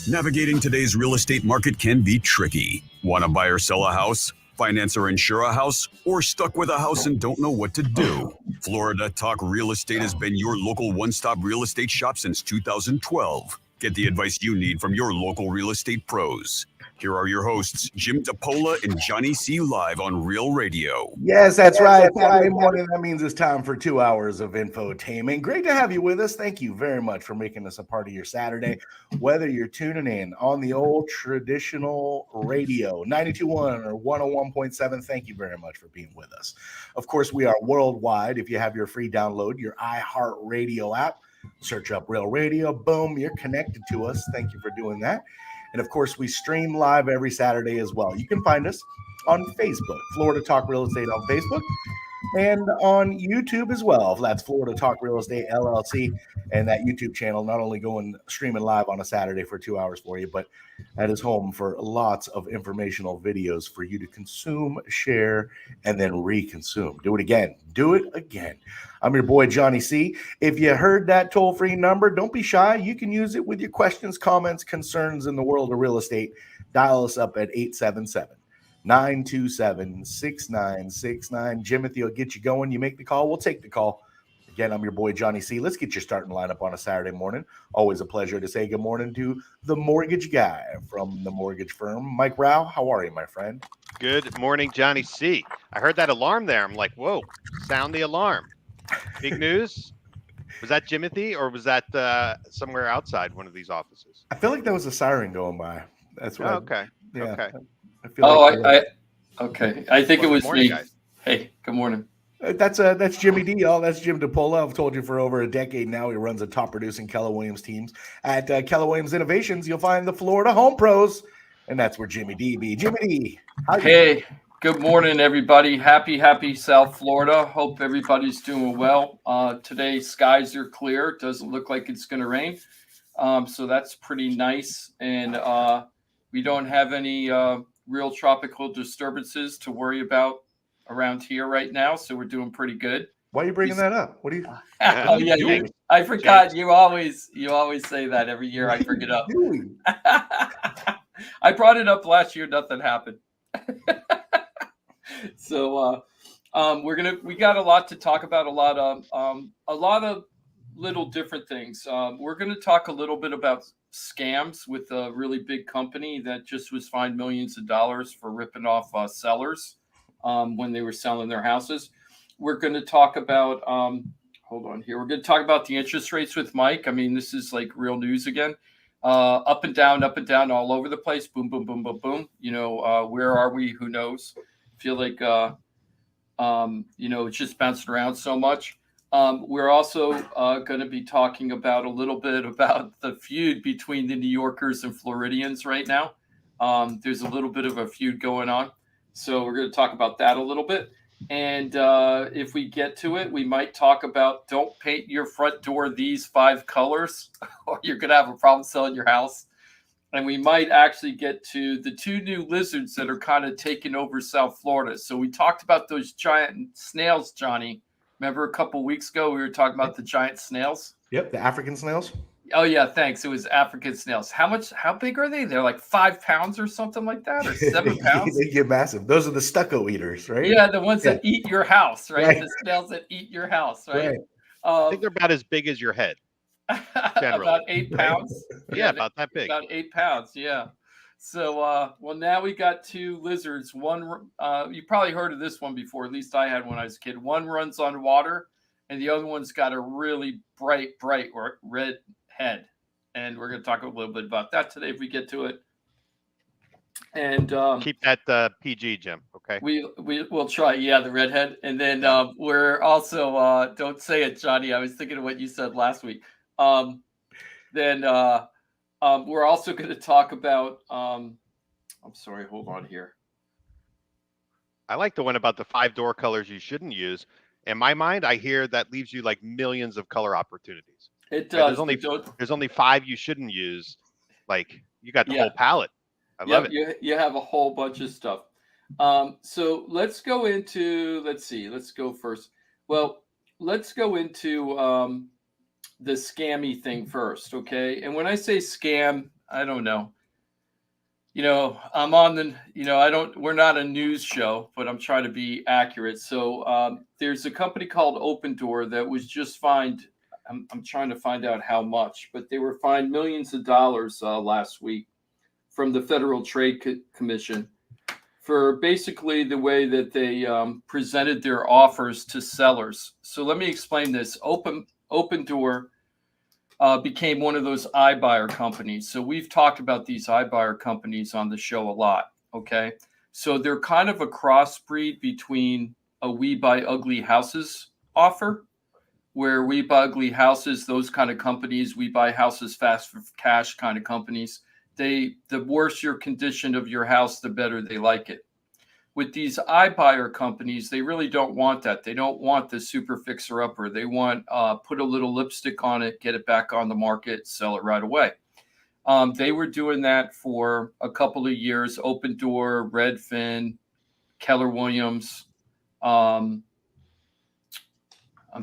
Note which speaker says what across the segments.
Speaker 1: Navigating today's real estate market can be tricky. Want to buy or sell a house? Finance or insure a house? Or stuck with a house and don't know what to do? Florida Talk Real Estate has been your local one-stop real estate shop since 2012. Get the advice you need from your local real estate pros. Here are your hosts, Jim Paola and Johnny C. live on Real Radio.
Speaker 2: Yes, that's right. Saturday morning, that means it's time for 2 hours of infotainment. Great to have you with us. Thank you very much for making us a part of your Saturday. Whether you're tuning in on the old traditional radio, 92.1 or 101.7, thank you very much for being with us. Of course, we are worldwide. If you have your free download, your iHeartRadio app, search up Real Radio. Boom, you're connected to us. Thank you for doing that. And of course, we stream live every Saturday as well. You can find us on Facebook, Florida Talk Real Estate on Facebook, and on YouTube as well. That's Florida Talk Real Estate LLC, and that YouTube channel not only going streaming live on a Saturday for 2 hours for you, but that is home for lots of informational videos for you to consume, share, and then reconsume. Do it again. Do it again. I'm your boy, Johnny C. If you heard that toll-free number, don't be shy. You can use it with your questions, comments, concerns in the world of real estate. Dial us up at 877-927-6969. Jimothy will get you going. You make the call, we'll take the call. Again, I'm your boy, Johnny C. Let's get your starting lineup on a Saturday morning. Always a pleasure to say good morning to the mortgage guy from the mortgage firm, Mike Rauch. How are you, my friend?
Speaker 3: Good morning, Johnny C. I heard that alarm there. I'm like, whoa, sound the alarm. Big news? Was that Jimothy or was that somewhere outside one of these offices?
Speaker 2: I feel like there was a siren going by. That's right.
Speaker 3: Okay.
Speaker 2: Yeah.
Speaker 3: Okay.
Speaker 2: I feel
Speaker 4: Okay. I think it was
Speaker 3: morning,
Speaker 4: me.
Speaker 3: guys.
Speaker 4: Hey, good morning.
Speaker 2: That's Jimmy D, y'all. That's Jim DePola. I've told you for over a decade now. He runs the top producing Keller Williams teams at Keller Williams Innovations. You'll find the Florida Home Pros, and that's where Jimmy D be. Jimmy D.
Speaker 4: Hey, good morning, everybody. Happy South Florida. Hope everybody's doing well. Today, skies are clear. It doesn't look like it's going to rain, so that's pretty nice. And we don't have any real tropical disturbances to worry about around here right now, so we're doing pretty good.
Speaker 2: Why are you bringing that up? What are you?
Speaker 4: Oh yeah, I forgot. You always say that every year. I bring it up. I brought it up last year. Nothing happened. So we got a lot to talk about. A lot of little different things. We're gonna talk a little bit about scams with a really big company that just was fined millions of dollars for ripping off sellers when they were selling their houses. We're going to talk about, hold on here. We're going to talk about the interest rates with Mike. I mean, this is like real news again. Up and down, all over the place. Boom, boom, boom, boom, boom. Where are we? Who knows? Feel like, it's just bouncing around so much. We're also going to be talking about a little bit about the feud between the New Yorkers and Floridians right now. There's a little bit of a feud going on. So we're going to talk about that a little bit. And if we get to it, we might talk about don't paint your front door these 5 colors or you're going to have a problem selling your house. And we might actually get to the 2 new lizards that are kind of taking over South Florida. So we talked about those giant snails, Johnny. Remember a couple weeks ago we were talking about the giant snails?
Speaker 2: Yep, the African snails.
Speaker 4: Oh yeah, thanks. It was African snails. How big are they? They're like 5 pounds or something like that, or 7 pounds.
Speaker 2: They get massive. Those are the stucco eaters, right?
Speaker 4: Yeah, the ones that eat your house, right? The snails that eat your house, right?
Speaker 3: I think they're about as big as your head.
Speaker 4: About 8 pounds.
Speaker 3: Yeah, about that big.
Speaker 4: About 8 pounds. Yeah. So, now we got 2 lizards. One, you probably heard of this one before. At least I had when I was a kid. One runs on water, and the other one's got a really bright red head. And we're going to talk a little bit about that today if we get to it. And
Speaker 3: keep that PG, Jim. Okay.
Speaker 4: We'll try. Yeah, the redhead. And then we're also don't say it, Johnny. I was thinking of what you said last week. Then we're also going to talk about. I'm sorry. Hold on here.
Speaker 3: I like the one about the 5 door colors you shouldn't use. In my mind, I hear that leaves you like millions of color opportunities.
Speaker 4: It does.
Speaker 3: There's only 5 you shouldn't use. Like you got the whole palette. I love it.
Speaker 4: You have a whole bunch of stuff. So let's go into. Let's go first. Well, let's go into the scammy thing first, okay? And when I say scam, I don't know. I'm on the, we're not a news show, but I'm trying to be accurate. So there's a company called Open Door that was just fined. I'm trying to find out how much, but they were fined millions of dollars last week from the Federal Trade Commission for basically the way that they presented their offers to sellers. So let me explain this. Open Door became one of those iBuyer companies. So we've talked about these iBuyer companies on the show a lot. Okay. So they're kind of a crossbreed between a We Buy Ugly Houses offer, where We Buy Ugly Houses, those kind of companies, We Buy Houses Fast for Cash kind of companies, the worse your condition of your house, the better they like it. With these iBuyer companies, they really don't want that. They don't want the super fixer-upper. They want put a little lipstick on it, get it back on the market, sell it right away. They were doing that for a couple of years. Open Door, Redfin, Keller Williams. I'm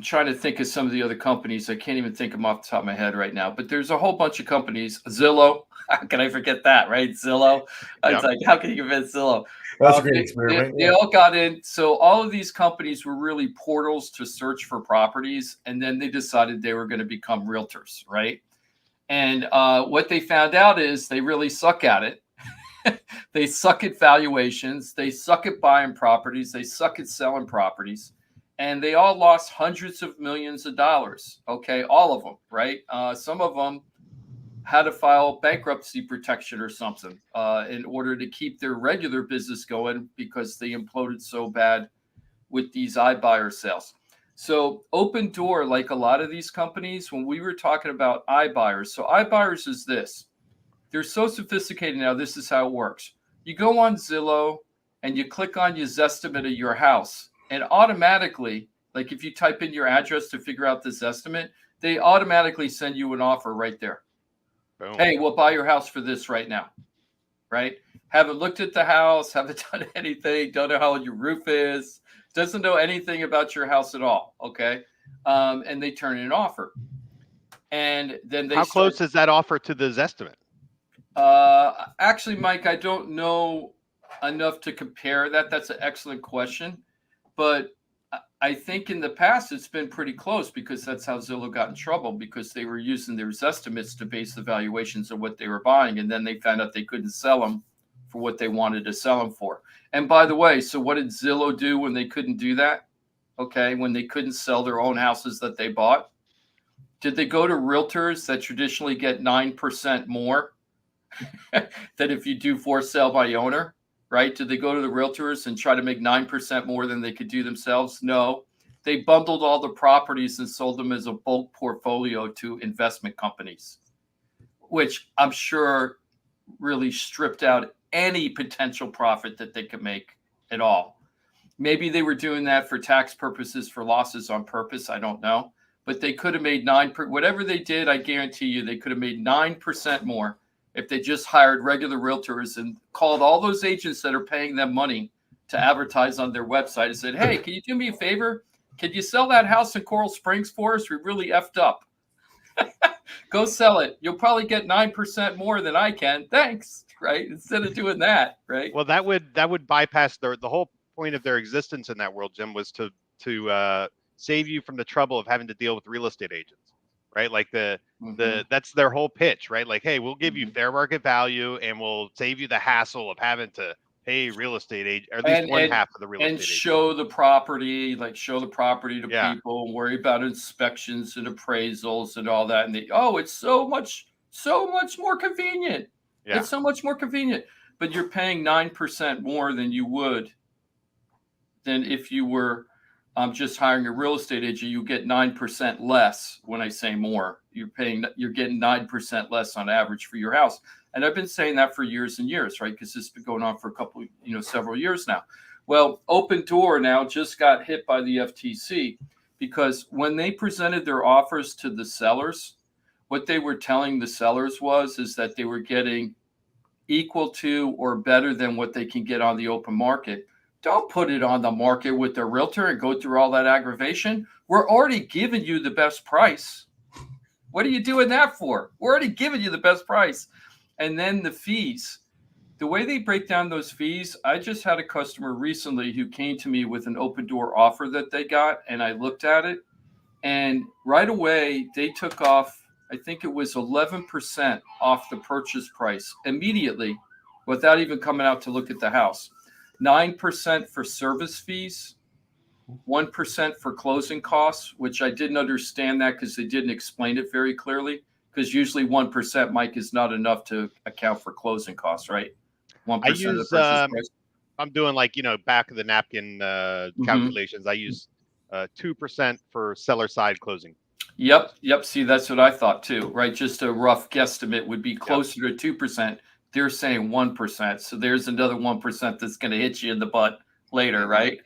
Speaker 4: trying to think of some of the other companies. I can't even think of them off the top of my head right now. But there's a whole bunch of companies. Zillow. How can I forget that, right? Zillow. It's like, how can you forget Zillow?
Speaker 2: That's a great experiment.
Speaker 4: They all got in. So all of these companies were really portals to search for properties. And then they decided they were going to become realtors, right? And what they found out is they really suck at it. They suck at valuations. They suck at buying properties. They suck at selling properties. And they all lost hundreds of millions of dollars. Okay, all of them, right? Some of them had to file bankruptcy protection or something in order to keep their regular business going because they imploded so bad with these iBuyer sales. So Open Door, like a lot of these companies, when we were talking about iBuyers, so iBuyers is this. They're so sophisticated now, this is how it works. You go on Zillow and you click on your Zestimate of your house. And automatically, like if you type in your address to figure out this estimate, they automatically send you an offer right there. Boom. Hey, we'll buy your house for this right now, right? Haven't looked at the house, haven't done anything, don't know how old your roof is, doesn't know anything about your house at all, okay? And they turn in an offer. And then they
Speaker 3: close is that offer to the estimate?
Speaker 4: Actually, Mike, I don't know enough to compare that. That's an excellent question. But I think in the past, it's been pretty close because that's how Zillow got in trouble, because they were using their estimates to base the valuations of what they were buying. And then they found out they couldn't sell them for what they wanted to sell them for. And by the way, so what did Zillow do when they couldn't do that? Okay, when they couldn't sell their own houses that they bought? Did they go to realtors that traditionally get 9% more than if you do for sale by owner? Right? Did they go to the realtors and try to make 9% more than they could do themselves? No. They bundled all the properties and sold them as a bulk portfolio to investment companies, which I'm sure really stripped out any potential profit that they could make at all. Maybe they were doing that for tax purposes, for losses on purpose. I don't know. But they could have made whatever they did, I guarantee you, they could have made 9% more if they just hired regular realtors and called all those agents that are paying them money to advertise on their website and said, hey, can you do me a favor? Can you sell that house in Coral Springs for us? We really effed up. Go sell it. You'll probably get 9% more than I can. Thanks. Right? Instead of doing that, right?
Speaker 3: Well, that would bypass the whole point of their existence in that world, Jim, was to save you from the trouble of having to deal with real estate agents. Right? Like that's their whole pitch, right? Like, hey, we'll give you fair market value and we'll save you the hassle of having to pay real estate agent, or at least one half of the real estate agent.
Speaker 4: And show the property to people, worry about inspections and appraisals and all that. And it's so much more convenient. Yeah. It's so much more convenient. But you're paying 9% more than you would than if you were just hiring a real estate agent. You get 9% less. When I say more, you're getting 9% less on average for your house. And I've been saying that for years and years, right? Because this has been going on for several years now. Well, Open Door now just got hit by the FTC because when they presented their offers to the sellers, what they were telling the sellers is that they were getting equal to or better than what they can get on the open market. Don't put it on the market with the realtor and go through all that aggravation. We're already giving you the best price. What are you doing that for? We're already giving you the best price. And then the fees. The way they break down those fees, I just had a customer recently who came to me with an open door offer that they got, and I looked at it, and right away they took off, I think it was 11% off the purchase price immediately without even coming out to look at the house. 9% for service fees, 1% for closing costs, which I didn't understand that because they didn't explain it very clearly. Because usually 1%, Mike, is not enough to account for closing costs, right? 1%
Speaker 3: I
Speaker 4: of the
Speaker 3: use
Speaker 4: purchase price.
Speaker 3: I'm doing like back of the napkin calculations. I use 2% for seller side closing.
Speaker 4: Yep. See, that's what I thought too, right? Just a rough guesstimate would be closer to 2%. They're saying 1%, so there's another 1% that's going to hit you in the butt later, right?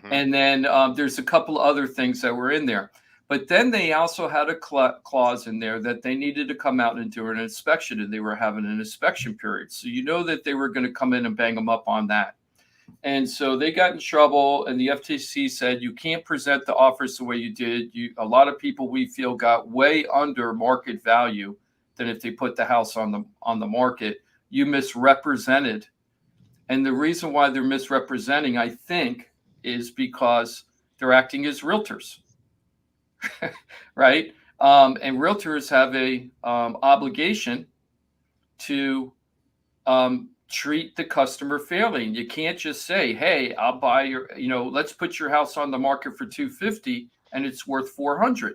Speaker 4: And then there's a couple other things that were in there. But then they also had a clause in there that they needed to come out and do an inspection, and they were having an inspection period. So you know that they were going to come in and bang them up on that. And so they got in trouble, and the FTC said you can't present the offers the way you did. A lot of people, we feel, got way under market value than if they put the house on the market. You misrepresented. And the reason why they're misrepresenting, I think, is because they're acting as realtors. Right? And realtors have a obligation to treat the customer fairly. And you can't just say, hey, I'll buy your, let's put your house on the market for $250 and it's worth $400.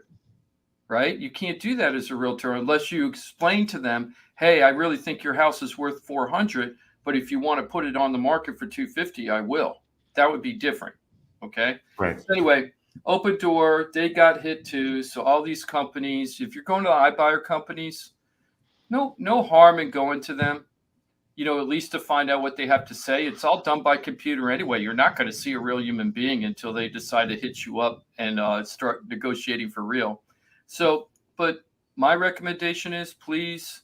Speaker 4: Right? You can't do that as a realtor unless you explain to them, hey, I really think your house is worth $400, but if you want to put it on the market for $250, I will. That would be different. Okay.
Speaker 2: Right.
Speaker 4: So anyway, Open Door, they got hit too. So all these companies, if you're going to iBuyer companies, no harm in going to them, at least to find out what they have to say. It's all done by computer anyway. You're not going to see a real human being until they decide to hit you up and start negotiating for real. So, but my recommendation is please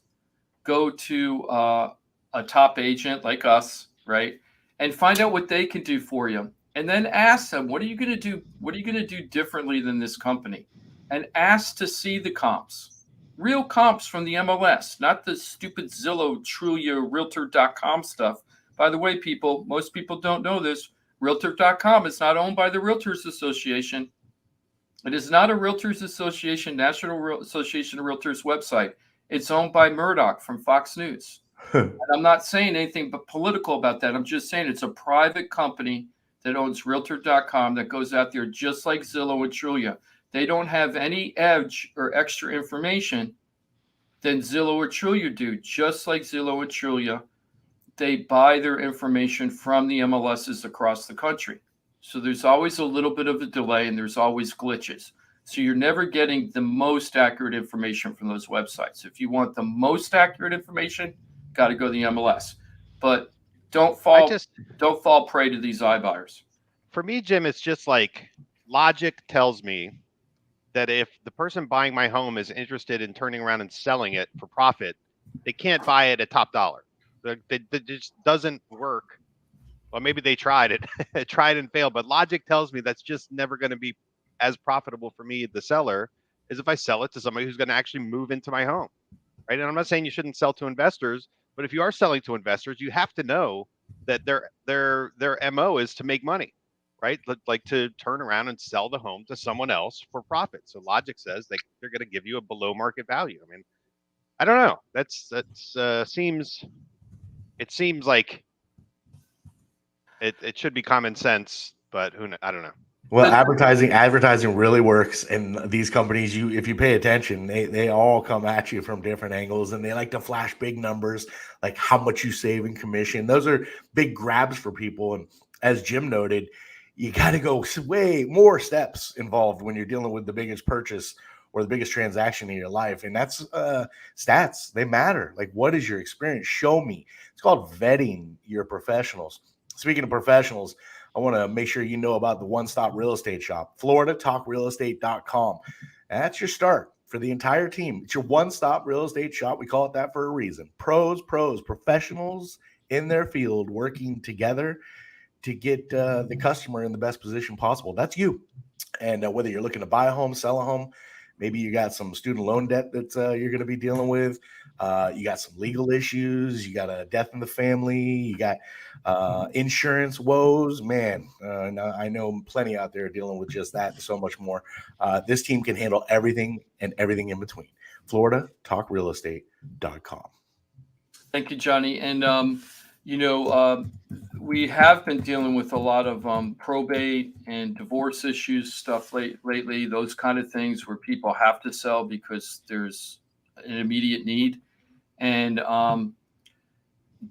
Speaker 4: go to a top agent like us, right? And find out what they can do for you. And then ask them, what are you going to do? What are you going to do differently than this company? And ask to see the comps, real comps from the MLS, not the stupid Zillow, Trulia, Realtor.com stuff. By the way, most people don't know this. Realtor.com is not owned by the Realtors Association. It is not a Realtors Association, National Association of Realtors website. It's owned by Murdoch from Fox News. And I'm not saying anything but political about that. I'm just saying it's a private company that owns Realtor.com that goes out there just like Zillow and Trulia. They don't have any edge or extra information than Zillow or Trulia do. Just like Zillow and Trulia, they buy their information from the MLSs across the country. So there's always a little bit of a delay and there's always glitches. So you're never getting the most accurate information from those websites. If you want the most accurate information, got to go to the MLS. But don't fall prey to these iBuyers.
Speaker 3: For me, Jim, it's just like logic tells me that if the person buying my home is interested in turning around and selling it for profit, they can't buy it at top dollar. It just doesn't work. Well, maybe they tried it, tried and failed, but logic tells me that's just never going to be as profitable for me, the seller, as if I sell it to somebody who's going to actually move into my home, right? And I'm not saying you shouldn't sell to investors, but if you are selling to investors, you have to know that their MO is to make money, right? Like to turn around and sell the home to someone else for profit. So logic says they're going to give you a below market value. I mean, I don't know. It seems like it should be common sense, but I don't know.
Speaker 2: Well, advertising really works, and these companies, if you pay attention, they all come at you from different angles, and they like to flash big numbers, like how much you save in commission. Those are big grabs for people, and as Jim noted, you got to go way more steps involved when you're dealing with the biggest purchase or the biggest transaction in your life, and that's stats. They matter. Like, what is your experience? Show me. It's called vetting your professionals. Speaking of professionals, I want to make sure you know about the one-stop real estate shop, FloridaTalkRealEstate.com. That's your start for the entire team. It's your one-stop real estate shop. We call it that for a reason. Pros, professionals in their field working together to get the customer in the best position possible. That's you. And whether you're looking to buy a home, sell a home, Maybe you got some student loan debt that you're going to be dealing with. You got some legal issues. You got a death in the family. You got insurance woes. Man, I know plenty out there dealing with just that and so much more. This team can handle everything and everything in between. FloridaTalkRealEstate.com.
Speaker 4: Thank you, Johnny. And, we have been dealing with a lot of probate and divorce issues stuff lately, those kind of things where people have to sell because there's an immediate need. And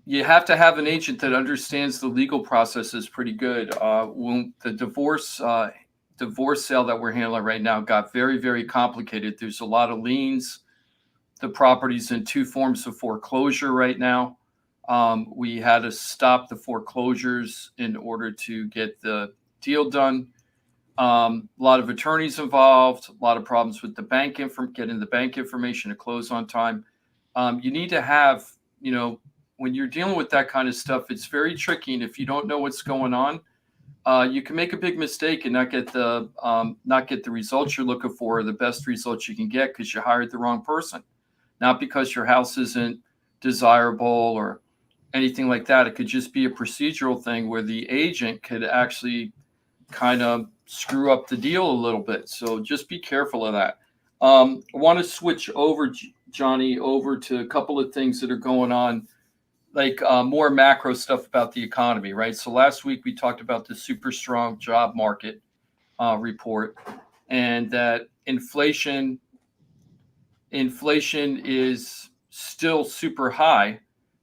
Speaker 4: you have to have an agent that understands the legal processes pretty good. When the divorce sale that we're handling right now got very, very complicated. There's a lot of liens. The property's in 2 forms of foreclosure right now. We had to stop the foreclosures in order to get the deal done. A lot of attorneys involved, a lot of problems with the bank getting the bank information to close on time. You need to have, when you're dealing with that kind of stuff, it's very tricky. And if you don't know what's going on, you can make a big mistake and not get the results you're looking for, or the best results you can get because you hired the wrong person. Not because your house isn't desirable or anything like that. It could just be a procedural thing where the agent could actually kind of screw up the deal a little bit. So just be careful of that. I want to switch over, Johnny, over to a couple of things that are going on, like more macro stuff about the economy, right? So last week we talked about the super strong job market report, and that inflation is still super high,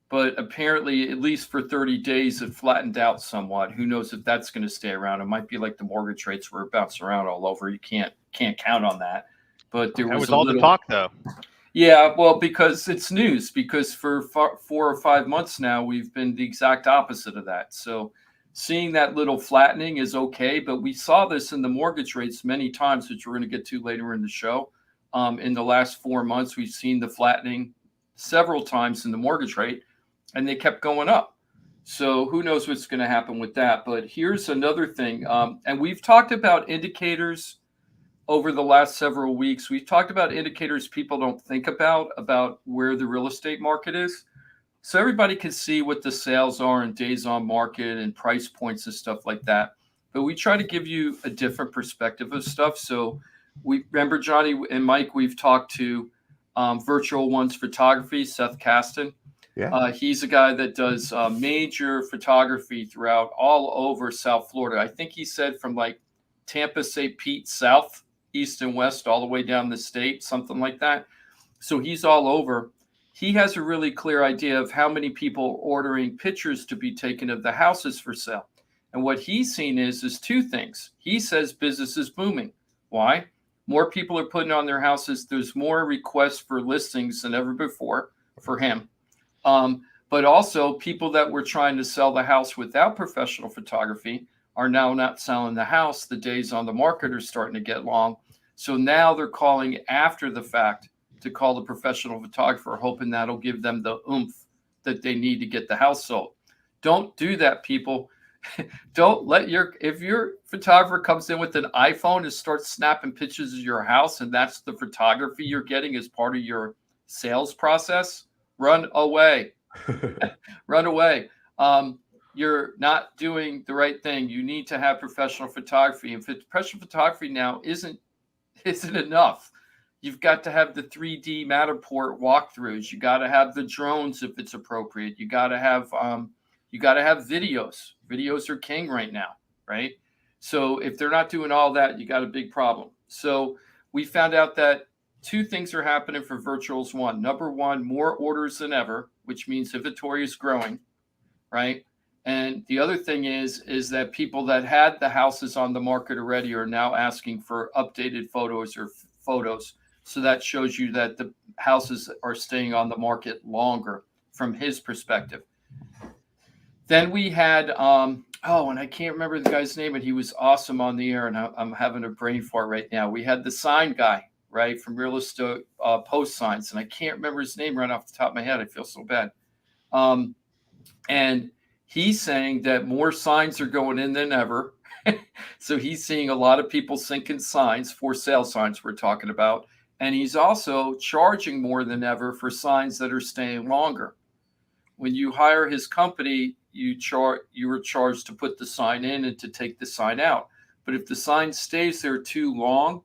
Speaker 4: but apparently, at least for 30 days, it flattened out somewhat. Who knows if that's going to stay around? It might be like the mortgage rates were bouncing around all over. You can't count on that. But there was
Speaker 3: all the talk, though.
Speaker 4: Yeah, well, because it's news. Because for 4 or 5 months now, we've been the exact opposite of that. So seeing that little flattening is okay. But we saw this in the mortgage rates many times, which we're going to get to later in the show. In the last 4 months, we've seen the flattening several times in the mortgage rate, and they kept going up. So who knows what's going to happen with that. But here's another thing. And we've talked about indicators over the last several weeks. We've talked about indicators people don't think about where the real estate market is. So everybody can see what the sales are and days on market and price points and stuff like that. But we try to give you a different perspective of stuff. So we remember, Johnny and Mike, we've talked to Virtual One's photography, Seth Caston.
Speaker 5: Yeah.
Speaker 4: He's a guy that does major photography throughout all over South Florida. I think he said from like Tampa, St. Pete, south, east and west, all the way down the state, something like that. So he's all over. He has a really clear idea of how many people are ordering pictures to be taken of the houses for sale. And what he's seen is 2 things. He says business is booming. Why? More people are putting on their houses. There's more requests for listings than ever before for him. But also people that were trying to sell the house without professional photography are now not selling the house. The days on the market are starting to get long. So now they're calling after the fact to call the professional photographer, hoping that'll give them the oomph that they need to get the house sold. Don't do that, people. Don't let if your photographer comes in with an iPhone and starts snapping pictures of your house, and that's the photography you're getting as part of your sales process, run away. Run away. You're not doing the right thing. You need to have professional photography, and professional photography now isn't enough. You've got to have the 3D Matterport walkthroughs. You got to have the drones if it's appropriate. You got to have videos. Videos are king right now, right? So if they're not doing all that, you got a big problem. So we found out that 2 things are happening for Virtuals One. Number one, more orders than ever, which means inventory is growing, right? And the other thing is that people that had the houses on the market already are now asking for updated photos. So that shows you that the houses are staying on the market longer from his perspective. Then we had, and I can't remember the guy's name, but he was awesome on the air, and I'm having a brain fart right now. We had the sign guy, right, from Real Estate Post Signs, and I can't remember his name right off the top of my head. I feel so bad. And he's saying that more signs are going in than ever. So he's seeing a lot of people sinking signs, for sale signs we're talking about. And he's also charging more than ever for signs that are staying longer. When you hire his company, you were charged to put the sign in and to take the sign out. But if the sign stays there too long,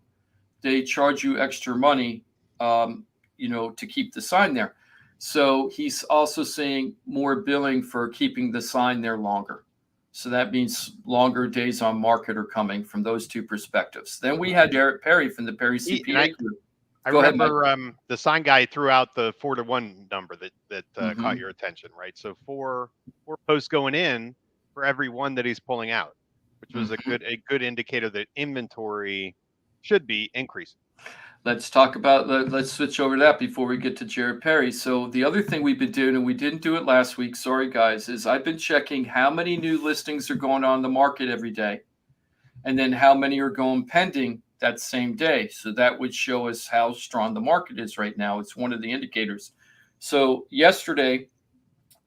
Speaker 4: they charge you extra money, to keep the sign there. So he's also saying more billing for keeping the sign there longer. So that means longer days on market are coming from those two perspectives. Then we had Eric Perry from the Perry CPA Group.
Speaker 3: I
Speaker 4: Go ahead,
Speaker 3: remember the sign guy threw out the 4-to-1 number that caught your attention, right? So four posts going in for every one that he's pulling out, which was a good indicator that inventory should be increasing.
Speaker 4: Let's switch over to that before we get to Jared Perry. So the other thing we've been doing, and we didn't do it last week, sorry guys, is I've been checking how many new listings are going on the market every day, and then how many are going pending that same day. So that would show us how strong the market is right now. It's one of the indicators. So yesterday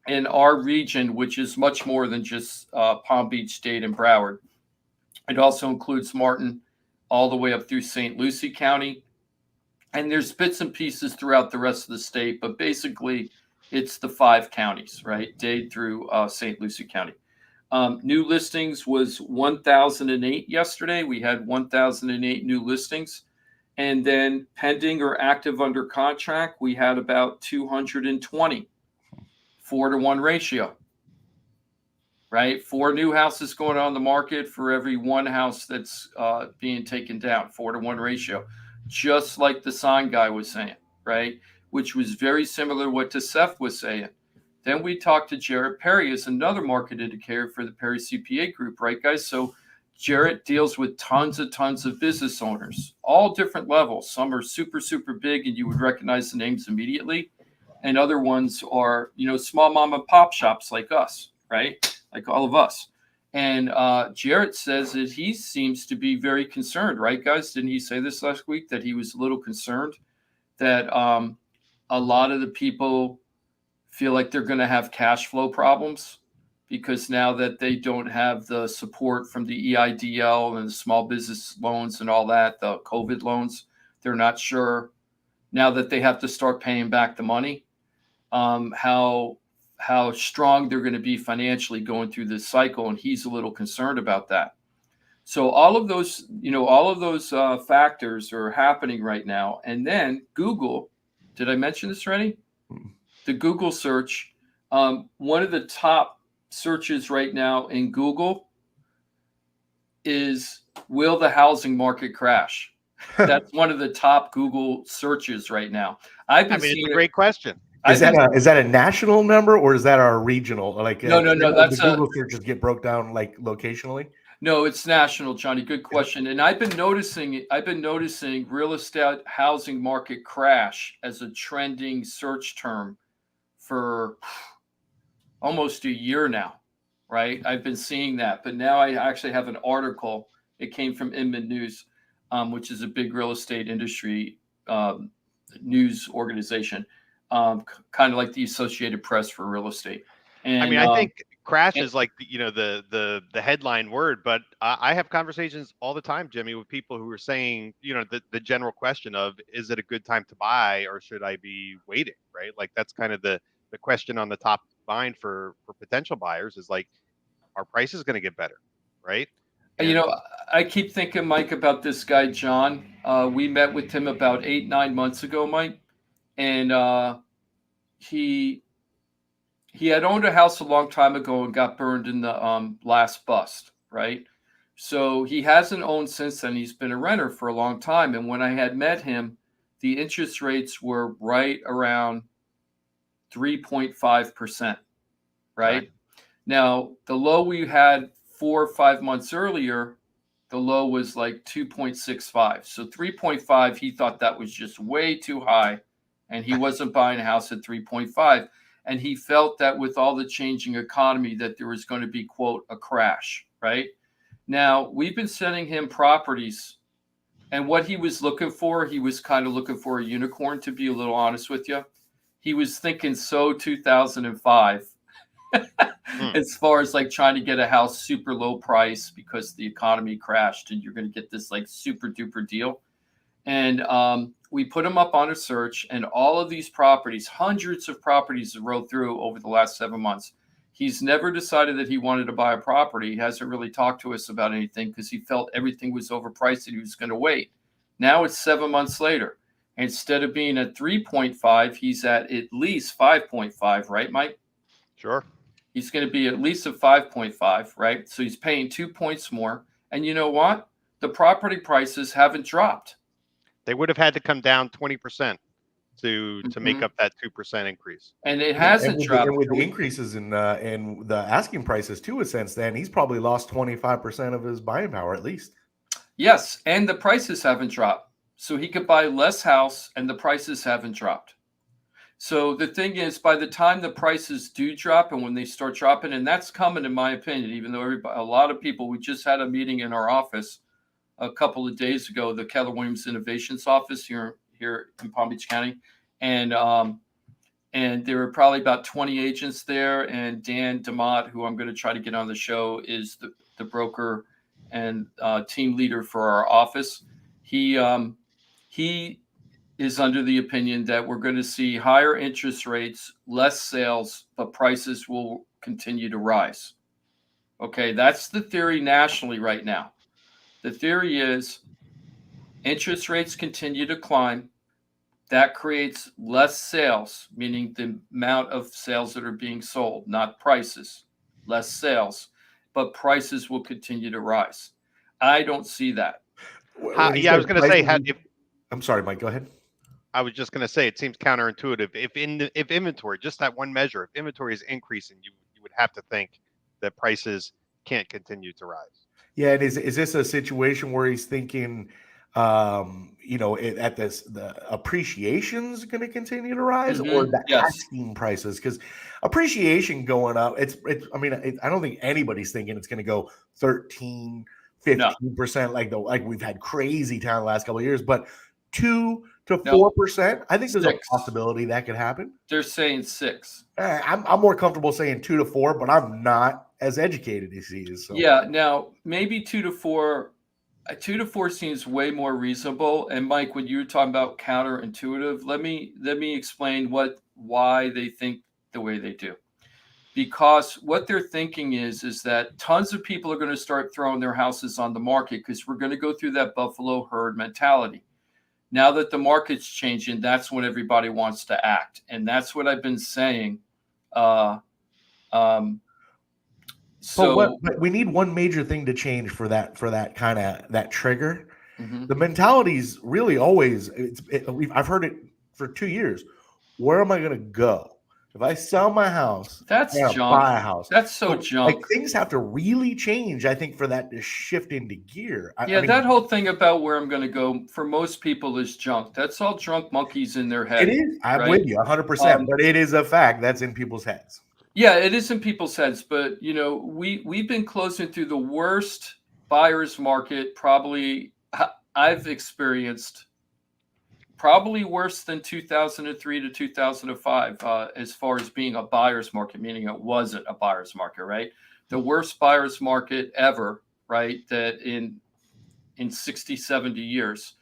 Speaker 4: in our region, which is much more than just Palm Beach, Dade, and Broward, it also includes Martin all the way up through St. Lucie County. And there's bits and pieces throughout the rest of the state, but basically it's the 5 counties, right? Dade through St. Lucie County. New listings was 1,008 yesterday. We had 1,008 new listings. And then pending or active under contract, we had about 220, 4-to-1 ratio, right? 4 new houses going on the market for every 1 house that's being taken down, 4-to-1 ratio, just like the sign guy was saying, right? Which was very similar to what Seth was saying. Then we talked to Jarrett Perry as another market indicator for the Perry CPA Group, right, guys? So Jarrett deals with tons of business owners, all different levels. Some are super, super big, and you would recognize the names immediately. And other ones are, small mom and pop shops like us, right? Like all of us. And Jarrett says that he seems to be very concerned, right, guys? Didn't he say this last week, that he was a little concerned that a lot of the people feel like they're going to have cash flow problems because now that they don't have the support from the EIDL and the small business loans and all that, the COVID loans, they're not sure now that they have to start paying back the money, how strong they're going to be financially going through this cycle. And he's a little concerned about that. So all of those factors are happening right now. And then Google, did I mention this already? The Google search, one of the top searches right now in Google is, will the housing market crash? That's one of the top Google searches right now.
Speaker 3: It's a great question.
Speaker 2: Is that a national number or is that our regional? Like
Speaker 4: no. That's
Speaker 2: the Google searches get broke down like locationally.
Speaker 4: No, it's national, Johnny. Good question. And I've been noticing real estate housing market crash as a trending search term for almost a year now, right? I've been seeing that, but now I actually have an article. It came from Inman News, which is a big real estate industry news organization, kind of like the Associated Press for real estate. And
Speaker 3: I think crash is like the headline word, but I have conversations all the time, Jimmy, with people who are saying, the general question of, is it a good time to buy or should I be waiting, right? Like that's kind of the question on the top mind for potential buyers is like, are prices going to get better, right? And,
Speaker 4: I keep thinking, Mike, about this guy, John. We met with him about 8-9 months ago, Mike, and he had owned a house a long time ago and got burned in the last bust, right? So he hasn't owned since then. He's been a renter for a long time. And when I had met him, the interest rates were right around 3.5%, right? Now, the low we had 4 or 5 months earlier, the low was like 2.65. So 3.5, he thought that was just way too high. And he wasn't buying a house at 3.5. And he felt that with all the changing economy that there was going to be, quote, a crash, right? Now, we've been sending him properties. And what he was looking for, he was kind of looking for a unicorn, to be a little honest with you. He was thinking 2005 as far as like trying to get a house super low price because the economy crashed and you're going to get this like super duper deal. And we put him up on a search, and all of these properties, hundreds of properties have rolled through over the last 7 months. He's never decided that he wanted to buy a property. He hasn't really talked to us about anything because he felt everything was overpriced and he was going to wait. Now it's 7 months later. Instead of being at 3.5, he's at least 5.5, right, Mike?
Speaker 3: Sure.
Speaker 4: He's going to be at least at 5.5, right? So he's paying 2 points more. And you know what? The property prices haven't dropped.
Speaker 3: They would have had to come down 20% to make up that 2% increase.
Speaker 4: And it hasn't dropped.
Speaker 2: And with the increases in the asking prices too, since then, he's probably lost 25% of his buying power at least.
Speaker 4: Yes, and the prices haven't dropped. So he could buy less house and the prices haven't dropped. So the thing is, by the time the prices do drop and when they start dropping, and that's coming in my opinion, even though a lot of people, we just had a meeting in our office a couple of days ago, the Keller Williams Innovations office here in Palm Beach County. And there were probably about 20 agents there. And Dan DeMott, who I'm going to try to get on the show, is the broker and team leader for our office. He is under the opinion that we're going to see higher interest rates, less sales, but prices will continue to rise. Okay, that's the theory nationally right now. The theory is interest rates continue to climb. That creates less sales, meaning the amount of sales that are being sold, not prices, less sales, but prices will continue to rise. I don't see that.
Speaker 3: I was going to say,
Speaker 2: I'm sorry, Mike, go ahead.
Speaker 3: I was just going to say, it seems counterintuitive. If inventory, just that one measure, if inventory is increasing, you would have to think that prices can't continue to rise.
Speaker 2: Yeah, and is this a situation where he's thinking, the appreciation's going to continue to rise, or the asking prices? Because appreciation going up, I don't think anybody's thinking it's going to go 13, 15% like we've had crazy time the last couple of years, but 2 to 4%. I think there's a possibility that could happen.
Speaker 4: They're saying 6.
Speaker 2: I'm more comfortable saying 2 to 4, but I'm not as educated as he is. So.
Speaker 4: Yeah, now maybe 2 to 4. 2 to 4 seems way more reasonable. And Mike, when you were talking about counterintuitive, let me explain why they think the way they do. Because what they're thinking is that tons of people are going to start throwing their houses on the market because we're going to go through that buffalo herd mentality. Now that the market's changing, that's when everybody wants to act. And that's what I've been saying. But
Speaker 2: we need one major thing to change for that kind of that trigger. Mm-hmm. The mentality's really always, I've heard it for 2 years. Where am I going to go? If I sell my house,
Speaker 4: that's junk.
Speaker 2: Buy a house.
Speaker 4: That's so junk.
Speaker 2: Like, things have to really change, I think, for that to shift into gear.
Speaker 4: That whole thing about where I'm going to go for most people is junk. That's all drunk monkeys in their head.
Speaker 2: It is. I'm with you 100%, but it is a fact that's in people's heads.
Speaker 4: Yeah, it is in people's heads, but we've been closing through the worst buyer's market probably I've experienced. Probably worse than 2003 to 2005 as far as being a buyer's market, meaning it wasn't a buyer's market, right? The worst buyer's market ever, right? That in 60, 70 years.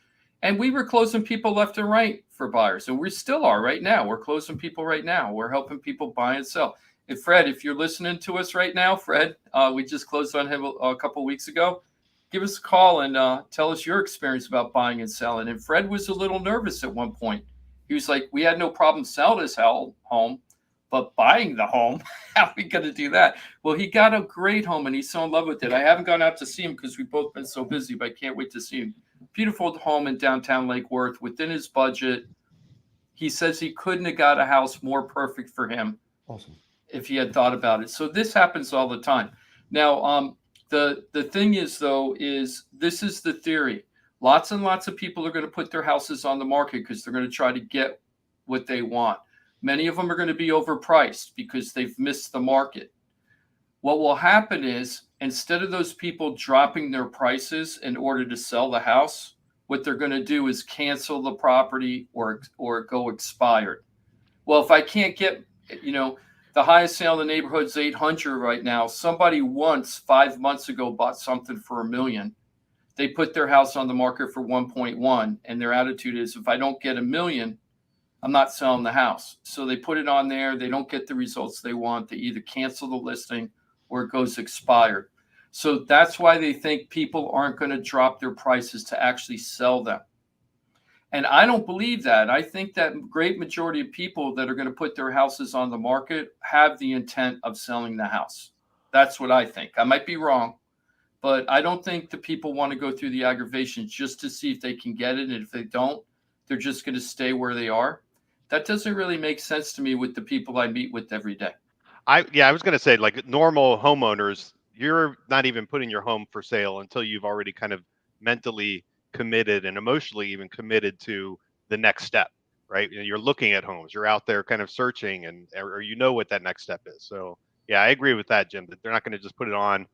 Speaker 4: And we were closing people left and right for buyers. And we still are right now. We're closing people right now. We're helping people buy and sell. And Fred, if you're listening to us right now, Fred, we just closed on him a couple weeks ago. Give us a call and tell us your experience about buying and selling. And Fred was a little nervous at one point. He was like, we had no problem selling his home, but buying the home, how are we going to do that? Well, he got a great home and he's so in love with it. I haven't gone out to see him because we've both been so busy, but I can't wait to see him. Beautiful home in downtown Lake Worth within his budget. He says he couldn't have got a house more perfect for him.
Speaker 2: Awesome.
Speaker 4: If he had thought about it. So this happens all the time. Now, the thing is, though, is this is the theory. Lots and lots of people are going to put their houses on the market because they're going to try to get what they want. Many of them are going to be overpriced because they've missed the market. What will happen is, instead of those people dropping their prices in order to sell the house, what they're going to do is cancel the property or go expired. Well, if I can't get, the highest sale in the neighborhood is 800 right now. Somebody once 5 months ago bought something for $1 million. they put their house on the market for 1.1, and their attitude is, if I don't get $1 million, I'm not selling the house. So they put it on there. They don't get the results they want. They either cancel the listing or it goes expired. So that's why they think people aren't going to drop their prices to actually sell them. And I don't believe that. I think that great majority of people that are going to put their houses on the market have the intent of selling the house. That's what I think. I might be wrong, but I don't think the people want to go through the aggravation just to see if they can get it. And if they don't, they're just going to stay where they are. That doesn't really make sense to me with the people I meet with every day.
Speaker 3: I was going to say, like normal homeowners, you're not even putting your home for sale until you've already kind of mentally committed and emotionally even committed to the next step, right? You're looking at homes, you're out there kind of searching, and or you know what that next step is. So yeah, I agree with that, Jim, that they're not going to just put it on,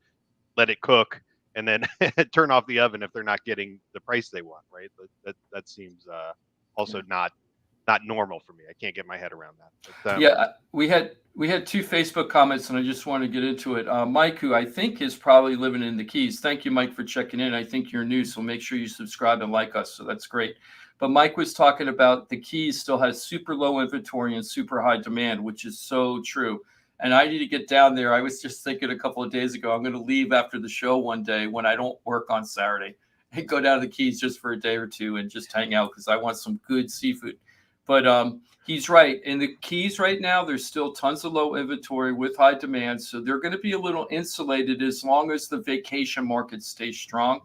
Speaker 3: let it cook, and then turn off the oven if they're not getting the price they want, right? That seems also not normal for me. I can't get my head around that. But,
Speaker 4: we had 2 Facebook comments, and I just want to get into it. Mike, who I think is probably living in the Keys. Thank you, Mike, for checking in. I think you're new, so make sure you subscribe and like us. So that's great. But Mike was talking about the Keys still has super low inventory and super high demand, which is so true. And I need to get down there. I was just thinking a couple of days ago, I'm going to leave after the show one day when I don't work on Saturday and go down to the Keys just for a day or two and just hang out because I want some good seafood. But he's right. In the Keys right now, there's still tons of low inventory with high demand. So they're going to be a little insulated as long as the vacation market stays strong.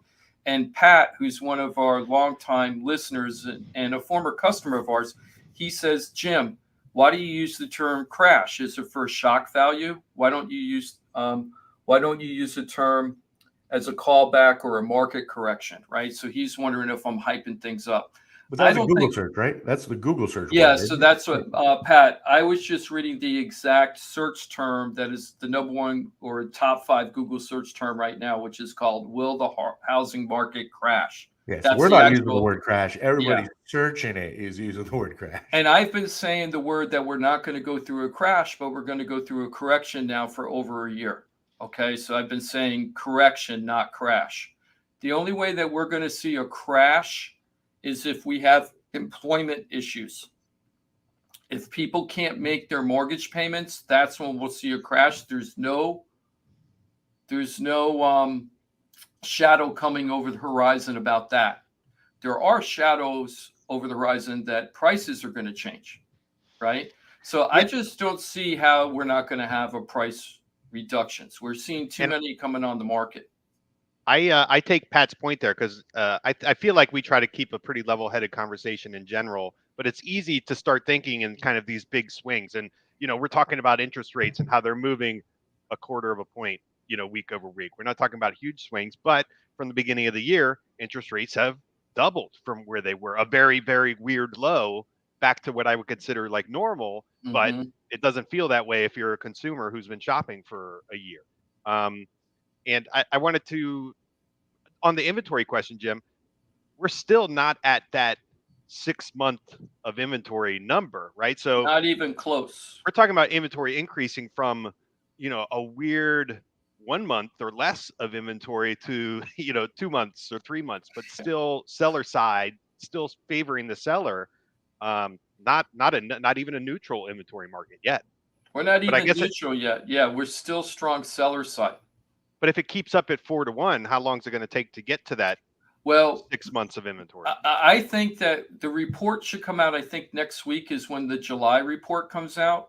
Speaker 4: And Pat, who's one of our longtime listeners and a former customer of ours, he says, Jim, why do you use the term crash? Is it for shock value? Why don't you use the term as a callback or a market correction, right? So he's wondering if I'm hyping things up.
Speaker 2: But that's a Google search, right? That's the Google search.
Speaker 4: Yeah, so that's what, Pat, I was just reading the exact search term that is the number one or top 5 Google search term right now, which is called, will the housing market crash?
Speaker 2: Yes, we're not using the word crash. Everybody searching it is using the word crash.
Speaker 4: And I've been saying the word that we're not going to go through a crash, but we're going to go through a correction now for over a year. Okay, so I've been saying correction, not crash. The only way that we're going to see a crash is if we have employment issues. If people can't make their mortgage payments, that's when we'll see a crash. There's no shadow coming over the horizon about that. There are shadows over the horizon that prices are going to change, right? So I just don't see how we're not going to have a price reductions. We're seeing too many coming on the market.
Speaker 3: I take Pat's point there because I feel like we try to keep a pretty level-headed conversation in general, but it's easy to start thinking in kind of these big swings. And, we're talking about interest rates and how they're moving a quarter of a point, week over week. We're not talking about huge swings, but from the beginning of the year, interest rates have doubled from where they were, a very, very weird low, back to what I would consider like normal, but it doesn't feel that way if you're a consumer who's been shopping for a year. And I wanted to, on the inventory question, Jim, we're still not at that 6 month of inventory number, right? So
Speaker 4: not even close.
Speaker 3: We're talking about inventory increasing from, a weird 1 month or less of inventory to, 2 months or 3 months, but still seller side, still favoring the seller. Not even a neutral inventory market yet.
Speaker 4: We're not even neutral yet. Yeah, we're still strong seller side.
Speaker 3: But if it keeps up at 4 to 1, how long is it going to take to get to that? 6 months of inventory.
Speaker 4: I think that the report should come out. I think next week is when the July report comes out.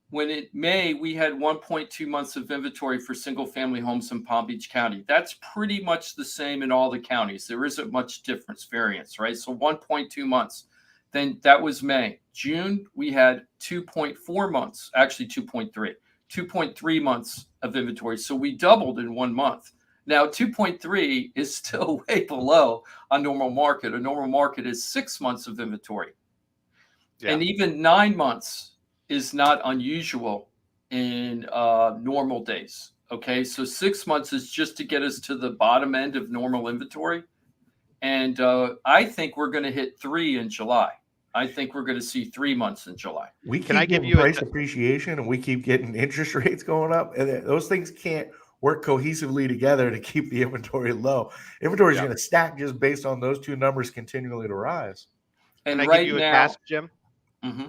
Speaker 4: When in May, we had 1.2 months of inventory for single family homes in Palm Beach County. That's pretty much the same in all the counties. There isn't much variance, right? So 1.2 months. Then that was May. June, we had 2.4 months, actually 2.3 months of inventory. So we doubled in 1 month. Now, 2.3 is still way below a normal market. A normal market is 6 months of inventory. Yeah. And even 9 months is not unusual in normal days. Okay, so 6 months is just to get us to the bottom end of normal inventory. And I think we're going to hit 3 in July. I think we're going to see 3 months in July.
Speaker 2: We keep getting price appreciation and we keep getting interest rates going up. And those things can't work cohesively together to keep the inventory low. Inventory is going to stack just based on those two numbers continually to rise.
Speaker 3: Can I
Speaker 4: right
Speaker 3: give you a
Speaker 4: now,
Speaker 3: task, Jim?
Speaker 4: Mm-hmm.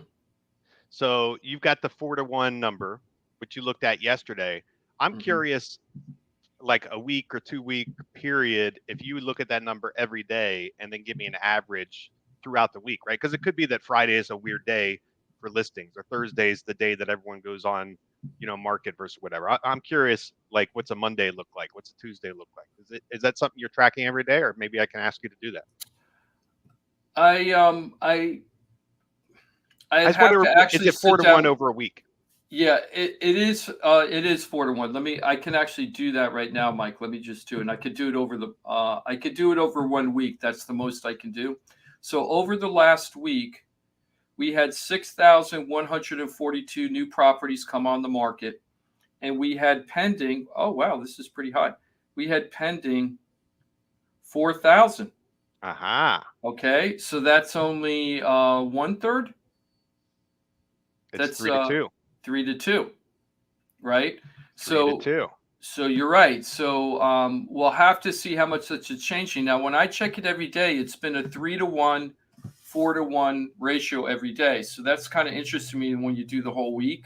Speaker 3: So you've got the 4-to-1 number, which you looked at yesterday. I'm curious, like a week or 2 week period, if you would look at that number every day and then give me an average throughout the week, right? Because it could be that Friday is a weird day for listings, or Thursday is the day that everyone goes on, market versus whatever. I'm curious, like, what's a Monday look like? What's a Tuesday look like? Is that something you're tracking every day, or maybe I can ask you to do that?
Speaker 4: I
Speaker 3: just
Speaker 4: have
Speaker 3: wonder,
Speaker 4: to actually
Speaker 3: is it 4-to-1 over a week?
Speaker 4: Yeah, it is 4-to-1. I can actually do that right now, Mike. Let me just do it. And I could do it over I could do it over 1 week. That's the most I can do. So over the last week, we had 6,142 new properties come on the market, and we had pending. Oh wow, this is pretty high. We had pending 4,000.
Speaker 3: Aha.
Speaker 4: Okay, so that's only 1/3.
Speaker 3: That's 3-to-2.
Speaker 4: 3-to-2, right?
Speaker 3: 3-to-2.
Speaker 4: So you're right. So we'll have to see how much that's changing. Now, when I check it every day, it's been a 3-to-1, 4-to-1 ratio every day. So that's kind of interesting to me when you do the whole week.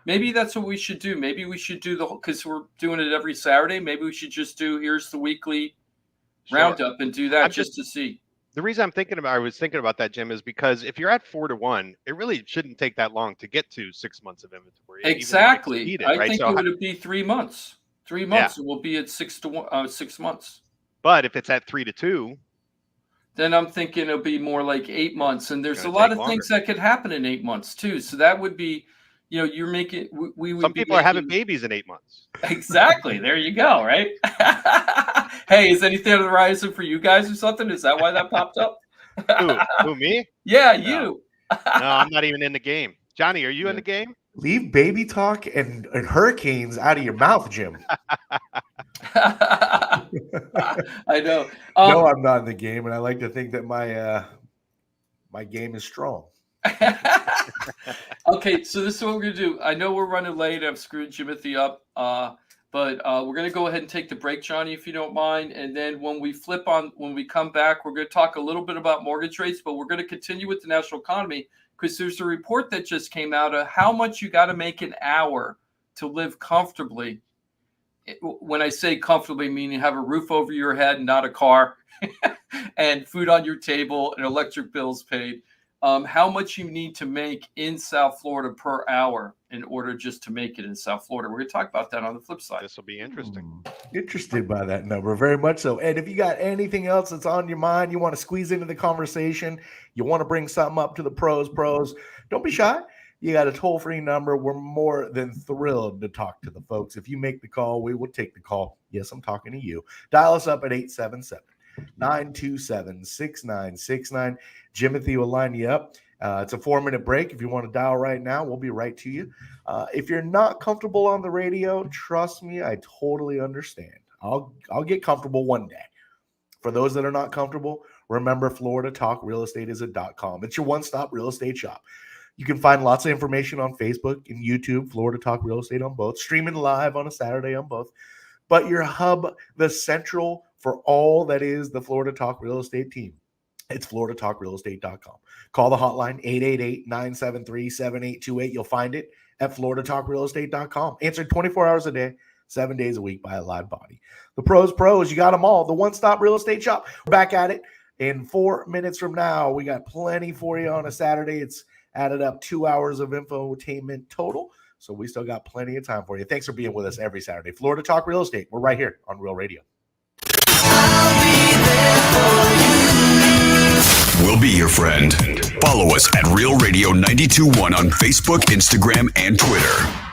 Speaker 4: Maybe that's what we should do. Maybe we should do because we're doing it every Saturday. Maybe we should just do here's the weekly roundup and do that just to see.
Speaker 3: The reason I was thinking about that, Jim, is because if you're at 4-to-1, it really shouldn't take that long to get to 6 months of inventory.
Speaker 4: Exactly.
Speaker 3: I
Speaker 4: think it would be 3 months. 3 months, it will be at 6 months.
Speaker 3: But if it's at 3-to-2,
Speaker 4: then I'm thinking it'll be more like 8 months. And there's a lot of things that could happen in 8 months too. So that would be, you're making.
Speaker 3: Some people are having babies in 8 months.
Speaker 4: Exactly. There you go. Right. Hey, is anything on the horizon for you guys or something? Is that why that popped up?
Speaker 3: Who, me?
Speaker 4: Yeah,
Speaker 3: no.
Speaker 4: you.
Speaker 3: No, I'm not even in the game. Johnny, are you in the game?
Speaker 2: Leave baby talk and hurricanes out of your mouth, Jim.
Speaker 4: I know.
Speaker 2: No, I'm not in the game, and I like to think that my game is strong.
Speaker 4: Okay, so this is what we're gonna do. I know we're running late. I've screwed Jimothy up, but we're gonna go ahead and take the break, Johnny, if you don't mind. And then when we come back, we're gonna talk a little bit about mortgage rates, but we're gonna continue with the national economy because there's a report that just came out of how much you got to make an hour to live comfortably. When I say comfortably, meaning have a roof over your head, not a car, and food on your table and electric bills paid. How much you need to make in South Florida per hour in order just to make it in South Florida. We're going to talk about that on the flip side.
Speaker 3: This will be interesting.
Speaker 2: Interested by that number, very much so. And if you got anything else that's on your mind, you want to squeeze into the conversation, you want to bring something up to the pros, don't be shy. You got a toll-free number. We're more than thrilled to talk to the folks. If you make the call, we will take the call. Yes, I'm talking to you. Dial us up at 877-927-6969. Jimothy will line you up. It's a 4-minute break. If you want to dial right now, we'll be right to you. If you're not comfortable on the radio, trust me, I totally understand. I'll get comfortable one day. For those that are not comfortable, remember Florida Talk Real Estate is .com. It's your one-stop real estate shop. You can find lots of information on Facebook and YouTube, Florida Talk Real Estate on both, streaming live on a Saturday on both. But your hub, the central for all that is the Florida Talk Real Estate team, it's floridatalkrealestate.com. Call the hotline, 888-973-7828. You'll find it at floridatalkrealestate.com. Answered 24 hours a day, 7 days a week by a live body. The pros, you got them all. The one-stop real estate shop. We're back at it in 4 minutes from now. We got plenty for you on a Saturday. It's added up 2 hours of infotainment total. So we still got plenty of time for you. Thanks for being with us every Saturday. Florida Talk Real Estate. We're right here on Real Radio.
Speaker 1: We'll be your friend. Follow us at Real Radio 92.1 on Facebook, Instagram, and Twitter.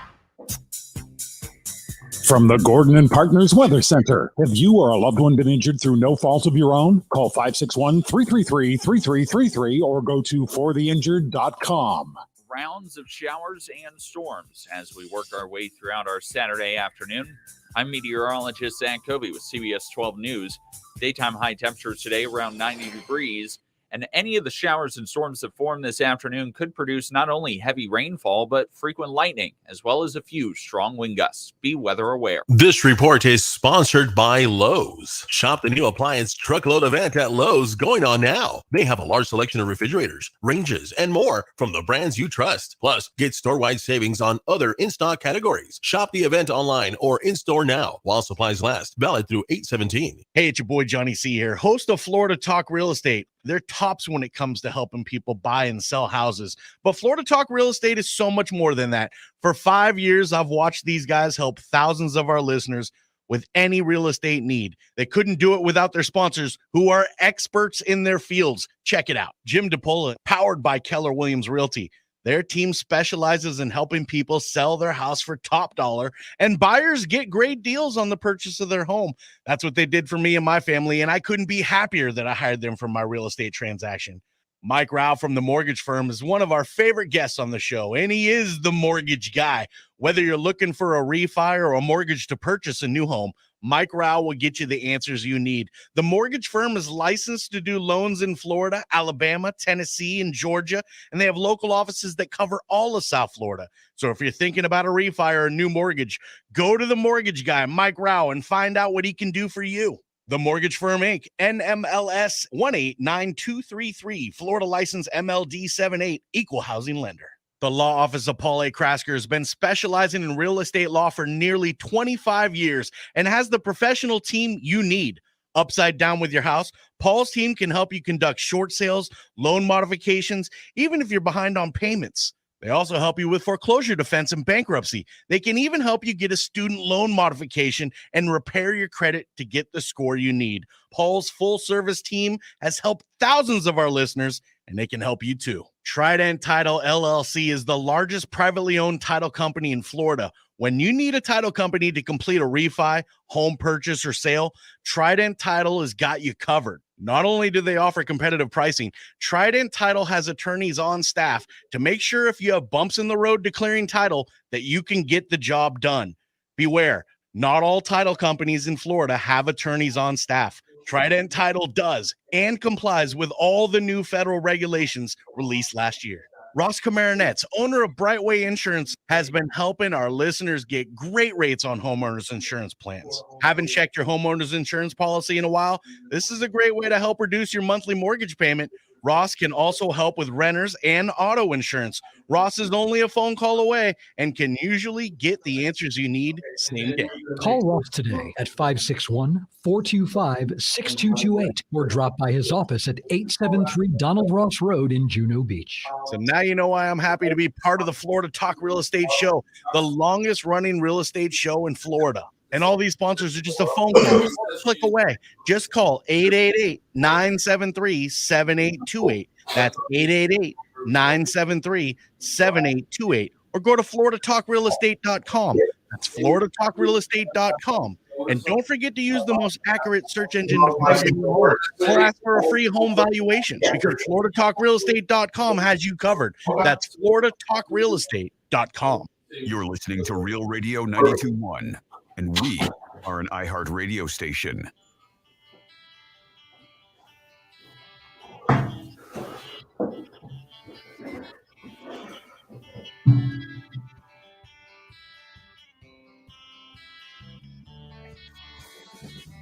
Speaker 5: From the Gordon and Partners Weather Center. Have you or a loved one been injured through no fault of your own? Call 561-333-3333 or go to fortheinjured.com.
Speaker 6: Rounds of showers and storms as we work our way throughout our Saturday afternoon. I'm meteorologist Zach Kobe with CBS 12 News. Daytime high temperatures today around 90 degrees And any of the showers and storms that form this afternoon could produce not only heavy rainfall, but frequent lightning, as well as a few strong wind gusts. Be weather aware.
Speaker 7: This report is sponsored by Lowe's. Shop the new appliance truckload event at Lowe's going on now. They have a large selection of refrigerators, ranges, and more from the brands you trust. Plus, get store-wide savings on other in-stock categories. Shop the event online or in-store now while supplies last. Valid through 8/17.
Speaker 2: Hey, it's your boy Johnny C here, host of Florida Talk Real Estate. They're tops when it comes to helping people buy and sell houses. But Florida Talk Real Estate is so much more than that. For 5 years, I've watched these guys help thousands of our listeners with any real estate need. They couldn't do it without their sponsors, who are experts in their fields. Check it out. Jim DePola, powered by Keller Williams Realty. Their team specializes in helping people sell their house for top dollar, and buyers get great deals on the purchase of their home. That's what they did for me and my family, and I couldn't be happier that I hired them for my real estate transaction. Mike Rauch from the mortgage firm is one of our favorite guests on the show, and he is the mortgage guy. Whether you're looking for a refi or a mortgage to purchase a new home, Mike Rauch will get you the answers you need. The mortgage firm is licensed to do loans in Florida, Alabama, Tennessee, and Georgia, and they have local offices that cover all of South Florida. So if you're thinking about a refi or a new mortgage, go to the mortgage guy, Mike Rauch, and find out what he can do for you. The Mortgage Firm, Inc., NMLS 189233, Florida license MLD 78, equal housing lender. The law office of Paul A. Krasker has been specializing in real estate law for nearly 25 years and has the professional team you need. Upside down with your house, Paul's team can help you conduct short sales, loan modifications, even if you're behind on payments. They also help you with foreclosure defense and bankruptcy. They can even help you get a student loan modification and repair your credit to get the score you need. Paul's full-service team has helped thousands of our listeners, and they can help you too. Trident Title LLC is the largest privately owned title company in Florida. When you need a title company to complete a refi, home purchase, or sale, Trident Title has got you covered. Not only do they offer competitive pricing, Trident Title has attorneys on staff to make sure if you have bumps in the road declaring title that you can get the job done. Beware, not all title companies in Florida have attorneys on staff. Trident Title does and complies with all the new federal regulations released last year. Ross Camaronets, owner of Brightway Insurance, has been helping our listeners get great rates on homeowners insurance plans. Haven't checked your homeowners insurance policy in a while? This is a great way to help reduce your monthly mortgage payment. Ross can also help with renters and auto insurance. Ross is only a phone call away and can usually get the answers you need same day.
Speaker 8: Call Ross today at 561-425-6228 or drop by his office at 873 Donald Ross Road in Juno Beach.
Speaker 2: So now you know why I'm happy to be part of the Florida Talk Real Estate Show, the longest running real estate show in Florida. And all these sponsors are just a phone call. Just click away. Just call 888-973-7828. That's 888-973-7828. Or go to floridatalkrealestate.com. That's floridatalkrealestate.com. And don't forget to use the most accurate search engine to find your home. Or ask for a free home valuation because floridatalkrealestate.com has you covered. That's floridatalkrealestate.com.
Speaker 1: You're listening to Real Radio 92.1, and we are an iHeart radio station.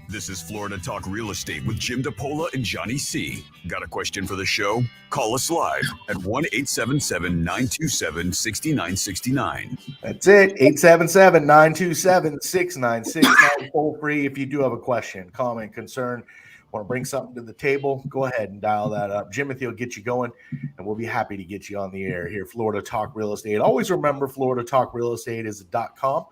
Speaker 1: This is Florida Talk Real Estate with Jim DePola and Johnny C. Got a question for the show? Call us live at 1-877-927-6969.
Speaker 2: That's it, 877-927-6969. Toll free if you do have a question, comment, concern, want to bring something to the table, go ahead and dial that up. Jimothy will get you going, and we'll be happy to get you on the air here, Florida Talk Real Estate. Always remember, Florida Talk Real Estate is .com.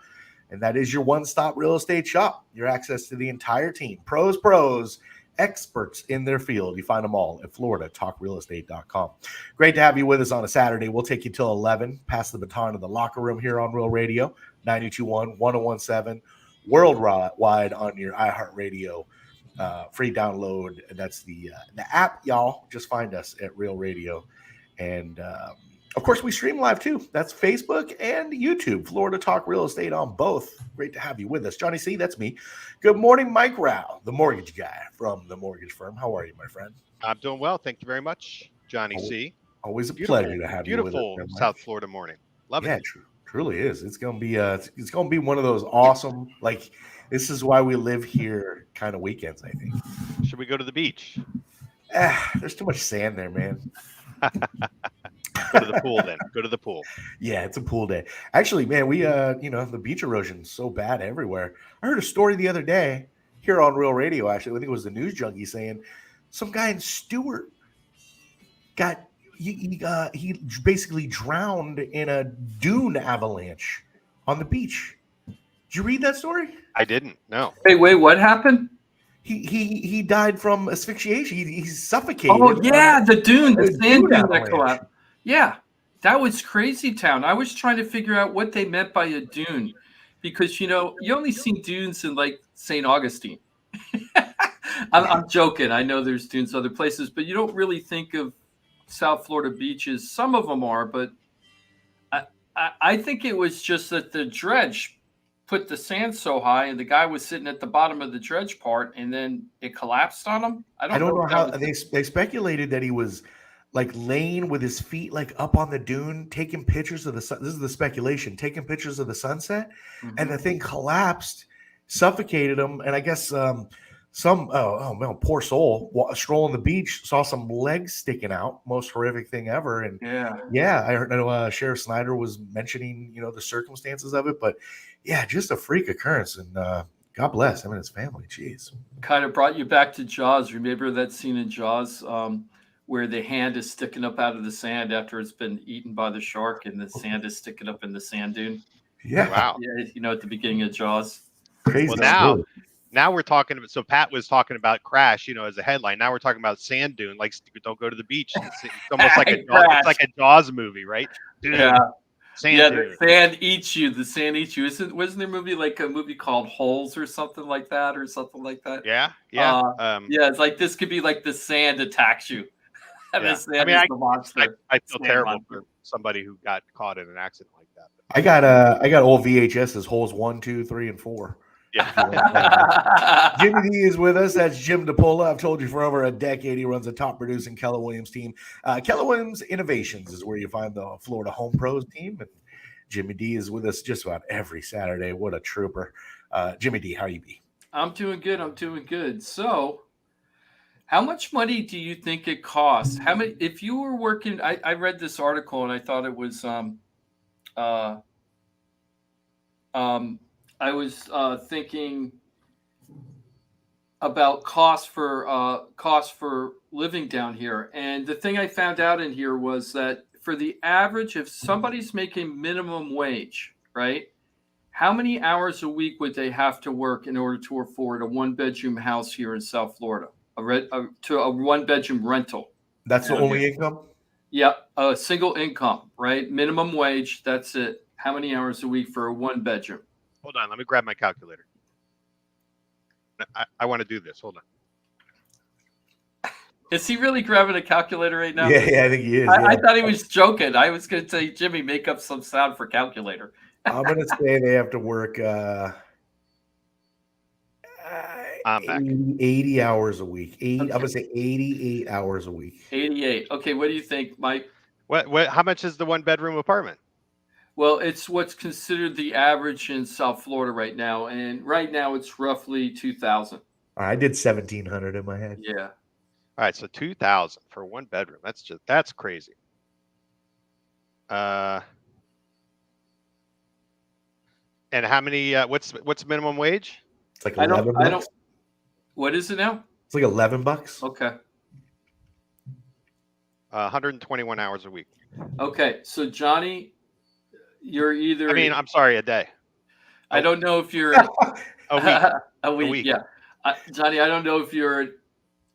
Speaker 2: And that is your one-stop real estate shop. Your access to the entire team. Pros, experts in their field. You find them all at floridatalkrealestate.com. Great to have you with us on a Saturday. We'll take you till 11. Pass the baton to the locker room here on Real Radio, 92.1, 101.7, worldwide on your iHeartRadio free download. That's the app, y'all. Just find us at Real Radio. And Of course, we stream live too. That's Facebook and YouTube. Florida Talk Real Estate on both. Great to have you with us. Johnny C., that's me. Good morning, Mike Rauch, the mortgage guy from the mortgage firm. How are you, my friend?
Speaker 3: I'm doing well. Thank you very much, Johnny C.
Speaker 2: Always a
Speaker 3: Beautiful,
Speaker 2: pleasure to have you with us.
Speaker 3: beautiful South Florida morning. Love
Speaker 2: Yeah,
Speaker 3: it.
Speaker 2: truly is. It's gonna be one of those awesome, like, this is why we live here kind of weekends, I think.
Speaker 3: Should we go to the beach?
Speaker 2: There's too much sand there, man.
Speaker 3: Go to the pool then. Go to the pool.
Speaker 2: Yeah, it's a pool day. Actually, man, we the beach erosion is so bad everywhere. I heard a story the other day here on Real Radio. Actually, I think it was the News Junkie saying some guy in Stewart got he basically drowned in a dune avalanche on the beach. Did you read that story?
Speaker 3: I didn't. No.
Speaker 4: Hey, wait, what happened?
Speaker 2: He died from asphyxiation. He's suffocated.
Speaker 4: Oh yeah, the dune, the sand dune that
Speaker 2: avalanche.
Speaker 4: collapsed. Yeah, that was crazy town. I was trying to figure out what they meant by a dune, because you only see dunes in like St. Augustine. I'm joking. I know there's dunes other places, but you don't really think of South Florida beaches. Some of them are, but I think it was just that the dredge put the sand so high, and the guy was sitting at the bottom of the dredge part, and then it collapsed on him. I don't know
Speaker 2: how they speculated that he was like laying with his feet like up on the dune, taking pictures of the sun. This is the speculation, taking pictures of the sunset, and the thing collapsed, suffocated him, and I guess poor soul strolling the beach saw some legs sticking out. Most horrific thing ever. And I heard Sheriff Snyder was mentioning the circumstances of it, but yeah, just a freak occurrence. And God bless him and his family. Jeez.
Speaker 4: Kind of brought you back to Jaws. Remember that scene in Jaws where the hand is sticking up out of the sand after it's been eaten by the shark, and the sand is sticking up in the sand dune?
Speaker 2: Yeah.
Speaker 3: Wow.
Speaker 4: Yeah, at the beginning of Jaws.
Speaker 2: Crazy.
Speaker 3: Well, now we're talking about, so Pat was talking about crash, as a headline. Now we're talking about sand dune, like don't go to the beach. It's almost like it's like a Jaws movie, right? Dune,
Speaker 4: yeah.
Speaker 3: Sand
Speaker 4: dune. The sand eats you. The sand eats you. Wasn't there a movie called Holes or something like that?
Speaker 3: Yeah.
Speaker 4: It's like this could be like the sand attacks you. And the sand is the monster.
Speaker 3: I feel terrible for somebody who got caught in an accident like that.
Speaker 2: I got old VHSs, holes 1, 2, 3, and 4.
Speaker 3: Yeah.
Speaker 2: Jimmy D is with us. That's Jim DePola. I've told you for over a decade he runs a top producing Keller Williams team. Keller Williams Innovations is where you find the Florida Home Pros team. And Jimmy D is with us just about every Saturday. What a trooper. Jimmy D, how you be?
Speaker 4: I'm doing good. So how much money do you think it costs? How many, if you were working, I read this article and I thought it was I was thinking about cost for living down here, and the thing I found out in here was that for the average, if somebody's making minimum wage, right, how many hours a week would they have to work in order to afford a 1-bedroom house here in South Florida, a 1-bedroom rental?
Speaker 2: That's the only income?
Speaker 4: Yeah, a single income, right? Minimum wage. That's it. How many hours a week for a 1-bedroom?
Speaker 3: Hold on, let me grab my calculator. I want to do this. Hold on.
Speaker 4: Is he really grabbing a calculator right now?
Speaker 2: Yeah, I think he is.
Speaker 4: I thought he was joking. I was going to say, Jimmy, make up some sound for calculator.
Speaker 2: I'm going to say they have to work 80 hours a week. I'm going to say 88 hours a week.
Speaker 4: 88. Okay, what do you think, Mike?
Speaker 3: What? How much is the 1-bedroom apartment?
Speaker 4: Well, it's what's considered the average in South Florida right now, and right now it's roughly 2,000.
Speaker 2: I did 1,700 in my head.
Speaker 4: Yeah.
Speaker 3: All right, so 2,000 for 1-bedroom. That's crazy. And how many? What's minimum wage?
Speaker 2: It's like $11.
Speaker 4: What is it now?
Speaker 2: It's like $11.
Speaker 4: Okay.
Speaker 3: 121 hours a week.
Speaker 4: Okay, so Johnny, you're either.
Speaker 3: I'm sorry, a day.
Speaker 4: I don't know if you're
Speaker 3: a week.
Speaker 4: Yeah, Johnny, I don't know if you're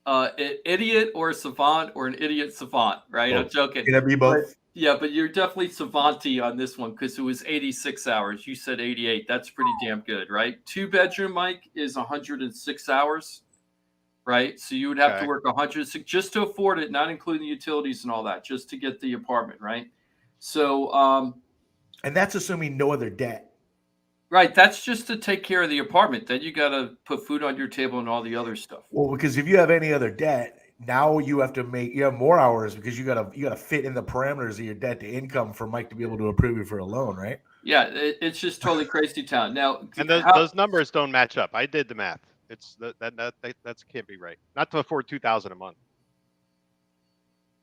Speaker 4: an idiot or a savant or an idiot savant, right?
Speaker 2: Both.
Speaker 4: I'm joking.
Speaker 2: Can that be both?
Speaker 4: But you're definitely savanty on this one because it was 86 hours. You said 88. That's pretty damn good, right? 2-bedroom, Mike, is 106 hours, right? So you would have to work 106 just to afford it, not including utilities and all that, just to get the apartment, right? So,
Speaker 2: And that's assuming no other debt.
Speaker 4: right, that's just to take care of the apartment. Then you got to put food on your table and all the other stuff.
Speaker 2: Well, because if you have any other debt, now you have more hours because you gotta fit in the parameters of your debt to income for Mike to be able to approve you for a loan, right?
Speaker 4: Yeah, it's just totally crazy town. Now,
Speaker 3: And those numbers don't match up. I did the math. It's that can't be right. Not to afford $2,000 a month.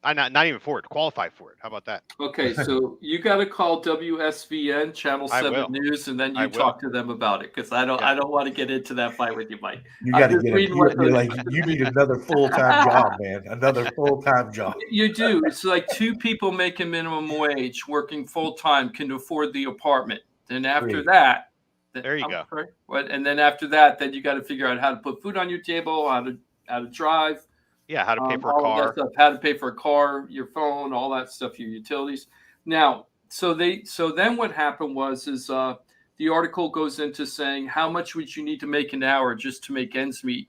Speaker 3: I not even for it. Qualify for it. How about that?
Speaker 4: okay, so you got to call WSVN Channel
Speaker 3: I
Speaker 4: 7
Speaker 3: will.
Speaker 4: News, and then
Speaker 3: I
Speaker 4: you
Speaker 3: will.
Speaker 4: talk to them about it because I don't
Speaker 3: Yeah.
Speaker 4: want to get into that fight with you, Mike.
Speaker 2: You
Speaker 4: I'm
Speaker 2: got to
Speaker 4: just
Speaker 2: get
Speaker 4: reading what
Speaker 2: you're
Speaker 4: those-
Speaker 2: like you need another full-time job, man. Another full-time job.
Speaker 4: You do. It's like two people making minimum wage, working full time, can afford the apartment. Then after
Speaker 2: Great.
Speaker 4: that,
Speaker 3: There you go.
Speaker 4: sorry, what? And then after that, then you got to figure out how to put food on your table, how to drive,
Speaker 3: Yeah, how to pay for a
Speaker 4: all of that
Speaker 3: car.
Speaker 4: stuff, how to pay for a car, your phone, all that stuff, your utilities. Now, so then what happened was the article goes into saying how much would you need to make an hour just to make ends meet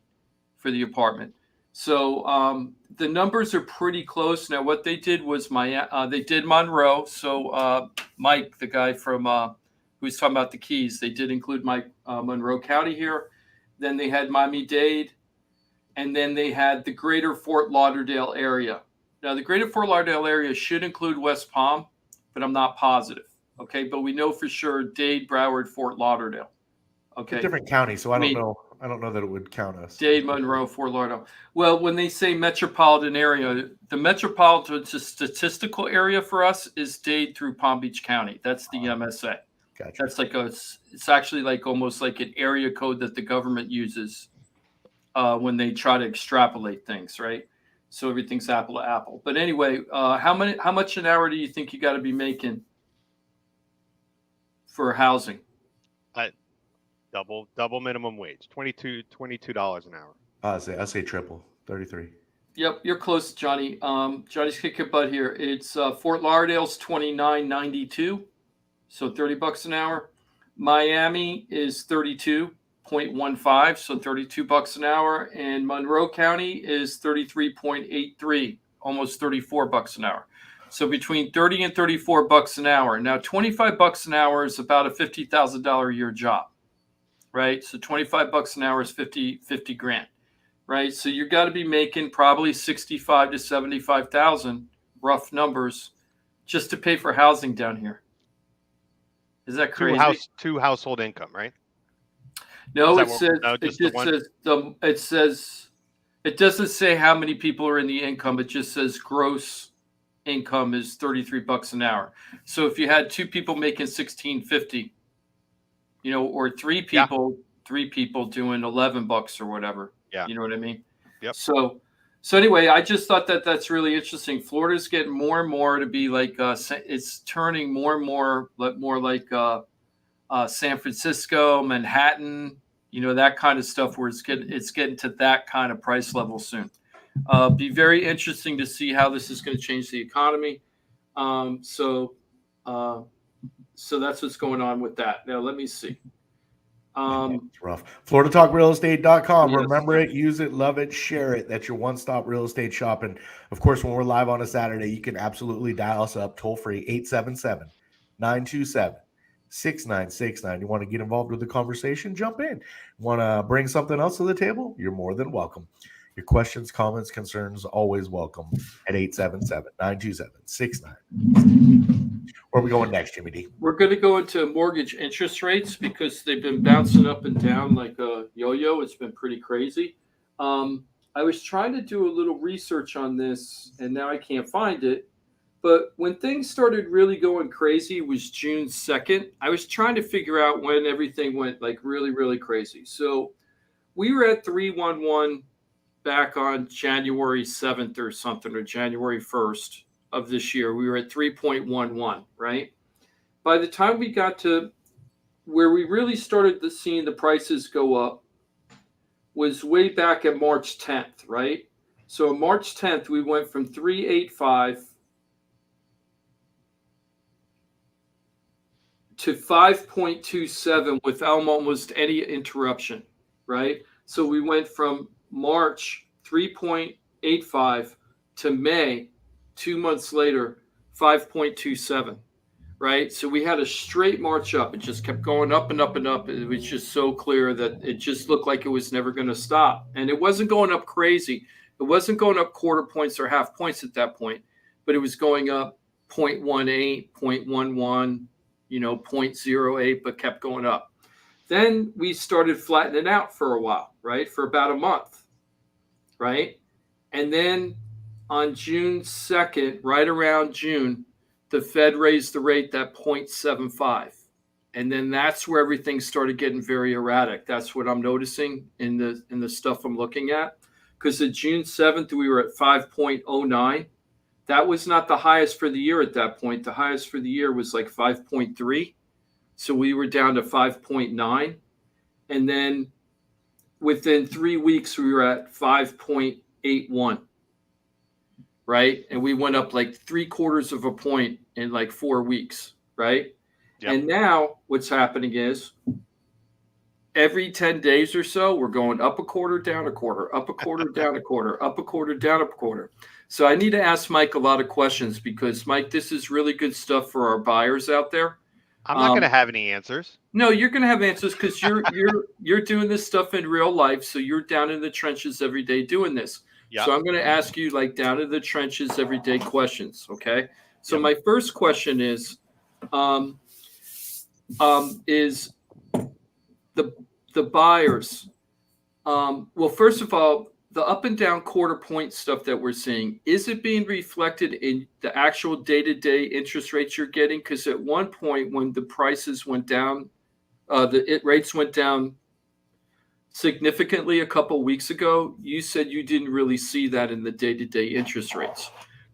Speaker 4: for the apartment. So the numbers are pretty close. Now, what they did was they did Monroe. So Mike, the guy from who was talking about the Keys, they did include Monroe County here. Then they had Miami-Dade, and then they had the greater Fort Lauderdale area. Now, the greater Fort Lauderdale area should include West Palm, but I'm not positive. Okay, but we know for sure Dade, Broward, Fort Lauderdale. Okay,
Speaker 2: Different county, so I don't know. I don't know that it would count us.
Speaker 4: Dade, Monroe, Fort Lauderdale. Well, when they say metropolitan area, the metropolitan statistical area for us is Dade through Palm Beach County. That's the MSA.
Speaker 2: Gotcha.
Speaker 4: That's it's actually like almost like an area code that the government uses when they try to extrapolate things, right? So everything's apple to apple. But anyway, how much an hour do you think you got to be making for housing?
Speaker 3: Double minimum wage. $22 an hour.
Speaker 2: I say triple. 33.
Speaker 4: Yep, you're close, Johnny. Johnny's kick your butt here. It's Fort Lauderdale's $29.92, so $30 an hour. Miami is 32.15, so $32 an hour, and Monroe County is 33.83, almost $34 an hour. So between 30 and $34 an hour. Now, $25 an hour is about a $50,000 a year job, right? So $25 an hour is 50 grand. Right, so you got to be making probably 65 to 75,000, rough numbers, just to pay for housing down here. Is that crazy?
Speaker 3: Two household income, right?
Speaker 4: No, it says it doesn't say how many people are in the income. It just says gross income is $33 an hour. So if you had two people making $16.50, or three people doing $11 or whatever.
Speaker 3: Yeah.
Speaker 4: You know what I mean?
Speaker 3: Yep.
Speaker 4: So anyway, I just thought that's really interesting. Florida's getting more and more to be like it's turning more and more like San Francisco, Manhattan, that kind of stuff where it's getting to that kind of price level soon. Be very interesting to see how this is going to change the economy. So that's what's going on with that. Now let me see.
Speaker 2: It's rough. FloridaTalkRealEstate.com.
Speaker 4: Yes.
Speaker 2: Remember it, use it, love it, share it. That's your one-stop real estate shop. And of course, when we're live on a Saturday, you can absolutely dial us up toll free 877-927-6969. You want to get involved with the conversation? Jump in. Want to bring something else to the table? You're more than welcome. Your questions, comments, concerns, always welcome at 877-927-6969. Where are we going next, Jimmy D?
Speaker 4: We're going to go into mortgage interest rates because they've been bouncing up and down like a yo-yo. It's been pretty crazy. I was trying to do a little research on this, and now I can't find it. But when things started really going crazy was June 2nd. I was trying to figure out when everything went like really, really crazy. So we were at 311 back on January 7th or something, or January 1st. Of this year, we were at 3.11, right? By the time we got to where we really started seeing the prices go up was way back at March 10th, right? So on March 10th, we went from 385 to 5.27 without almost any interruption, right? So we went from March 3.85 to May 2 months later, 5.27, right? So we had a straight march up. It just kept going up and up and up. It was just so clear that it just looked like it was never going to stop. And it wasn't going up crazy. It wasn't going up quarter points or half points at that point, but it was going up 0.18, 0.11, 0.08, but kept going up. Then we started flattening out for a while, right? For about a month, right? And then on June 2nd, right around June, the Fed raised the rate that 0.75. And then that's where everything started getting very erratic. That's what I'm noticing in the stuff I'm looking at. Because at June 7th, we were at 5.09. That was not the highest for the year at that point. The highest for the year was like 5.3. So we were down to 5.9. And then within 3 weeks, we were at 5.81. Right? And we went up like 3/4 of a point in like 4 weeks. Right? Yep. And now what's happening is every 10 days or so, we're going up a quarter, down a quarter, up a quarter, down a quarter, up a quarter, down a quarter. So I need to ask Mike a lot of questions because, Mike, this is really good stuff for our buyers out there.
Speaker 3: I'm not going to have any answers.
Speaker 4: No, you're going to have answers because you're doing this stuff in real life. So you're down in the trenches every day doing this. Yep. So I'm going to ask you like down in the trenches everyday questions. Okay. So my first question is the buyers. Well, first of all, the up and down quarter point stuff that we're seeing, is it being reflected in the actual day-to-day interest rates you're getting? Because at one point when the prices went down, rates went down significantly a couple of weeks ago, you said you didn't really see that in the day-to-day interest rates.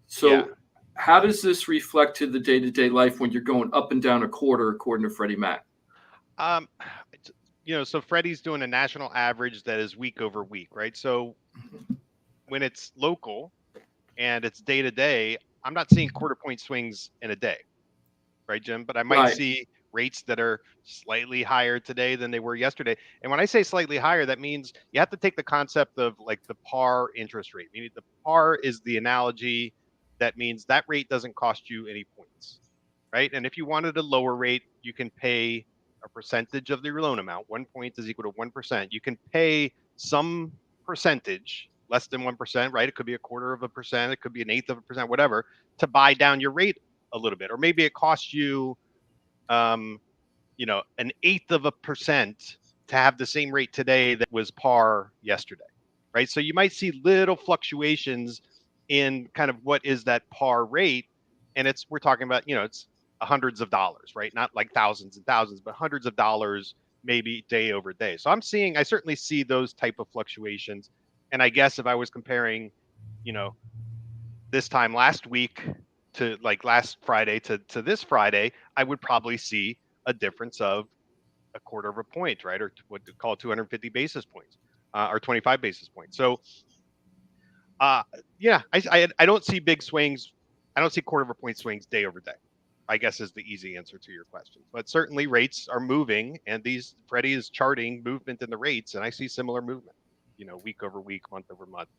Speaker 4: So how does this reflect to the day-to-day life when you're going up and down a quarter according to Freddie Mac?
Speaker 3: So Freddie's doing a national average that is week over week, right? So when it's local and it's day to day, I'm not seeing quarter point swings in a day, right, Jim? But I might see rates that are slightly higher today than they were yesterday. And when I say slightly higher, that means you have to take the concept of like the par interest rate. Meaning the par is the analogy that means that rate doesn't cost you any points, right? And if you wanted a lower rate, you can pay a percentage of your loan amount. 1 point is equal to 1%. You can pay some percentage, less than 1%, right? It could be 1/4%. It could be 1/8 of a percent, whatever, to buy down your rate a little bit. Or maybe it costs you, 1/8 of a percent to have the same rate today that was par yesterday, right? So you might see little fluctuations in kind of what is that par rate. And we're talking about, it's hundreds of dollars, right? Not like thousands and thousands, but hundreds of dollars, maybe day over day. So I certainly see those type of fluctuations. And I guess if I was comparing, this time last week to like last Friday to this Friday, I would probably see a difference of 1/4 of a point, right? Or what they call 250 basis points or 25 basis points. So I don't see big swings. I don't see 1/4 of a point swings day over day, I guess is the easy answer to your question. But certainly rates are moving, and Freddie is charting movement in the rates, and I see similar movement, week over week, month over month.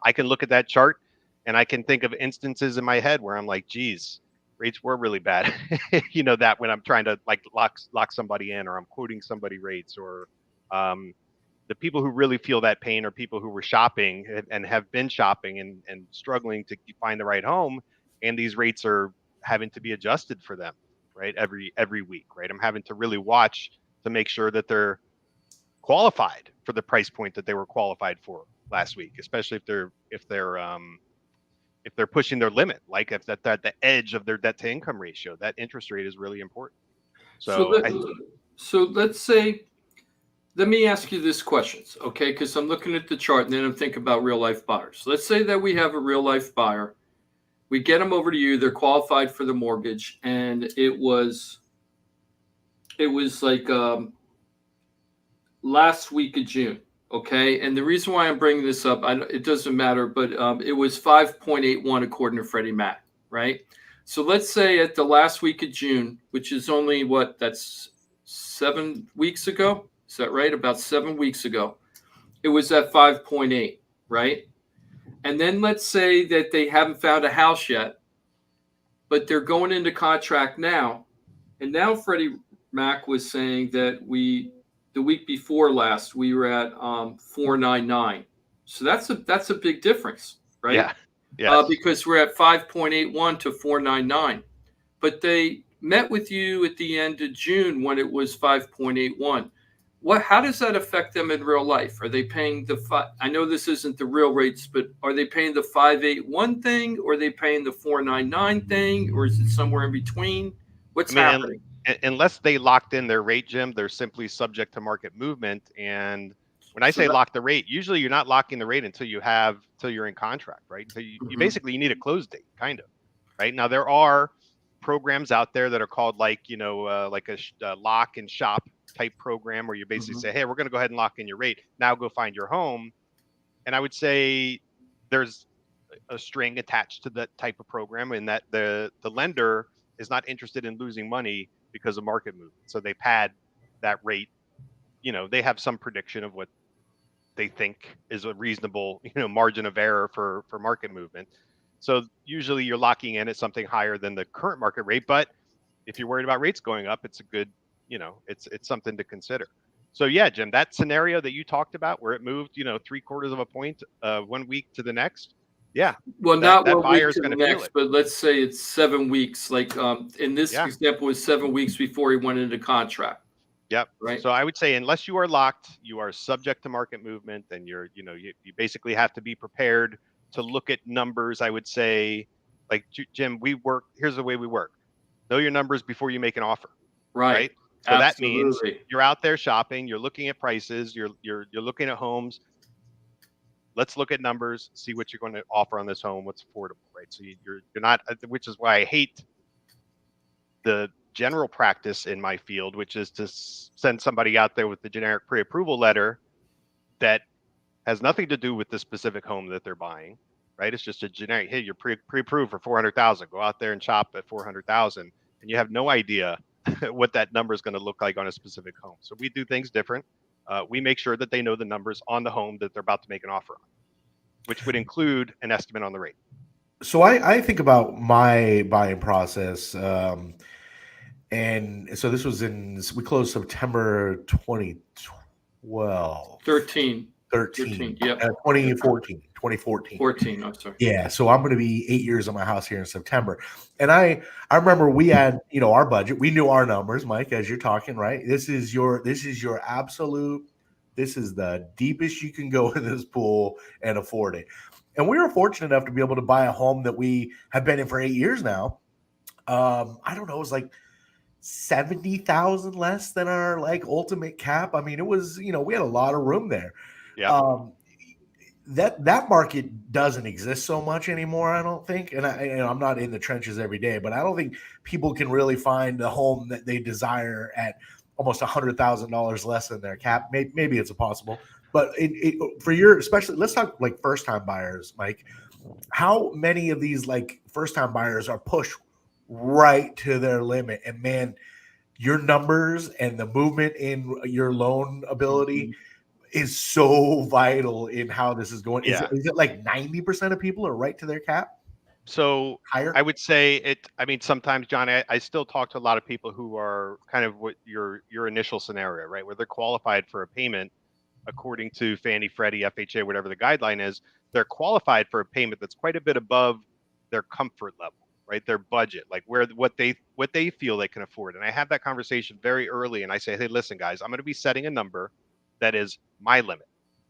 Speaker 3: I can look at that chart, and I can think of instances in my head where I'm like, geez, rates were really bad. That when I'm trying to like lock somebody in, or I'm quoting somebody rates, or the people who really feel that pain are people who were shopping and have been shopping and struggling to find the right home, and these rates are having to be adjusted for them, right? Every week, right? I'm having to really watch to make sure that they're qualified for the price point that they were qualified for last week, especially if they're pushing their limit, like if they're at the edge of their debt to income ratio. That interest rate is really important.
Speaker 4: So let's say, let me ask you this question, okay? Because I'm looking at the chart and then I'm thinking about real life buyers. Let's say that we have a real life buyer. We get them over to you. They're qualified for the mortgage, and it was like last week of June, okay? And the reason why I'm bringing this up, it doesn't matter, but it was 5.81 according to Freddie Mac, right? So let's say at the last week of June, which is only that's 7 weeks ago. Is that right? About 7 weeks ago, it was at 5.8, right? And then let's say that they haven't found a house yet, but they're going into contract now. And now Freddie Mac was saying that the week before last, we were at 4.99. So that's a big difference, right?
Speaker 3: Yeah. Yes.
Speaker 4: Because we're at 5.81 to 4.99. But they met with you at the end of June when it was 5.81. How does that affect them in real life? Are they paying I know this isn't the real rates, but are they paying the 5.81 thing, or are they paying the 4.99 thing, or is it somewhere in between? What's happening?
Speaker 3: Unless they locked in their rate, Jim, they're simply subject to market movement. And when I say lock the rate, usually you're not locking the rate until you're in contract, right? So you basically need a close date, kind of, right? Now there are programs out there that are called like a lock and shop type program, where you basically say, hey, we're going to go ahead and lock in your rate. Now go find your home. And I would say there's a string attached to that type of program, and that the lender is not interested in losing money because of market movement. So they pad that rate. They have some prediction of what they think is a reasonable, margin of error for market movement. So usually you're locking in at something higher than the current market rate. But if you're worried about rates going up, it's a good, it's something to consider. So yeah, Jim, that scenario that you talked about where it moved, 3/4 of a point 1 week to the next. Yeah.
Speaker 4: Well, not 1 week
Speaker 3: buyer's
Speaker 4: to the
Speaker 3: going to feel
Speaker 4: next,
Speaker 3: it.
Speaker 4: but let's say it's 7 weeks. Like in this example, was 7 weeks before he went into contract.
Speaker 3: Yep.
Speaker 4: Right.
Speaker 3: So I would say unless you are locked, you are subject to market movement, and you basically have to be prepared to look at numbers. I would say, like, Jim, here's the way we work. Know your numbers before you make an offer.
Speaker 4: Right.
Speaker 3: So that means you're out there shopping, you're looking at prices, you're looking at homes. Let's look at numbers, see what you're going to offer on this home, what's affordable, right? So you're not, which is why I hate the general practice in my field, which is to send somebody out there with the generic pre-approval letter that has nothing to do with the specific home that they're buying, right? It's just a generic, hey, you're pre-approved for 400,000. Go out there and shop at 400,000, and you have no idea what that number is going to look like on a specific home. So we do things different. We make sure that they know the numbers on the home that they're about to make an offer on, which would include an estimate on the rate.
Speaker 2: So I think about my buying process. And so this was we closed September 2012.
Speaker 4: 13. Yep.
Speaker 2: 2014.
Speaker 4: 14, I'm sorry.
Speaker 2: Yeah, so I'm going to be 8 years on my house here in September. And I remember we had, our budget. We knew our numbers, Mike, as you're talking, right? This is your absolute, this is the deepest you can go in this pool and afford it. And we were fortunate enough to be able to buy a home that we have been in for 8 years now. I don't know, it was like 70,000 less than our ultimate cap. I mean, it was, we had a lot of room there.
Speaker 3: Yeah.
Speaker 2: That market doesn't exist so much anymore, I don't think. And I'm not in the trenches every day, but I don't think people can really find a home that they desire at almost $100,000 less than their cap. Maybe it's possible, but especially, let's talk like first-time buyers, Mike. How many of these first-time buyers are pushed right to their limit? And man, your numbers and the movement in your loan ability is so vital in how this is going.
Speaker 3: Yeah.
Speaker 2: Is it like 90% of people are right to their cap?
Speaker 3: So
Speaker 2: Higher?
Speaker 3: I would say sometimes, John, I still talk to a lot of people who are kind of what your initial scenario, right? Where they're qualified for a payment according to Fannie, Freddie, FHA, whatever the guideline is. They're qualified for a payment that's quite a bit above their comfort level, right? Their budget, like what they feel they can afford. And I have that conversation very early, and I say, hey, listen, guys, I'm going to be setting a number that is my limit.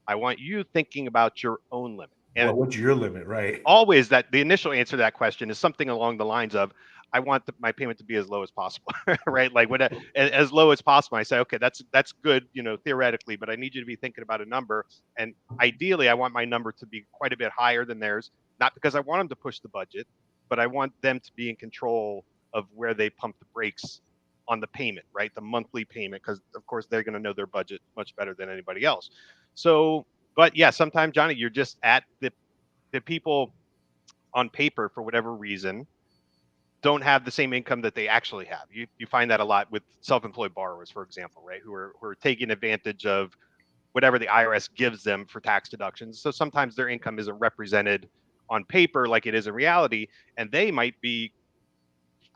Speaker 3: I want you thinking about your own limit. And
Speaker 2: what's your limit, right?
Speaker 3: Always the initial answer to that question is something along the lines of, I want my payment to be as low as possible, right? Like as low as possible. I say, okay, that's good, theoretically, but I need you to be thinking about a number. And ideally, I want my number to be quite a bit higher than theirs, not because I want them to push the budget, but I want them to be in control of where they pump the brakes on the payment, right? The monthly payment, because of course they're going to know their budget much better than anybody else. So, but yeah, sometimes, Johnny, you're just at the people on paper, for whatever reason, don't have the same income that they actually have. You find that a lot with self-employed borrowers, for example, right? Who are taking advantage of whatever the IRS gives them for tax deductions. So sometimes their income isn't represented on paper like it is in reality, and they might be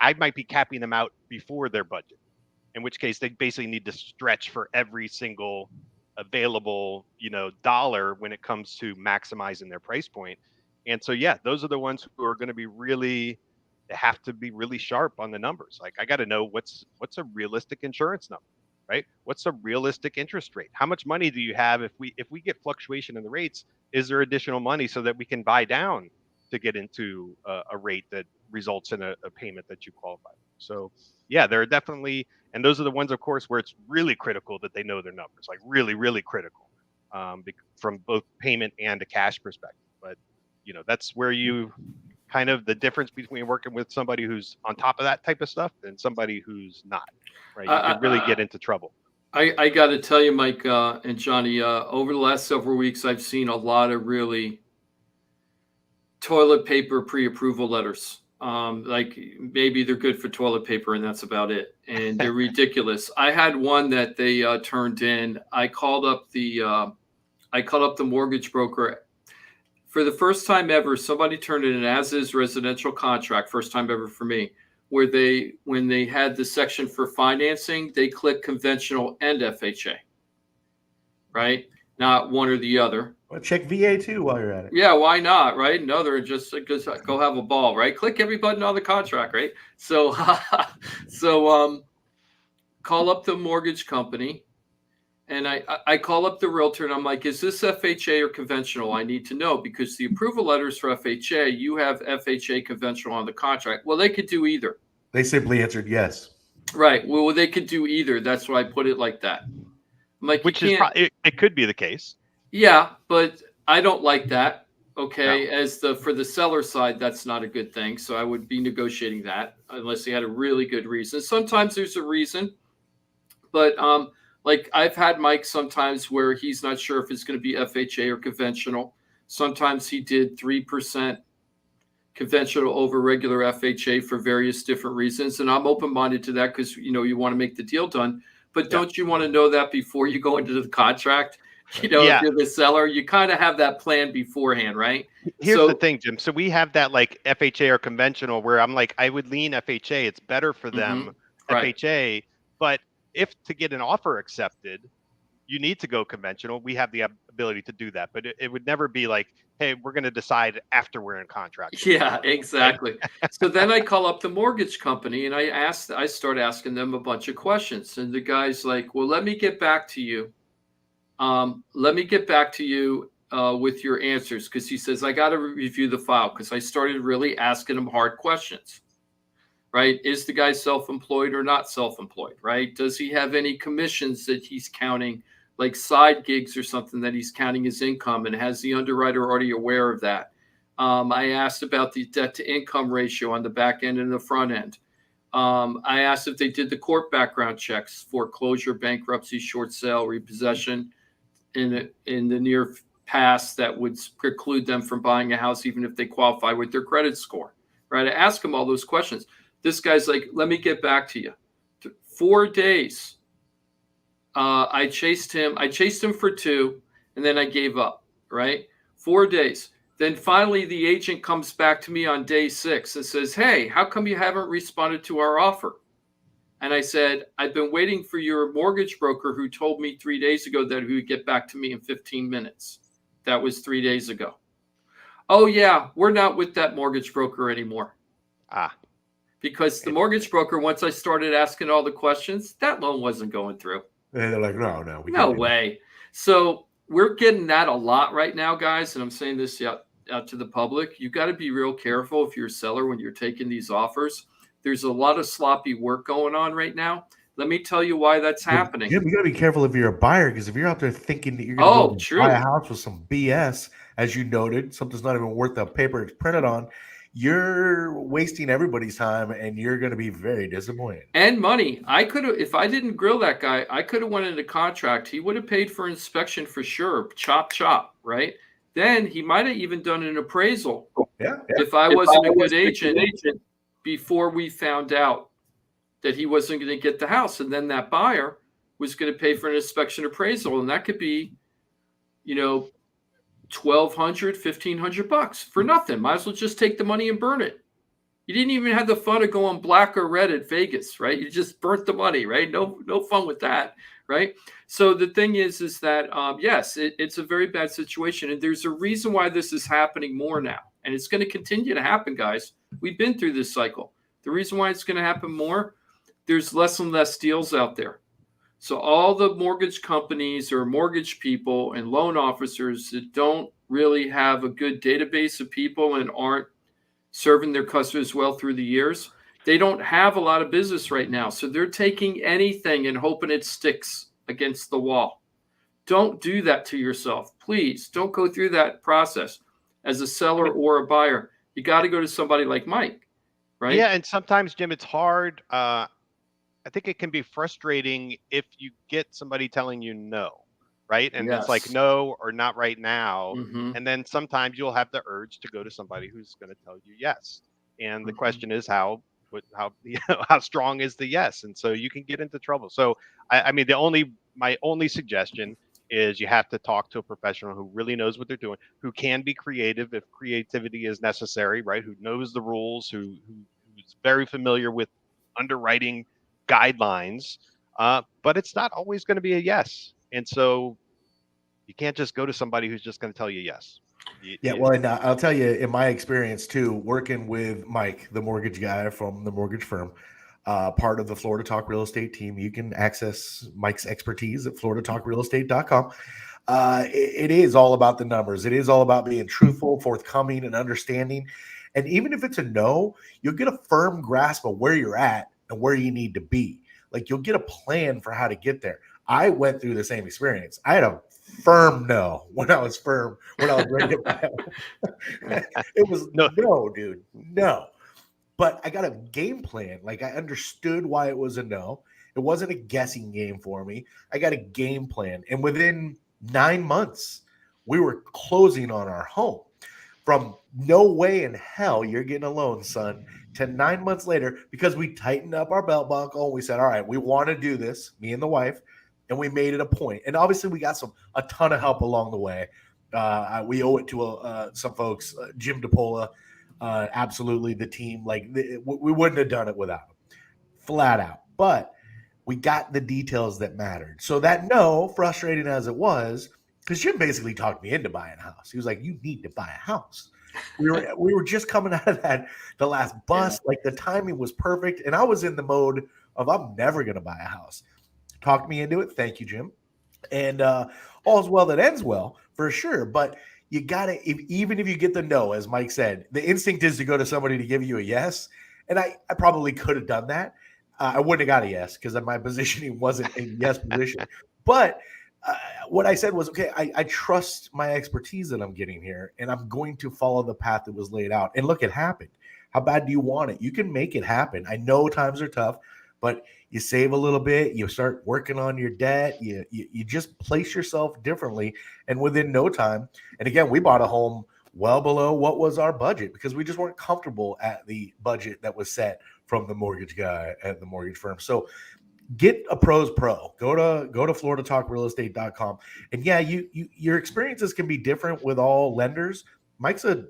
Speaker 3: I might be capping them out before their budget, in which case they basically need to stretch for every single available, dollar when it comes to maximizing their price point. And so, yeah, those are the ones who are going to be they have to be really sharp on the numbers. Like, I got to know what's a realistic insurance number, right? What's a realistic interest rate? How much money do you have if we get fluctuation in the rates? Is there additional money so that we can buy down to get into a rate that results in a payment that you qualify for? So, yeah, there are definitely, and those are the ones, of course, where it's really critical that they know their numbers, like really, really critical, from both payment and a cash perspective. But that's where you kind of the difference between working with somebody who's on top of that type of stuff and somebody who's not, right? You can really get into trouble.
Speaker 4: I got to tell you, Mike and Johnny, over the last several weeks, I've seen a lot of really toilet paper pre-approval letters. Like maybe they're good for toilet paper and that's about it. And they're ridiculous. I had one that they turned in. I called up the mortgage broker. For the first time ever, somebody turned in an as-is residential contract, first time ever for me, where when they had the section for financing, they clicked conventional and FHA, right? Not one or the other.
Speaker 2: Well, check VA too while you're at it.
Speaker 4: Yeah, why not, right? No, they're just go have a ball, right? Click every button on the contract, right? So, call up the mortgage company. And I call up the realtor and I'm like, is this FHA or conventional? I need to know because the approval letters for FHA, you have FHA conventional on the contract. Well, they could do either.
Speaker 2: They simply answered yes.
Speaker 4: Right. Well, they could do either. That's why I put it like that. I'm like,
Speaker 3: which is it could be the case.
Speaker 4: Yeah, but I don't like that. Okay. No. For the seller side, that's not a good thing. So I would be negotiating that unless they had a really good reason. Sometimes there's a reason, but like I've had Mike sometimes where he's not sure if it's going to be FHA or conventional. Sometimes he did 3% conventional over regular FHA for various different reasons. And I'm open-minded to that because, you want to make the deal done. But don't you want to know that before you go into the contract? If you're the seller, you kind of have that plan beforehand, right?
Speaker 3: Here's the thing, Jim. So we have that like FHA or conventional where I'm like, I would lean FHA. It's better for them, FHA. Right. But if to get an offer accepted, you need to go conventional. We have the ability to do that, but it would never be like, hey, we're going to decide after we're in contract.
Speaker 4: Yeah, exactly. So then I call up the mortgage company and I start asking them a bunch of questions. And the guy's like, well, let me get back to you. With your answers. Because he says, I got to review the file because I started really asking him hard questions. Right? Is the guy self-employed or not self-employed? Right? Does he have any commissions that he's counting, like side gigs or something that he's counting as income? And has the underwriter already aware of that? I asked about the debt to income ratio on the back end and the front end. I asked if they did the court background checks, foreclosure, bankruptcy, short sale, repossession in the near past that would preclude them from buying a house, even if they qualify with their credit score. Right? I asked him all those questions. This guy's like, let me get back to you. 4 days. I chased him for 2, and then I gave up, right? 4 days. Then finally, the agent comes back to me on day 6 and says, hey, how come you haven't responded to our offer? And I said, I've been waiting for your mortgage broker who told me 3 days ago that he would get back to me in 15 minutes. That was 3 days ago. Oh, yeah, we're not with that mortgage broker anymore. Because the mortgage broker, once I started asking all the questions, that loan wasn't going through.
Speaker 2: And they're like, no,
Speaker 4: no way. So we're getting that a lot right now, guys. And I'm saying this out to the public. You got to be real careful if you're a seller when you're taking these offers. There's a lot of sloppy work going on right now. Let me tell you why that's happening.
Speaker 2: Jim, you got to be careful if you're a buyer, because if you're out there thinking that you're going to buy a house with some BS, as you noted, something's not even worth the paper it's printed on, you're wasting everybody's time and you're going to be very disappointed.
Speaker 4: And money. I could have, if I didn't grill that guy, I could have went into contract. He would have paid for inspection for sure. Chop, right? Then he might have even done an appraisal.
Speaker 2: Yeah.
Speaker 4: If I wasn't a good agent before we found out that he wasn't going to get the house. And then that buyer was going to pay for an inspection appraisal. And that could be, $1,200, $1,500 for nothing. Might as well just take the money and burn it. You didn't even have the fun of going black or red at Vegas, right? You just burnt the money, right? No fun with that, right? So the thing is that yes, it's a very bad situation, and there's a reason why this is happening more now, and it's going to continue to happen, guys. We've been through this cycle. The reason why it's going to happen more, there's less and less deals out there. So all the mortgage companies or mortgage people and loan officers that don't really have a good database of people and aren't serving their customers well through the years, they don't have a lot of business right now. So they're taking anything and hoping it sticks against the wall. Don't do that to yourself. Please don't go through that process as a seller or a buyer. You got to go to somebody like Mike, right?
Speaker 3: Yeah, and sometimes, Jim, it's hard. I think it can be frustrating if you get somebody telling you no, right? And it's like
Speaker 4: Yes.
Speaker 3: no or not right now.
Speaker 4: Mhm.
Speaker 3: And then sometimes you'll have the urge to go to somebody who's going to tell you yes. And the question is how strong is the yes? And so you can get into trouble. So I mean, my only suggestion is you have to talk to a professional who really knows what they're doing, who can be creative if creativity is necessary, right? Who knows the rules, who's very familiar with underwriting guidelines, but it's not always going to be a yes. And so you can't just go to somebody who's just going to tell you yes.
Speaker 2: Yeah, well, and I'll tell you, in my experience too, working with Mike, the mortgage guy from the mortgage firm, part of the Florida Talk Real Estate team, you can access Mike's expertise at floridatalkrealestate.com. It is all about the numbers. It is all about being truthful, forthcoming, and understanding. And even if it's a no, you'll get a firm grasp of where you're at and where you need to be. Like you'll get a plan for how to get there. I went through the same experience. I had a firm no when I was ready to buy it. It was no, dude, no. But I got a game plan. Like I understood why it was a no. It wasn't a guessing game for me. I got a game plan. And within 9 months, we were closing on our home. From no way in hell you're getting a loan, son, to 9 months later, because we tightened up our belt buckle and we said, all right, we want to do this, me and the wife, and we made it a point. And obviously we got a ton of help along the way. We owe it to some folks, Jim DePola, absolutely the team. Like we wouldn't have done it without him, flat out. But we got the details that mattered. So that no, frustrating as it was, because Jim basically talked me into buying a house. He was like, "You need to buy a house." We were just coming out of the last bus. Yeah. Like the timing was perfect, and I was in the mode of I'm never going to buy a house. Talked me into it. Thank you, Jim. And all's well that ends well, for sure. But you got to, even if you get the no, as Mike said, the instinct is to go to somebody to give you a yes. And I probably could have done that. I wouldn't have got a yes because my positioning wasn't a yes position. But what I said was, okay, I trust my expertise that I'm getting here, and I'm going to follow the path that was laid out. And look, it happened. How bad do you want it? You can make it happen. I know times are tough, but you save a little bit, you start working on your debt, you just place yourself differently, and within no time, and again, we bought a home well below what was our budget because we just weren't comfortable at the budget that was set from the mortgage guy at the mortgage firm. So get a pro's pro. Go to floridatalkrealestate.com. And yeah, your experiences can be different with all lenders. Mike's a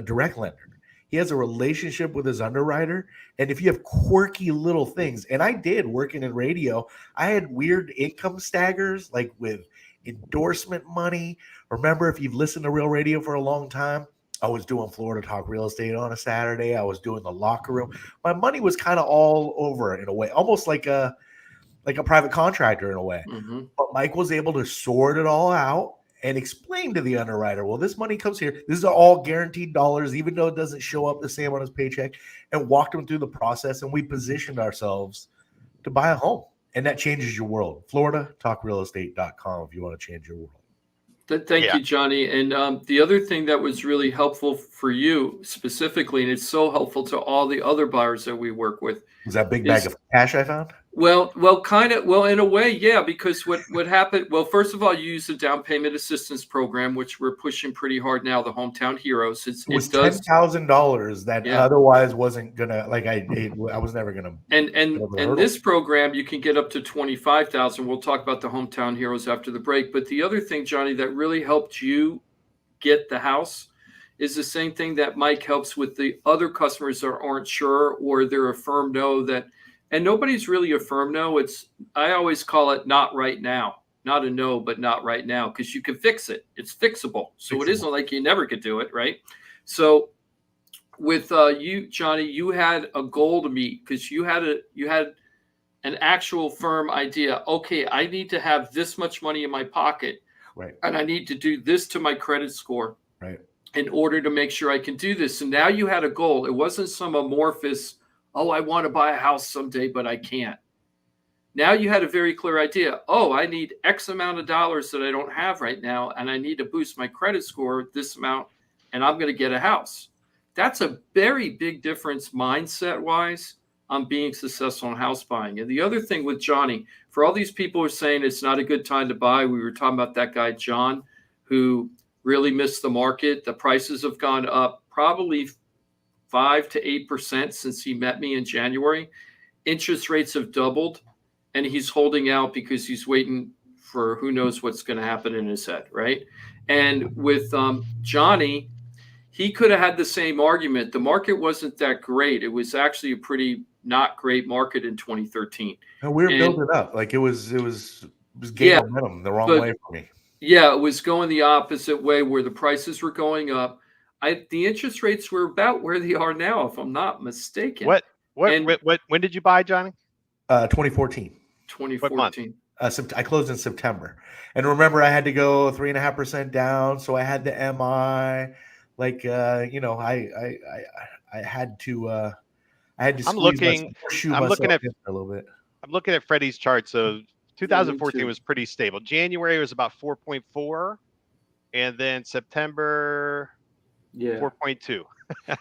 Speaker 2: direct lender. He has a relationship with his underwriter. And if you have quirky little things, and I did working in radio, I had weird income staggers, like with endorsement money. Remember, if you've listened to Real Radio for a long time, I was doing Florida Talk Real Estate on a Saturday. I was doing the locker room. My money was kind of all over in a way, almost like a private contractor in a way. Mm-hmm. But Mike was able to sort it all out and explain to the underwriter, well, this money comes here. This is all guaranteed dollars, even though it doesn't show up the same on his paycheck, and walked him through the process. And we positioned ourselves to buy a home. And that changes your world. FloridaTalkRealEstate.com if you want to change your world.
Speaker 4: Thank you, Johnny. And the other thing that was really helpful for you specifically, and it's so helpful to all the other buyers that we work with.
Speaker 2: Was that big bag of cash I found?
Speaker 4: Well, in a way, yeah, because what happened, well, first of all, you use the down payment assistance program, which we're pushing pretty hard now, the Hometown Heroes.
Speaker 2: It was $10,000 that otherwise wasn't going to, like I was never going to.
Speaker 4: And this program, you can get up to $25,000. We'll talk about the Hometown Heroes after the break. But the other thing, Johnny, that really helped you get the house is the same thing that Mike helps with the other customers that aren't sure, or they're a firm no that, and nobody's really a firm no. I always call it not right now, not a no, but not right now, because you can fix it. It's fixable. So it isn't like you never could do it, right? So with you, Johnny, you had a goal to meet because you had an actual firm idea. Okay, I need to have this much money in my pocket,
Speaker 2: right,
Speaker 4: and I need to do this to my credit score,
Speaker 2: right,
Speaker 4: in order to make sure I can do this. And now you had a goal. It wasn't some amorphous, oh, I want to buy a house someday, but I can't. Now you had a very clear idea. Oh, I need X amount of dollars that I don't have right now, and I need to boost my credit score this amount, and I'm going to get a house. That's a very big difference mindset-wise on being successful in house buying. And the other thing with Johnny, for all these people who are saying it's not a good time to buy, we were talking about that guy, John, who really missed the market. The prices have gone up probably 5 to 8% since he met me in January. Interest rates have doubled, and he's holding out because he's waiting for who knows what's going to happen in his head, right? And with Johnny, he could have had the same argument. The market wasn't that great. It was actually a pretty not great market in 2013.
Speaker 2: And we were building up. Like it was gaining momentum the wrong way for me.
Speaker 4: Yeah, it was going the opposite way where the prices were going up. The interest rates were about where they are now, if I'm not mistaken.
Speaker 3: When did you buy, Johnny?
Speaker 2: 2014.
Speaker 4: 2014.
Speaker 2: I closed in September. And remember, I had to go 3.5% down. So I had the MI. Like, you know, I had to
Speaker 3: I'm looking at
Speaker 2: a little bit.
Speaker 3: I'm looking at Freddie's chart. So 2014 was pretty stable. January was about 4.4, and then September 4.2.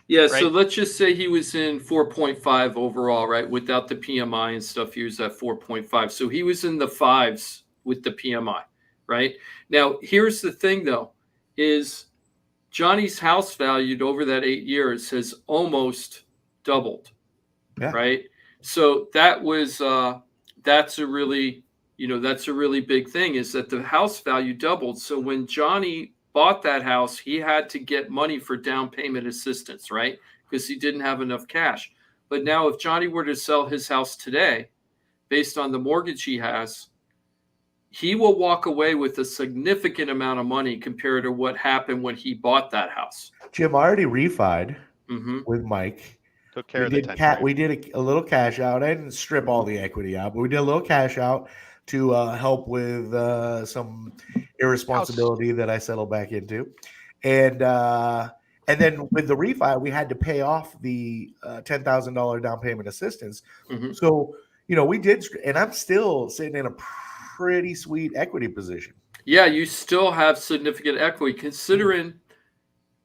Speaker 4: Yeah,
Speaker 3: right?
Speaker 4: So let's just say he was in 4.5 overall, right? Without the PMI and stuff, he was at 4.5. So he was in the fives with the PMI, right? Now, here's the thing, though, is Johnny's house valued over that 8 years has almost doubled, right? So that was that's a really big thing, is that the house value doubled. So when Johnny bought that house, he had to get money for down payment assistance, right? Because he didn't have enough cash. But now if Johnny were to sell his house today, based on the mortgage he has, he will walk away with a significant amount of money compared to what happened when he bought that house.
Speaker 2: Jim, I already refied with Mike.
Speaker 3: Took care of the
Speaker 2: we did a little cash out. I didn't strip all the equity out, but we did a little cash out to help with some irresponsibility that I settled back into. And then with the refi, we had to pay off the $10,000 down payment assistance. So, you know, we did, and I'm still sitting in a pretty sweet equity position.
Speaker 4: Yeah, you still have significant equity considering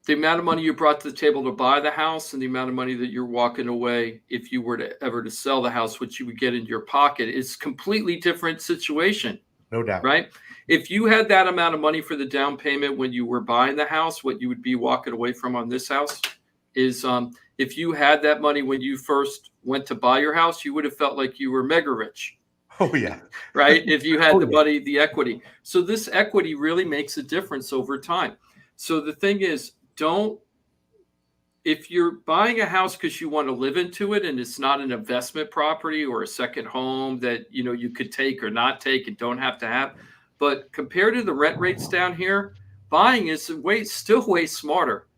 Speaker 4: the amount of money you brought to the table to buy the house and the amount of money that you're walking away if you were to ever to sell the house, which you would get into your pocket. It's completely different situation.
Speaker 2: No doubt.
Speaker 4: Right? If you had that amount of money for the down payment when you were buying the house, what you would be walking away from on this house is if you had that money when you first went to buy your house, you would have felt like you were mega rich.
Speaker 2: Oh, yeah.
Speaker 4: Right? If you had the money, the equity. So this equity really makes a difference over time. So the thing is, if you're buying a house because you want to live into it and it's not an investment property or a second home that, you know, you could take or not take and don't have to have, but compared to the rent rates down here, buying is still way smarter.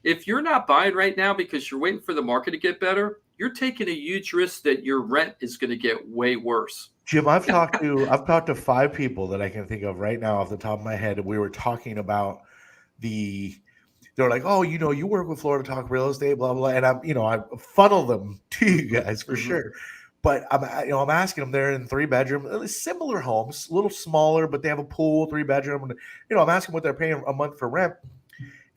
Speaker 4: If you're not buying right now because you're waiting for the market to get better, you're taking a huge risk that your rent is going to get way worse.
Speaker 2: Jim, I've talked to 5 people that I can think of right now off the top of my head. We were talking about they're like, oh, you know, you work with Florida Talk Real Estate, blah, blah, blah. And I funnel them to you guys for sure. But I'm asking them, they're in 3-bedroom, similar homes, a little smaller, but they have a pool, 3-bedroom. And, I'm asking what they're paying a month for rent.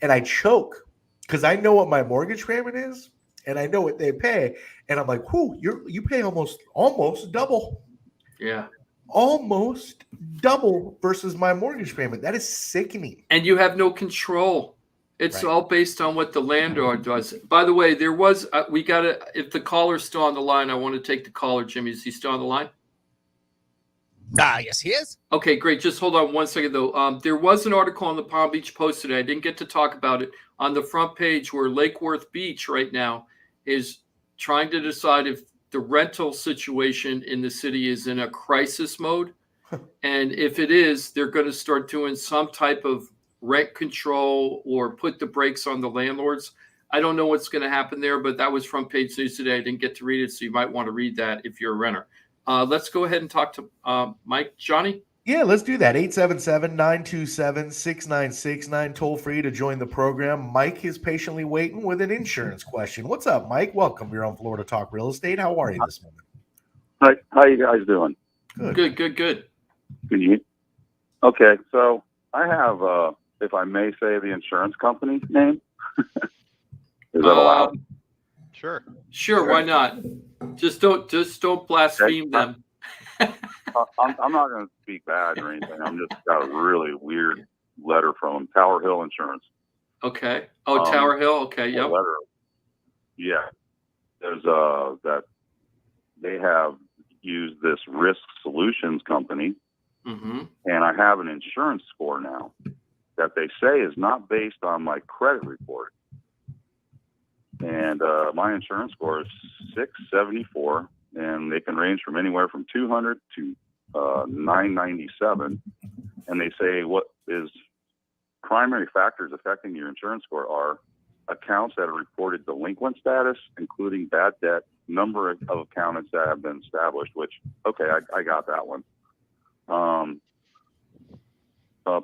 Speaker 2: And I choke because I know what my mortgage payment is and I know what they pay. And I'm like, whoo, you pay almost double.
Speaker 4: Yeah.
Speaker 2: Almost double versus my mortgage payment. That is sickening.
Speaker 4: And you have no control. It's all based on what the landlord does. By the way, there was, if the caller's still on the line, I want to take the caller, Jimmy. Is he still on the line?
Speaker 9: Yes, he is.
Speaker 4: Okay, great. Just hold on one second, though. There was an article on the Palm Beach Post today. I didn't get to talk about it on the front page where Lake Worth Beach right now is trying to decide if the rental situation in the city is in a crisis mode. And if it is, they're going to start doing some type of rent control or put the brakes on the landlords. I don't know what's going to happen there, but that was front page news today. I didn't get to read it, so you might want to read that if you're a renter. Let's go ahead and talk to Mike. Johnny?
Speaker 2: Yeah, let's do that. 877-927-6969. Toll free to join the program. Mike is patiently waiting with an insurance question. What's up, Mike? Welcome. You're on Florida Talk Real Estate. How are you this morning?
Speaker 10: How you guys doing?
Speaker 4: Good.
Speaker 10: Can you? Okay, so I have, if I may say, the insurance company name. Is that allowed?
Speaker 3: Sure.
Speaker 4: Why not? Just don't blaspheme them.
Speaker 10: I'm not going to speak bad or anything. I'm just got a really weird letter from them. Tower Hill Insurance.
Speaker 4: Okay. Oh, Tower Hill. Okay. Yep.
Speaker 10: Letter. Yeah. There's that they have used this risk solutions company, and I have an insurance score now that they say is not based on my credit report. And my insurance score is 674, and they can range from anywhere from 200 to 997. And they say what is primary factors affecting your insurance score are accounts that are reported delinquent status, including bad debt, number of accounts that have been established, which, okay, I got that one.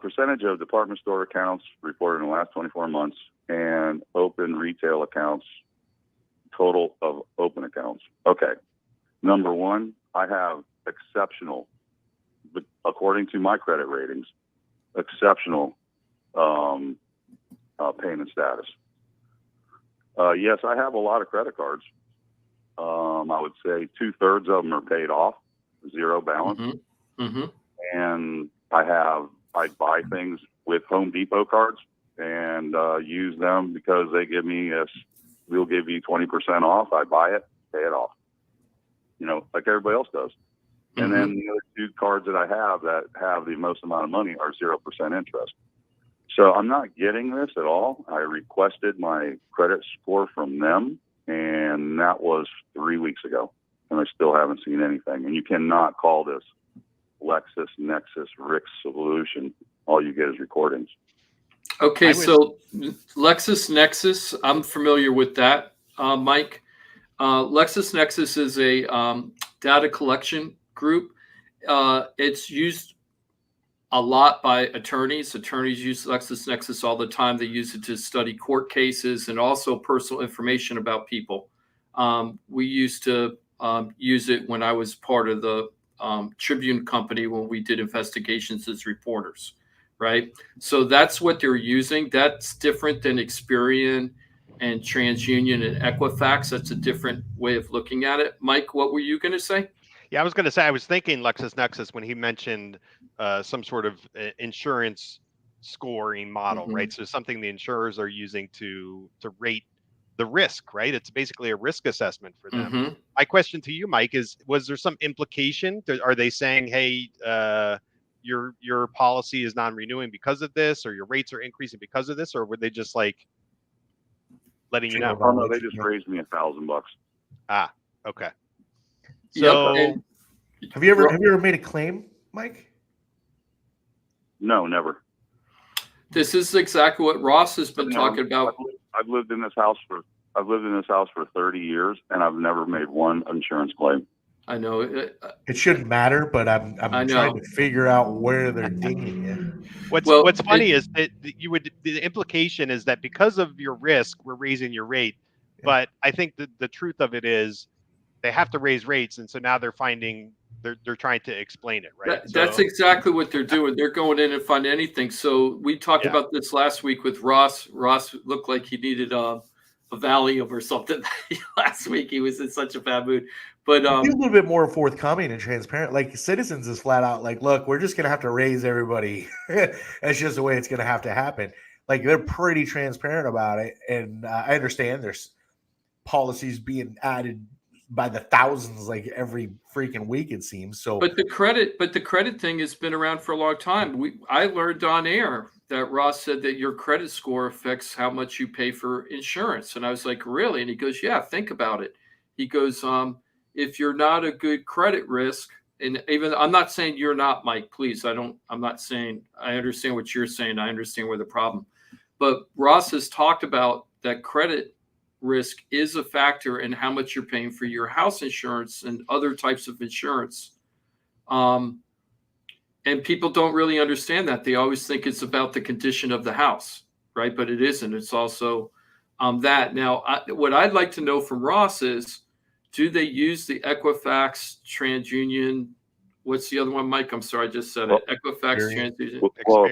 Speaker 10: Percentage of department store accounts reported in the last 24 months and open retail accounts, total of open accounts. Okay. Number one, I have exceptional, but according to my credit ratings, exceptional payment status. Yes, I have a lot of credit cards. I would say 2/3 of them are paid off, zero balance. And I buy things with Home Depot cards and use them because they give me we'll give you 20% off. I buy it, pay it off, like everybody else does. And then the other two cards that I have that have the most amount of money are 0% interest. So I'm not getting this at all. I requested my credit score from them, and that was 3 weeks ago, and I still haven't seen anything. And you cannot call this LexisNexis Risk Solution. All you get is recordings.
Speaker 4: Okay, so LexisNexis, I'm familiar with that, Mike. LexisNexis is a data collection group. It's used a lot by attorneys. Attorneys use LexisNexis all the time. They use it to study court cases and also personal information about people. We used to use it when I was part of the Tribune company when we did investigations as reporters, right? So that's what they're using. That's different than Experian and TransUnion and Equifax. That's a different way of looking at it. Mike, what were you going to say?
Speaker 3: Yeah, I was going to say, I was thinking LexisNexis when he mentioned some sort of insurance scoring model, right? So something the insurers are using to rate the risk, right? It's basically a risk assessment for them. My question to you, Mike, is: was there some implication? Are they saying, hey, your policy is non-renewing because of this, or your rates are increasing because of this, or were they just like letting you know?
Speaker 10: Oh no, they just raised me $1,000.
Speaker 3: Ah, okay. So,
Speaker 2: have you ever made a claim, Mike?
Speaker 10: No, never.
Speaker 4: This is exactly what Ross has been talking about.
Speaker 10: I've lived in this house for 30 years, and I've never made one insurance claim.
Speaker 4: I know
Speaker 2: it shouldn't matter, but I'm trying to figure out where they're dinging you.
Speaker 3: What's funny is that the implication is that because of your risk, we're raising your rate. Yeah. But I think the truth of it is they have to raise rates, and so now they're trying to explain it, right?
Speaker 4: That's exactly what they're doing. They're going in and finding anything. So we talked about this last week with Ross. Ross looked like he needed a Valium or something last week. He was in such a bad mood. But
Speaker 2: be a little bit more forthcoming and transparent. Like Citizens is flat out like, look, we're just going to have to raise everybody. That's just the way it's going to have to happen. Like they're pretty transparent about it. And I understand there's policies being added by the thousands, like every freaking week, it seems. So,
Speaker 4: but the credit thing has been around for a long time. I learned on air that Ross said that your credit score affects how much you pay for insurance. And I was like, really? And he goes, yeah, think about it. He goes, if you're not a good credit risk, and even I'm not saying you're not, Mike, please. I'm not saying, I understand what you're saying. I understand where the problem, but Ross has talked about that credit risk is a factor in how much you're paying for your house insurance and other types of insurance. And people don't really understand that. They always think it's about the condition of the house, right? But it isn't. It's also that. Now, what I'd like to know from Ross is, do they use the Equifax, TransUnion? What's the other one, Mike? I'm sorry, I just said it. Equifax, TransUnion.
Speaker 10: Well,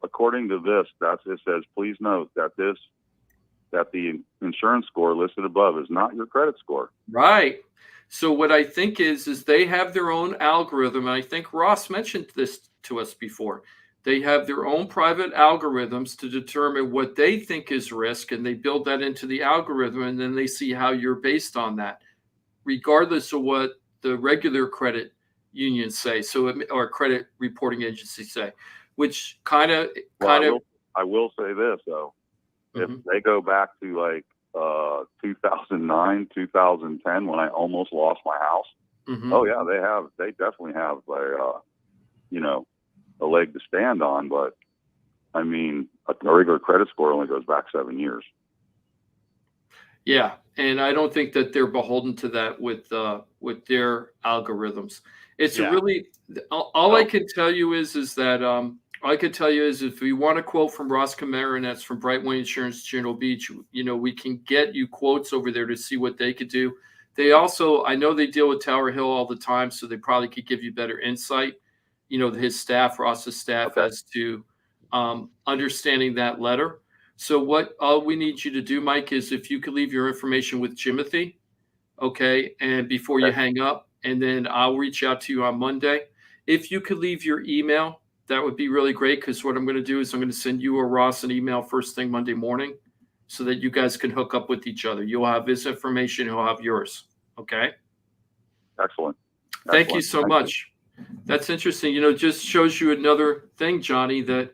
Speaker 10: according to this, it says, please note that the insurance score listed above is not your credit score.
Speaker 4: Right. So what I think is they have their own algorithm. And I think Ross mentioned this to us before. They have their own private algorithms to determine what they think is risk, and they build that into the algorithm, and then they see how you're based on that, regardless of what the regular credit unions say, or credit reporting agencies say, which kind of.
Speaker 10: I will say this though, if they go back to like 2009, 2010, when I almost lost my house. Oh yeah, they definitely have a leg to stand on. But I mean, a regular credit score only goes back 7 years.
Speaker 4: Yeah, and I don't think that they're beholden to that with their algorithms. It's really all I can tell you is that all I can tell you is, if you want a quote from Ross Camara, and that's from Brightway Insurance, General Beach, we can get you quotes over there to see what they could do. They also, I know they deal with Tower Hill all the time, so they probably could give you better insight. His staff, Ross's staff, as to understanding that letter. So what all we need you to do, Mike, is if you could leave your information with Jimothy, okay, and before you hang up, and then I'll reach out to you on Monday. If you could leave your email, that would be really great, because what I'm going to do is I'm going to send you or Ross an email first thing Monday morning so that you guys can hook up with each other. You'll have his information, he'll have yours, okay?
Speaker 10: Excellent.
Speaker 4: Thank you so much. That's interesting. Just shows you another thing, Johnny, that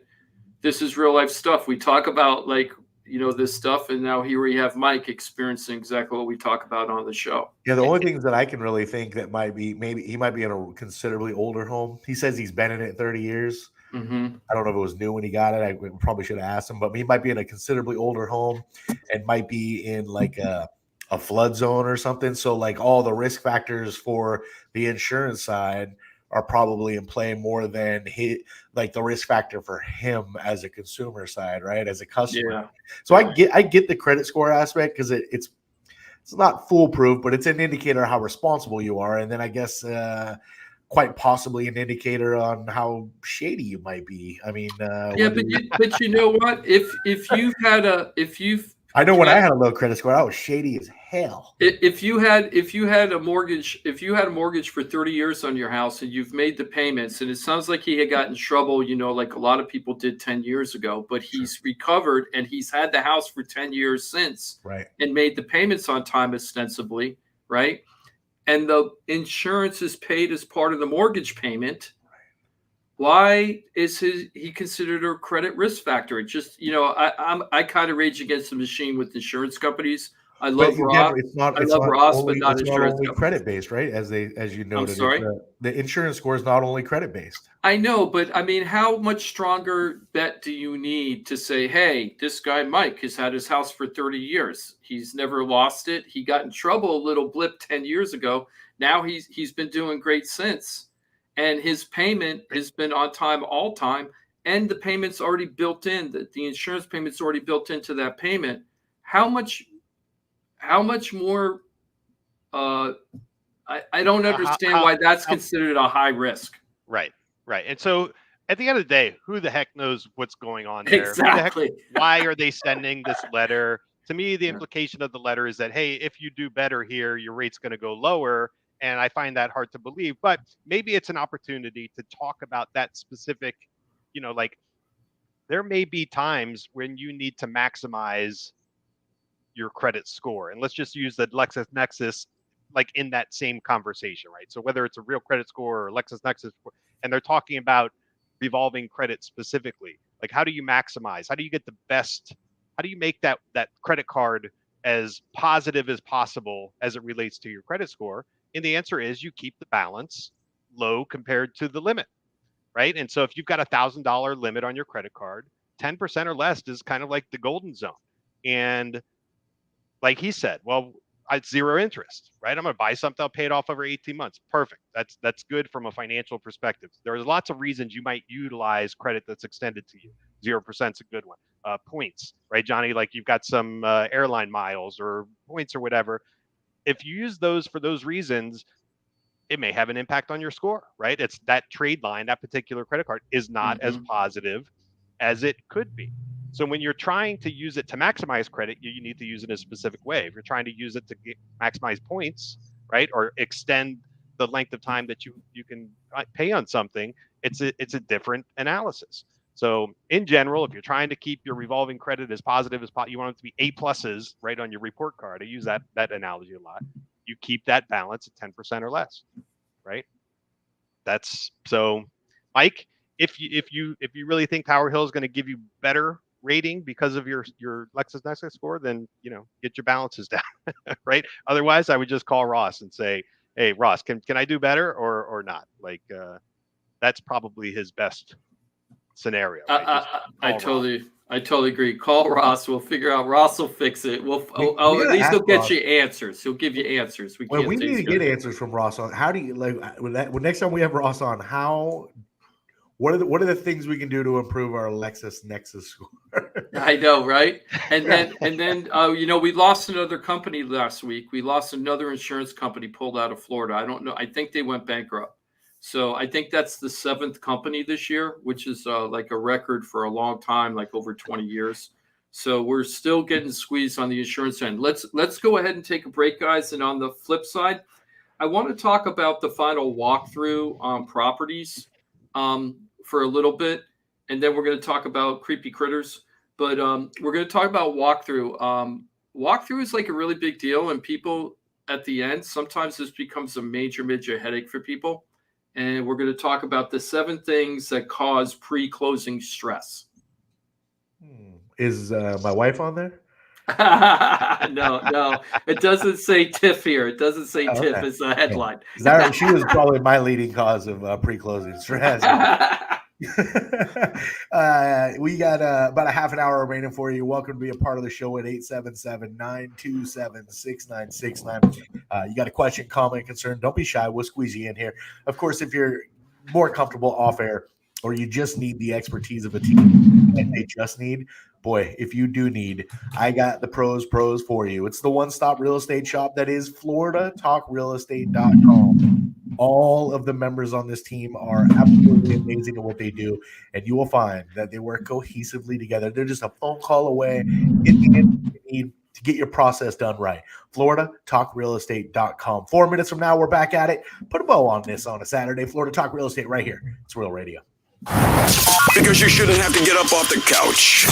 Speaker 4: this is real life stuff. We talk about this stuff, and now here we have Mike experiencing exactly what we talk about on the show.
Speaker 2: Yeah, the only things that I can really think that maybe he might be in a considerably older home. He says he's been in it 30 years. I don't know if it was new when he got it. I probably should have asked him, but he might be in a considerably older home and might be in like a flood zone or something. So like all the risk factors for the insurance side are probably in play more than the risk factor for him as a consumer side, right? As a customer. Yeah. So I get the credit score aspect, because it's not foolproof, but it's an indicator of how responsible you are. And then I guess quite possibly an indicator on how shady you might be. I mean,
Speaker 4: but you know what? If you've
Speaker 2: I know when I had a low credit score, I was shady as hell.
Speaker 4: If you had a mortgage for 30 years on your house, and you've made the payments, and it sounds like he had gotten in trouble, like a lot of people did 10 years ago, but he's recovered, and he's had the house for 10 years since,
Speaker 2: right? And
Speaker 4: made the payments on time ostensibly, right? And the insurance is paid as part of the mortgage payment. Why is he considered a credit risk factor? It just, I kind of rage against the machine with insurance companies. I love Ross. But not insurance
Speaker 2: only credit based, right? As you noted.
Speaker 4: I'm sorry?
Speaker 2: The insurance score is not only credit based.
Speaker 4: I know, but I mean, how much stronger bet do you need to say, hey, this guy Mike has had his house for 30 years. He's never lost it. He got in trouble, a little blip 10 years ago. Now he's been doing great since. And his payment has been on time all time, and the payment's already built in. The insurance payment's already built into that payment. How much more? I don't understand why that's considered a high risk.
Speaker 3: Right. And so at the end of the day, who the heck knows what's going on there?
Speaker 4: Exactly.
Speaker 3: Why are they sending this letter? To me, the implication of the letter is that, hey, if you do better here, your rate's going to go lower. And I find that hard to believe, but maybe it's an opportunity to talk about that specific, there may be times when you need to maximize your credit score. And let's just use the LexisNexis like in that same conversation, right? So whether it's a real credit score or LexisNexis, and they're talking about revolving credit specifically, like how do you maximize? How do you get the best? How do you make that credit card as positive as possible as it relates to your credit score? And the answer is you keep the balance low compared to the limit, right? And so if you've got $1,000 limit on your credit card, 10% or less is kind of like the golden zone. And like he said, well, it's zero interest, right? I'm going to buy something, I'll pay it off over 18 months. Perfect. That's good from a financial perspective. There's lots of reasons you might utilize credit that's extended to you. 0% is a good one. Points, right, Johnny? Like you've got some airline miles or points or whatever. If you use those for those reasons, it may have an impact on your score, right? It's that trade line, that particular credit card is not as positive as it could be. So when you're trying to use it to maximize credit, you need to use it in a specific way. If you're trying to use it to maximize points, right, or extend the length of time that you can pay on something, it's a different analysis. So in general, if you're trying to keep your revolving credit as positive as possible, you want it to be A pluses, right, on your report card. I use that analogy a lot. You keep that balance at 10% or less, right? That's so, Mike. If you really think Power Hill is going to give you better rating because of your LexisNexis score, then get your balances down, right? Otherwise, I would just call Ross and say, "Hey, Ross, can I do better or not?" Like that's probably his best scenario. Right?
Speaker 4: I totally agree. Call Ross. We'll figure out. Ross will fix it. At least he'll get you answers. He'll give you answers.
Speaker 2: We need to get answers from Ross on how do you when next time we have Ross on, what are the things we can do to improve our LexisNexis score?
Speaker 4: I know, right? And then we lost another company last week. We lost another insurance company pulled out of Florida. I don't know. I think they went bankrupt. So I think that's the 7th company this year, which is like a record for a long time, like over 20 years. So we're still getting squeezed on the insurance end. Let's go ahead and take a break, guys. And on the flip side, I want to talk about the final walkthrough on properties for a little bit, and then we're going to talk about creepy critters. But we're going to talk about walkthrough. Walkthrough is like a really big deal, and people at the end, sometimes this becomes a major headache for people. And we're going to talk about the 7 things that cause pre-closing stress.
Speaker 2: Is my wife on there?
Speaker 4: No. It doesn't say TIF here. It doesn't say TIF as a headline.
Speaker 2: She was probably my leading cause of pre-closing stress. We got about a half an hour remaining for you. Welcome to be a part of the show at 877-927-6969. You got a question, comment, concern, don't be shy. We'll squeeze you in here. Of course, if you're more comfortable off air or you just need the expertise of a team and they just need, boy, if you do need, I got the pros for you. It's the one-stop real estate shop that is FloridaTalkRealEstate.com. All of the members on this team are absolutely amazing at what they do, and you will find that they work cohesively together. They're just a phone call away in the end you need to get your process done right. FloridaTalkRealEstate.com. 4 minutes from now, we're back at it. Put a bow on this on a Saturday. Florida Talk Real Estate right here. It's Real Radio.
Speaker 1: Because you shouldn't have to get up off the couch.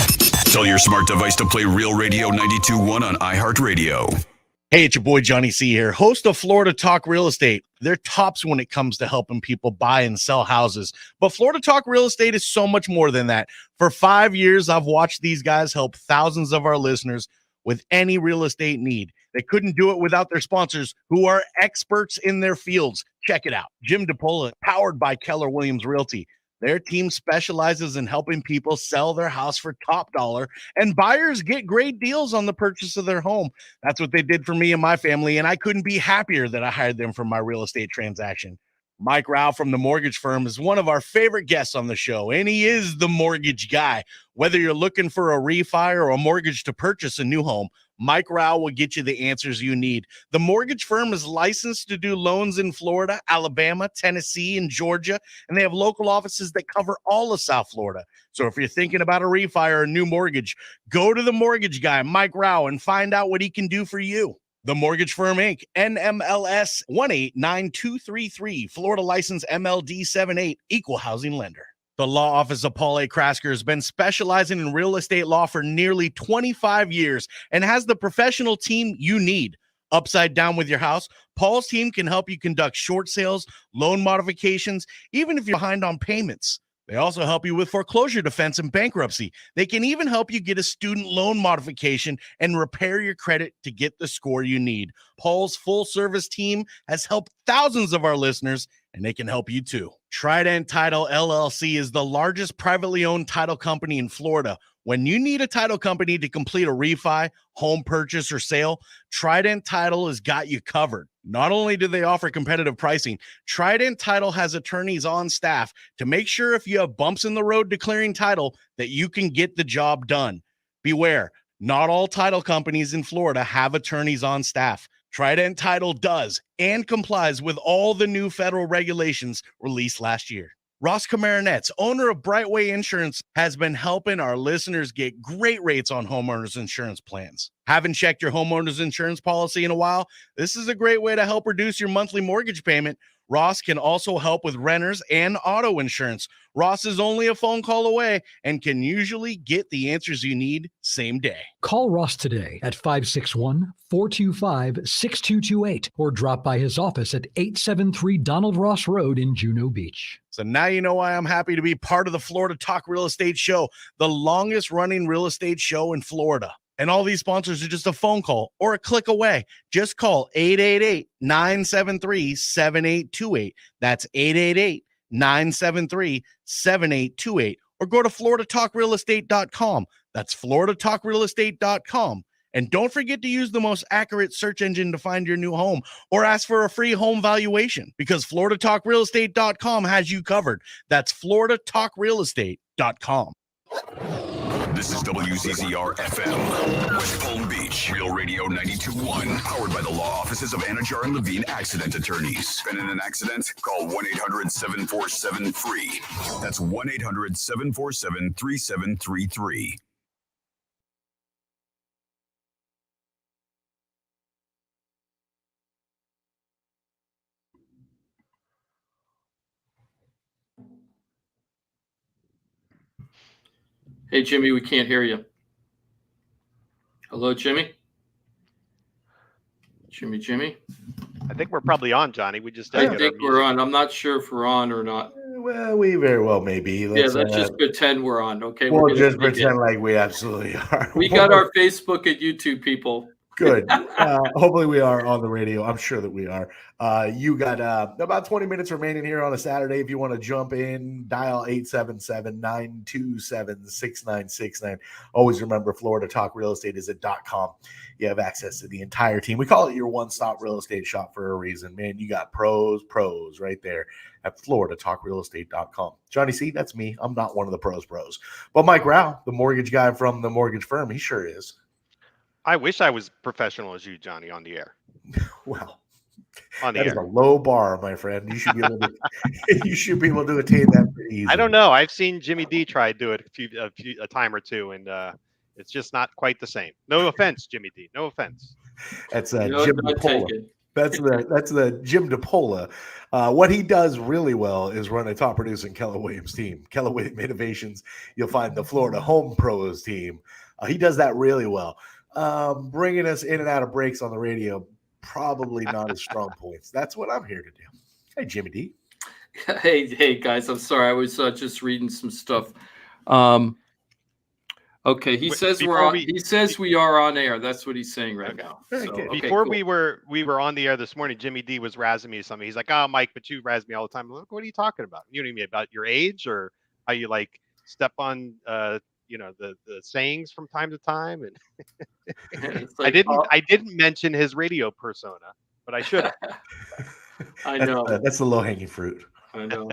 Speaker 1: Tell your smart device to play Real Radio 92.1 on iHeartRadio.
Speaker 9: Hey, it's your boy Johnny C here, host of Florida Talk Real Estate. They're tops when it comes to helping people buy and sell houses. But Florida Talk Real Estate is so much more than that. For 5 years, I've watched these guys help thousands of our listeners with any real estate need. They couldn't do it without their sponsors, who are experts in their fields. Check it out. Jim DePola, powered by Keller Williams Realty. Their team specializes in helping people sell their house for top dollar, and buyers get great deals on the purchase of their home. That's what they did for me and my family, and I couldn't be happier that I hired them for my real estate transaction. Mike Rauch from the mortgage firm is one of our favorite guests on the show, and he is the mortgage guy. Whether you're looking for a refi or a mortgage to purchase a new home, Mike Rauch will get you the answers you need. The mortgage firm is licensed to do loans in Florida, Alabama, Tennessee, and Georgia, and they have local offices that cover all of South Florida. So if you're thinking about a refi or a new mortgage, go to the mortgage guy, Mike Rauch, and find out what he can do for you. The Mortgage Firm, Inc., NMLS 189233, Florida license MLD 78, equal housing lender. The law office of Paul A. Krasker has been specializing in real estate law for nearly 25 years and has the professional team you need. Upside down with your house? Paul's team can help you conduct short sales, loan modifications, even if you're behind on payments. They also help you with foreclosure defense and bankruptcy. They can even help you get a student loan modification and repair your credit to get the score you need. Paul's full-service team has helped thousands of our listeners, and they can help you too. Trident Title LLC is the largest privately owned title company in Florida. When you need a title company to complete a refi, home purchase, or sale, Trident Title has got you covered. Not only do they offer competitive pricing, Trident Title has attorneys on staff to make sure if you have bumps in the road declaring title that you can get the job done. Beware, not all title companies in Florida have attorneys on staff. Trident Title does and complies with all the new federal regulations released last year. Ross Camaronets, owner of Brightway Insurance, has been helping our listeners get great rates on homeowners insurance plans. Haven't checked your homeowners insurance policy in a while? This is a great way to help reduce your monthly mortgage payment. Ross can also help with renters and auto insurance. Ross is only a phone call away and can usually get the answers you need same day.
Speaker 8: Call Ross today at 561-425-6228 or drop by his office at 873 Donald Ross Road in Juno Beach.
Speaker 9: So now you know why I'm happy to be part of the Florida Talk Real Estate Show, the longest running real estate show in Florida. And all these sponsors are just a phone call or a click away. Just call 888-973-7828. That's 888-973-7828. Or go to floridatalkrealestate.com. That's floridatalkrealestate.com. And don't forget to use the most accurate search engine to find your new home or ask for a free home valuation because floridatalkrealestate.com has you covered. That's floridatalkrealestate.com.
Speaker 1: This is WCCR FM, West Palm Beach, Real Radio 92.1, powered by the law offices of Anajar and Levine Accident Attorneys. Been in an accident? Call 1-800-747-FREE. That's 1-800-747-3733.
Speaker 4: Hey, Jimmy, we can't hear you. Hello, Jimmy? Jimmy?
Speaker 3: I think we're probably on, Johnny. We just
Speaker 4: I think we're on. I'm not sure if we're on or not.
Speaker 2: Well, we very well may be.
Speaker 4: Let's just pretend we're on, okay?
Speaker 2: We'll just pretend like we absolutely are.
Speaker 4: We got our Facebook and YouTube people.
Speaker 2: Good. Hopefully we are on the radio. I'm sure that we are. You got about 20 minutes remaining here on a Saturday. If you want to jump in, dial 877-927-6969. Always remember, Florida Talk Real Estate is at .com. You have access to the entire team. We call it your one-stop real estate shop for a reason. Man, you got pros right there at floridatalkrealestate.com. Johnny C, that's me. I'm not one of the pros. But Mike Rauch, the mortgage guy from the mortgage firm, he sure is.
Speaker 3: I wish I was professional as you, Johnny, on the air.
Speaker 2: Well,
Speaker 3: on the
Speaker 2: that
Speaker 3: air.
Speaker 2: is a low bar, my friend. You should be able to. You should be able to attain that pretty easily.
Speaker 3: I don't know. I've seen Jimmy D try to do it a time or two, and it's just not quite the same. No offense, Jimmy D. No offense.
Speaker 2: That's Jim DePola. That's the Jim DePola. What he does really well is run a top producing Keller Williams team. Keller Williams Innovations. You'll find the Florida Home Pros team. He does that really well. Bringing us in and out of breaks on the radio, probably not his strong points. That's what I'm here to do. Hey, Jimmy D.
Speaker 4: Hey, guys. I'm sorry. I was just reading some stuff. Okay, he says we're on. He says we are on air. That's what he's saying right now. So,
Speaker 3: Before we were on the air this morning, Jimmy D was razzing me something. He's like, "Oh, Mike, but you razz me all the time." I'm like, what are you talking about? You know what I mean? About your age or how you like step on the sayings from time to time, and
Speaker 4: like,
Speaker 3: I didn't mention his radio persona, but I should have.
Speaker 4: I know
Speaker 2: that's the low-hanging fruit.
Speaker 4: I know.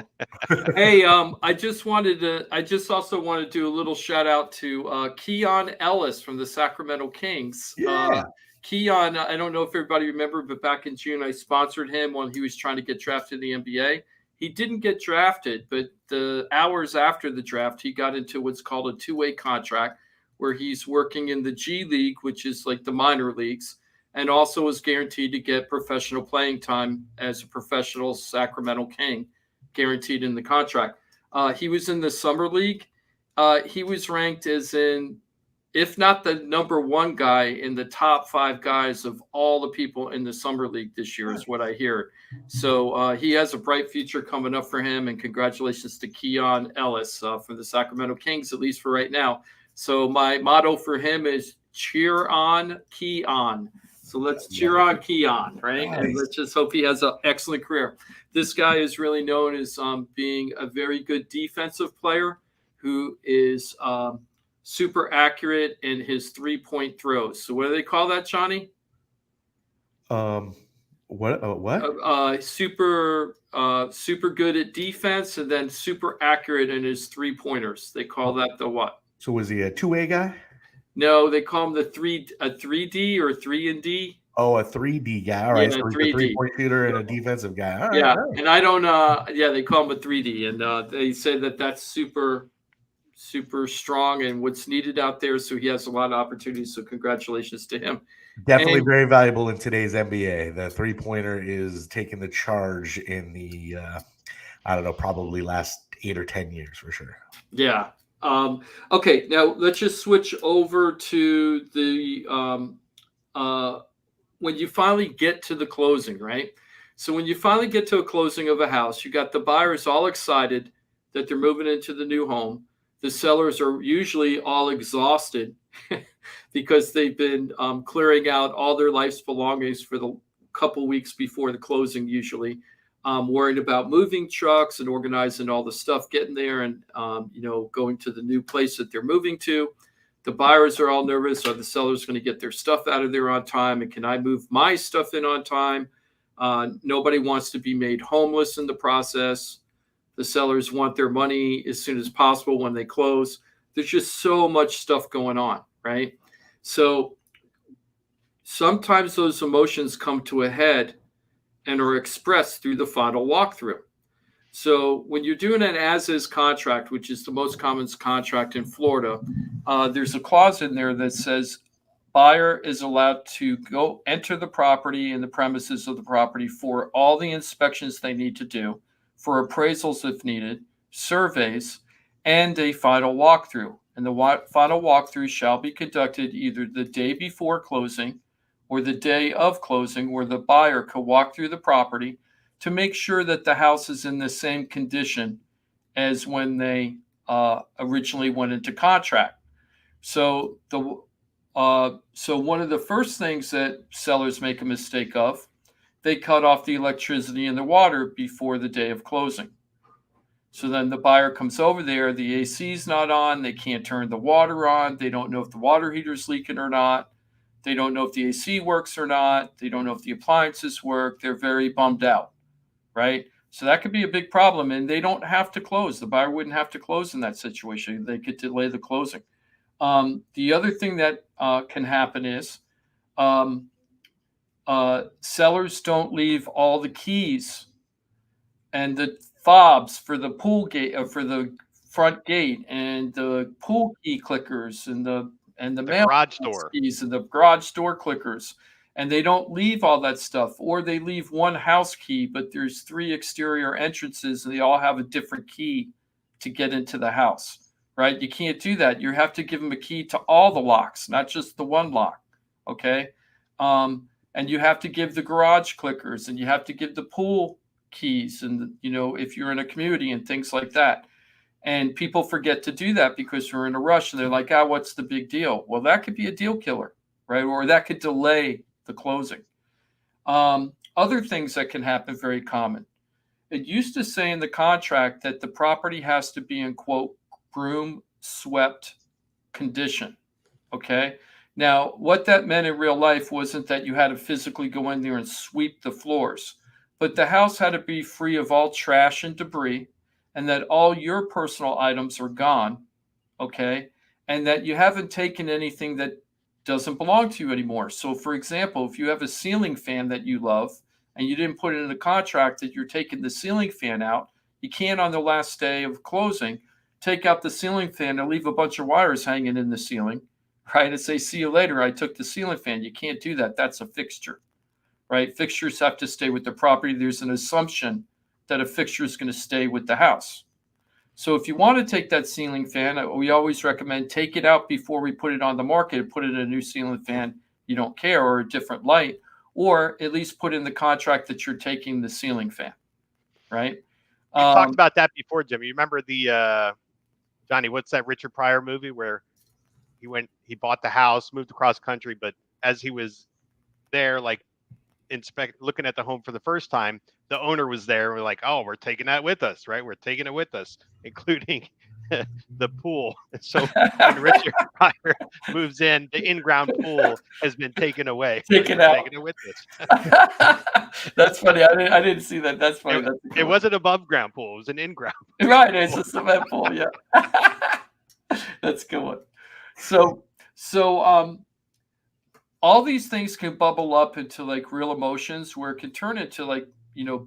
Speaker 4: Hey, I just also want to do a little shout out to Keon Ellis from the Sacramento Kings.
Speaker 2: Yeah.
Speaker 4: Keon, I don't know if everybody remember, but back in June I sponsored him when he was trying to get drafted in the NBA. He didn't get drafted, but the hours after the draft, he got into what's called a two-way contract where he's working in the G League, which is like the minor leagues, and also is guaranteed to get professional playing time as a professional Sacramento King, guaranteed in the contract. He was in the summer league. He was ranked as in if not the number one guy, in the top 5 guys of all the people in the summer league this year, is what I hear. So he has a bright future coming up for him, and congratulations to Keon Ellis from the Sacramento Kings, at least for right now. So my motto for him is cheer on Keon. So let's cheer on Keon, right?
Speaker 2: Nice.
Speaker 4: And let's just hope he has an excellent career. This guy is really known as being a very good defensive player who is super accurate in his 3-point throws. So what do they call that, Johnny?
Speaker 2: What?
Speaker 4: Super good at defense, and then super accurate in his 3-pointers. They call that the what?
Speaker 2: So was he a two-way guy?
Speaker 4: No, they call him a 3D or 3-and-D.
Speaker 2: Oh, a 3D guy. All right,
Speaker 4: Yeah,
Speaker 2: so he's
Speaker 4: 3D.
Speaker 2: a three-point shooter and a defensive guy. All right,
Speaker 4: Yeah,
Speaker 2: all right.
Speaker 4: and I don't. They call him a 3D, and they say that that's super strong and what's needed out there. So he has a lot of opportunities. So congratulations to him.
Speaker 2: Definitely very valuable in today's NBA. The three-pointer is taking the charge in the, I don't know, probably last 8 or 10 years for sure.
Speaker 4: Yeah. Okay, now let's just switch over to the when you finally get to the closing, right? So when you finally get to a closing of a house, you got the buyers all excited that they're moving into the new home. The sellers are usually all exhausted because they've been clearing out all their life's belongings for the couple weeks before the closing, usually. Worried about moving trucks and organizing all the stuff, getting there and, going to the new place that they're moving to. The buyers are all nervous. Are the sellers going to get their stuff out of there on time? And can I move my stuff in on time? Nobody wants to be made homeless in the process. The sellers want their money as soon as possible when they close. There's just so much stuff going on, right? So sometimes those emotions come to a head and are expressed through the final walkthrough. So when you're doing an as-is contract, which is the most common contract in Florida, there's a clause in there that says buyer is allowed to go enter the property and the premises of the property for all the inspections they need to do, for appraisals if needed, surveys, and a final walkthrough. And the final walkthrough shall be conducted either the day before closing or the day of closing, where the buyer could walk through the property to make sure that the house is in the same condition as when they originally went into contract. So one of the first things that sellers make a mistake of, they cut off the electricity and the water before the day of closing. So then the buyer comes over there, the AC is not on, they can't turn the water on, they don't know if the water heater's leaking or not, they don't know if the AC works or not, they don't know if the appliances work, they're very bummed out, right? So that could be a big problem, and they don't have to close. The buyer wouldn't have to close in that situation. They could delay the closing. The other thing that can happen is sellers don't leave all the keys and the fobs for the pool gate, for the front gate, and the pool key clickers, and the
Speaker 3: garage door
Speaker 4: keys and the garage door clickers. And they don't leave all that stuff, or they leave one house key, but there's 3 exterior entrances and they all have a different key to get into the house, right? You can't do that. You have to give them a key to all the locks, not just the one lock. Okay. And you have to give the garage clickers, and you have to give the pool keys, and if you're in a community and things like that. And people forget to do that because we're in a rush, and they're like, what's the big deal? Well, that could be a deal killer, right? Or that could delay the closing. Other things that can happen, very common. It used to say in the contract that the property has to be in, quote, broom swept condition. Okay. Now, what that meant in real life wasn't that you had to physically go in there and sweep the floors, but the house had to be free of all trash and debris, and that all your personal items are gone, okay, and that you haven't taken anything that doesn't belong to you anymore. So, for example, if you have a ceiling fan that you love and you didn't put it in the contract that you're taking the ceiling fan out, you can't, on the last day of closing, take out the ceiling fan and leave a bunch of wires hanging in the ceiling, right, and say, see you later, I took the ceiling fan. You can't do that. That's a fixture, right? Fixtures have to stay with the property. There's an assumption that a fixture is going to stay with the house. So if you want to take that ceiling fan, we always recommend take it out before we put it on the market and put it in a new ceiling fan you don't care, or a different light, or at least put in the contract that you're taking the ceiling fan, right?
Speaker 3: We talked about that before, Jim. You remember the Johnny, what's that Richard Pryor movie where he bought the house, moved across country, but as he was there, like looking at the home for the first time, the owner was there. We're like, oh, we're taking that with us, right? We're taking it with us, including the pool. So when Richard Pryor moves in, the in-ground pool has been taken away.
Speaker 4: Taken out.
Speaker 3: Taking it with us.
Speaker 4: That's funny. I didn't see that. That's funny.
Speaker 3: It wasn't above ground pool. It was an in-ground
Speaker 4: pool. Right. It's a cement pool. Yeah. That's a good one. So all these things can bubble up into like real emotions where it can turn into like,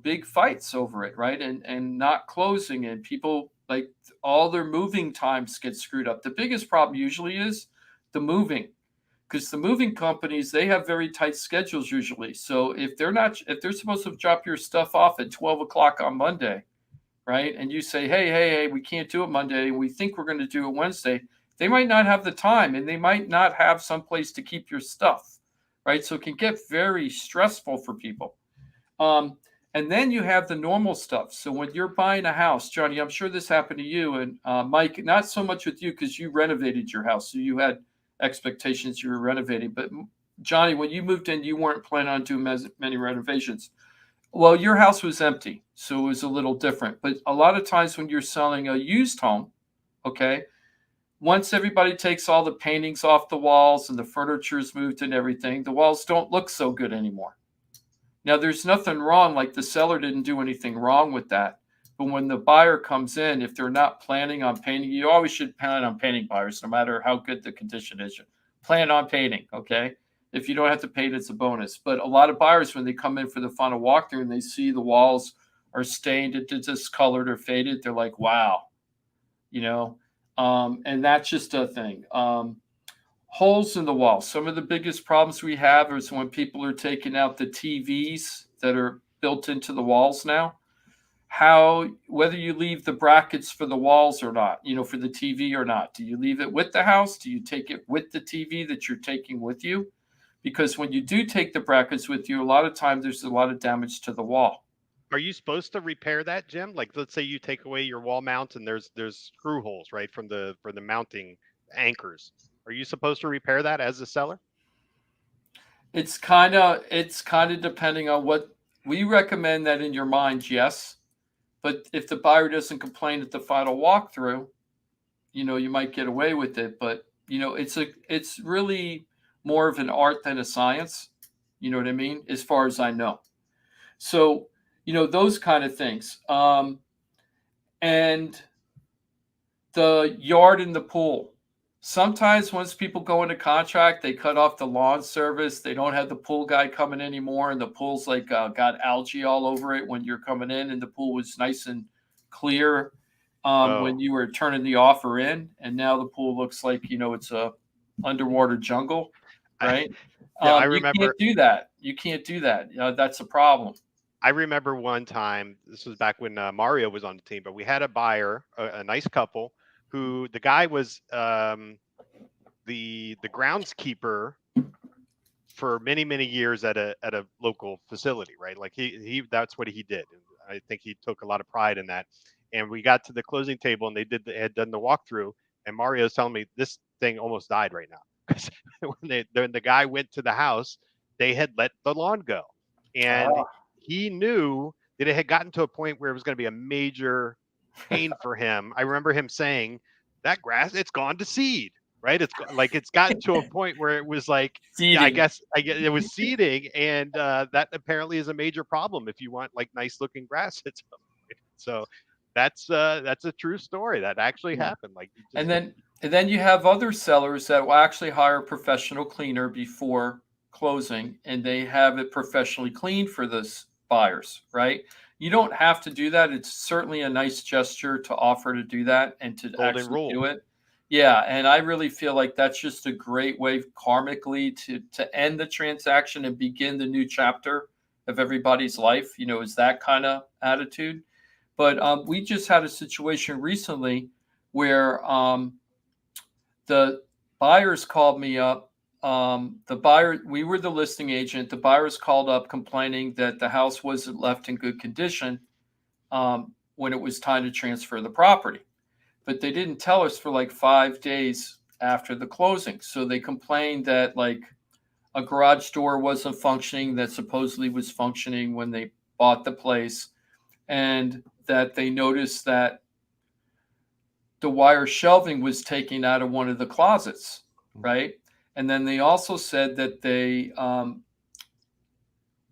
Speaker 4: big fights over it, right? And not closing, and people like all their moving times get screwed up. The biggest problem usually is the moving, because the moving companies, they have very tight schedules usually. So if they're supposed to drop your stuff off at 12 o'clock on Monday, right? And you say, hey, we can't do it Monday. We think we're going to do it Wednesday. They might not have the time, and they might not have some place to keep your stuff, right? So it can get very stressful for people. And then you have the normal stuff. So when you're buying a house, Johnny, I'm sure this happened to you, and Mike, not so much with you because you renovated your house. So you had expectations you were renovating. But Johnny, when you moved in, you weren't planning on doing many renovations. Well, your house was empty, so it was a little different. But a lot of times when you're selling a used home, okay, once everybody takes all the paintings off the walls and the furniture's moved and everything, the walls don't look so good anymore. Now, there's nothing wrong, like the seller didn't do anything wrong with that. But when the buyer comes in, if they're not planning on painting, you always should plan on painting buyers, no matter how good the condition is. Plan on painting, okay? If you don't have to paint, it's a bonus. But a lot of buyers, when they come in for the final walkthrough and they see the walls are stained, it's discolored or faded, they're like, wow, and that's just a thing. Holes in the wall. Some of the biggest problems we have is when people are taking out the TVs that are built into the walls now. Whether you leave the brackets for the walls or not, for the TV or not. Do you leave it with the house? Do you take it with the TV that you're taking with you? Because when you do take the brackets with you, a lot of times there's a lot of damage to the wall.
Speaker 3: Are you supposed to repair that, Jim? Like, let's say you take away your wall mount and there's screw holes, right, for the mounting anchors. Are you supposed to repair that as a seller?
Speaker 4: It's kind of depending on what we recommend. That in your mind, yes. But if the buyer doesn't complain at the final walkthrough, you might get away with it. But it's really more of an art than a science. You know what I mean? As far as I know. So those kind of things. And the yard and the pool. Sometimes once people go into contract, they cut off the lawn service. They don't have the pool guy coming anymore, and the pool's like got algae all over it when you're coming in, and the pool was nice and clear when you were turning the offer in, and now the pool looks like it's a underwater jungle, right?
Speaker 3: I remember.
Speaker 4: You can't do that. That's a problem.
Speaker 3: I remember one time. This was back when Mario was on the team, but we had a buyer, a nice couple, who the guy was the groundskeeper for many years at a local facility, right? Like he that's what he did. And I think he took a lot of pride in that. And we got to the closing table and they had done the walkthrough, and Mario's telling me this thing almost died right now because when the guy went to the house, they had let the lawn go, and he knew that it had gotten to a point where it was going to be a major pain for him. I remember him saying that grass, it's gone to seed, right? It's gotten to a point where it was like, I guess it was seeding. And that apparently is a major problem if you want like nice looking grass at some point. So that's a true story that actually happened. And
Speaker 4: then you have other sellers that will actually hire a professional cleaner before closing, and they have it professionally cleaned for this buyers, right? You don't have to do that. It's certainly a nice gesture to offer to do that and to actually do it. Yeah, and I really feel like that's just a great way karmically to end the transaction and begin the new chapter of everybody's life, is that kind of attitude. But we just had a situation recently where the buyers called me up. We were the listing agent. The buyers called up complaining that the house wasn't left in good condition when it was time to transfer the property. But they didn't tell us for like 5 days after the closing. So they complained that like a garage door wasn't functioning that supposedly was functioning when they bought the place, and that they noticed that the wire shelving was taken out of one of the closets, right? And then they also said that they,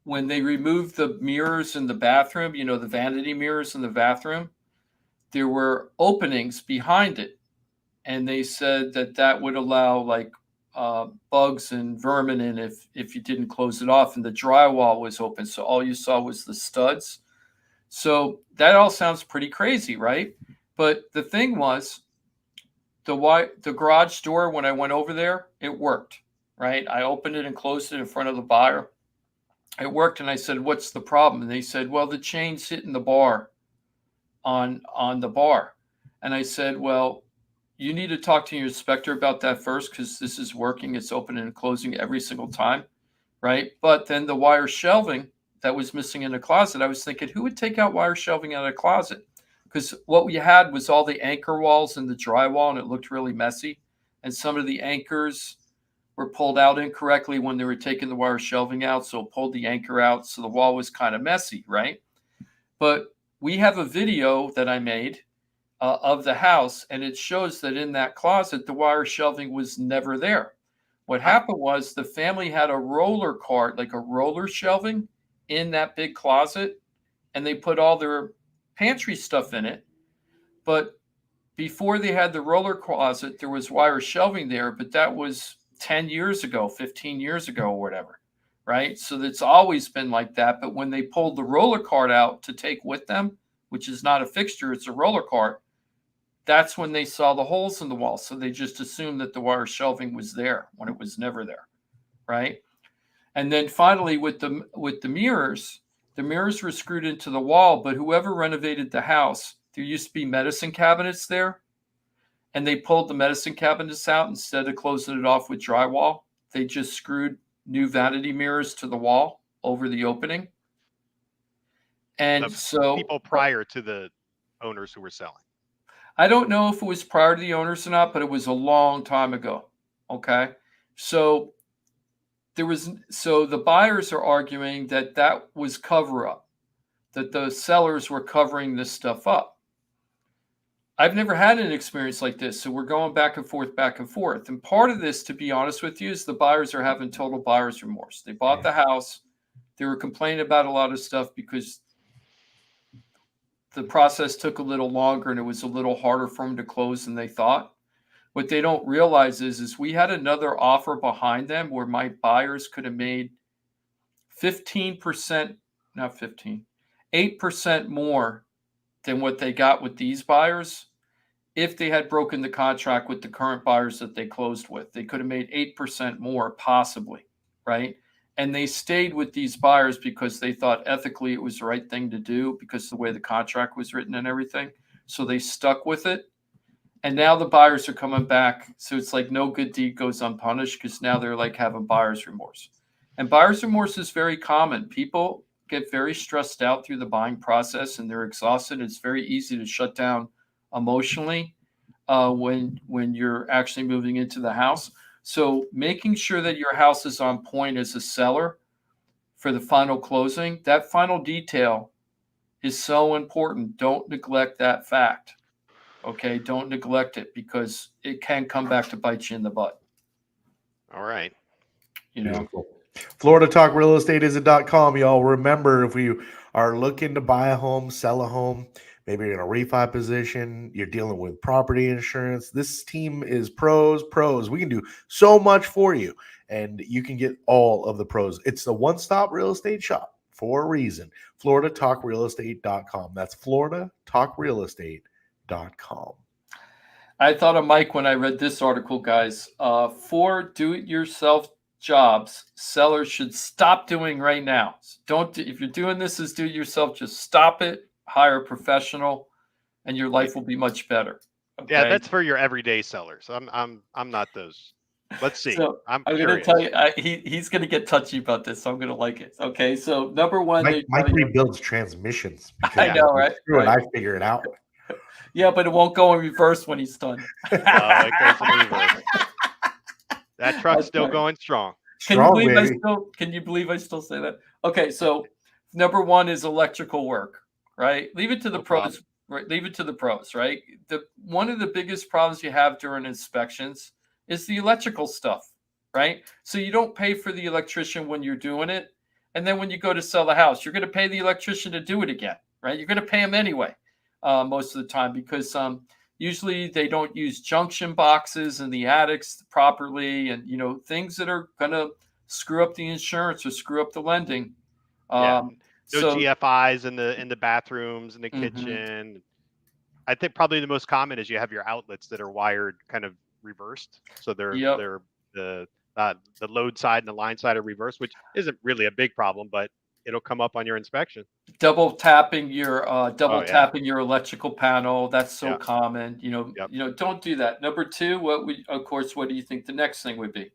Speaker 4: when they removed the mirrors in the bathroom, you know, the vanity mirrors in the bathroom, there were openings behind it. And they said that that would allow like bugs and vermin in if you didn't close it off, and the drywall was open. So all you saw was the studs. So that all sounds pretty crazy, right? But the thing was, the garage door, when I went over there, it worked, right? I opened it and closed it in front of the buyer. It worked, and I said, "What's the problem?" And they said, "Well, the chain's hitting the bar on the bar." And I said, "Well, you need to talk to your inspector about that first, because this is working. It's opening and closing every single time, right?" But then the wire shelving that was missing in the closet, I was thinking, who would take out wire shelving out of a closet? Because what we had was all the anchor walls and the drywall, and it looked really messy. And some of the anchors were pulled out incorrectly when they were taking the wire shelving out, so it pulled the anchor out, so the wall was kind of messy, right? But we have a video that I made of the house, and it shows that in that closet, the wire shelving was never there. What happened was the family had a roller cart, like a roller shelving, in that big closet, and they put all their pantry stuff in it. But before they had the roller closet, there was wire shelving there, but that was 10 years ago, 15 years ago, or whatever, right? So it's always been like that. But when they pulled the roller cart out to take with them, which is not a fixture, it's a roller cart, that's when they saw the holes in the wall. So they just assumed that the wire shelving was there when it was never there, right? And then finally with the mirrors were screwed into the wall, but whoever renovated the house, there used to be medicine cabinets there, and they pulled the medicine cabinets out instead of closing it off with drywall. They just screwed new vanity mirrors to the wall over the opening. And so
Speaker 3: people prior to the owners who were selling.
Speaker 4: I don't know if it was prior to the owners or not, but it was a long time ago. Okay. So the buyers are arguing that that was cover up, that the sellers were covering this stuff up. I've never had an experience like this. So we're going back and forth, back and forth. And part of this, to be honest with you, is the buyers are having total buyer's remorse. They bought the house. They were complaining about a lot of stuff because the process took a little longer and it was a little harder for them to close than they thought. What they don't realize is we had another offer behind them where my buyers could have made 15%, not 15, 8% more than what they got with these buyers. If they had broken the contract with the current buyers that they closed with, they could have made 8% more possibly, right? And they stayed with these buyers because they thought ethically it was the right thing to do because of the way the contract was written and everything. So they stuck with it. And now the buyers are coming back. So it's like no good deed goes unpunished, because now they're like having buyer's remorse. And buyer's remorse is very common. People get very stressed out through the buying process and they're exhausted. It's very easy to shut down emotionally when you're actually moving into the house. So making sure that your house is on point as a seller for the final closing, that final detail is so important. Don't neglect that fact. Okay, don't neglect it, because it can come back to bite you in the butt.
Speaker 3: All right.
Speaker 4: You know,
Speaker 2: FloridaTalkRealEstate.com, y'all. Remember, if you are looking to buy a home, sell a home, maybe you're in a refi position, you're dealing with property insurance, this team is pros. We can do so much for you, and you can get all of the pros. It's the one-stop real estate shop for a reason. FloridaTalkRealEstate.com. That's FloridaTalkRealEstate.com.
Speaker 4: I thought of Mike when I read this article, guys. For do-it-yourself jobs sellers should stop doing right now. Don't, if you're doing this as do-it-yourself, just stop it. hire a professional, and your life will be much better. Okay?
Speaker 3: Yeah, that's for your everyday sellers. I'm not those. Let's see.
Speaker 4: So
Speaker 3: I'm
Speaker 4: going to
Speaker 3: curious.
Speaker 4: tell you, he's going to get touchy about this. So I'm going to like it. Okay, so number one,
Speaker 2: Mike rebuilds transmissions.
Speaker 4: I know, right?
Speaker 2: Right. I figure it out.
Speaker 4: Yeah, but it won't go in reverse when he's done.
Speaker 3: It goes in reverse. That truck's still going strong.
Speaker 4: Can you believe I still say that? Okay, so number one is electrical work, right? Leave it to the pros. Right? Leave it to the pros, right? One of the biggest problems you have during inspections is the electrical stuff, right? So you don't pay for the electrician when you're doing it, and then when you go to sell the house, you're going to pay the electrician to do it again, right? You're going to pay him anyway, most of the time, because usually they don't use junction boxes in the attics properly, and things that are going to screw up the insurance or screw up the lending.
Speaker 3: No GFIs in the bathrooms and the kitchen. I think probably the most common is you have your outlets that are wired kind of reversed, so they're the load side and the line side are reversed, which isn't really a big problem, but it'll come up on your inspection.
Speaker 4: Double tapping your electrical panel. That's so common. Don't do that. Number two, what do you think the next thing would be?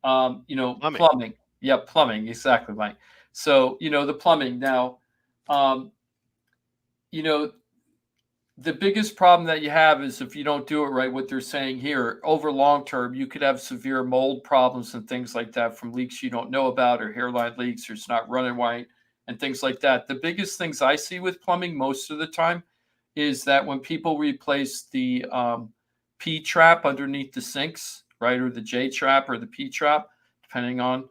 Speaker 4: Plumbing. Yeah, plumbing. Exactly, Mike. So, the plumbing now, the biggest problem that you have is if you don't do it right, what they're saying here, over long term, you could have severe mold problems and things like that from leaks you don't know about, or hairline leaks, or it's not running right and things like that. The biggest things I see with plumbing most of the time is that when people replace the P-trap underneath the sinks, right, or the J-trap or the P-trap, depending on,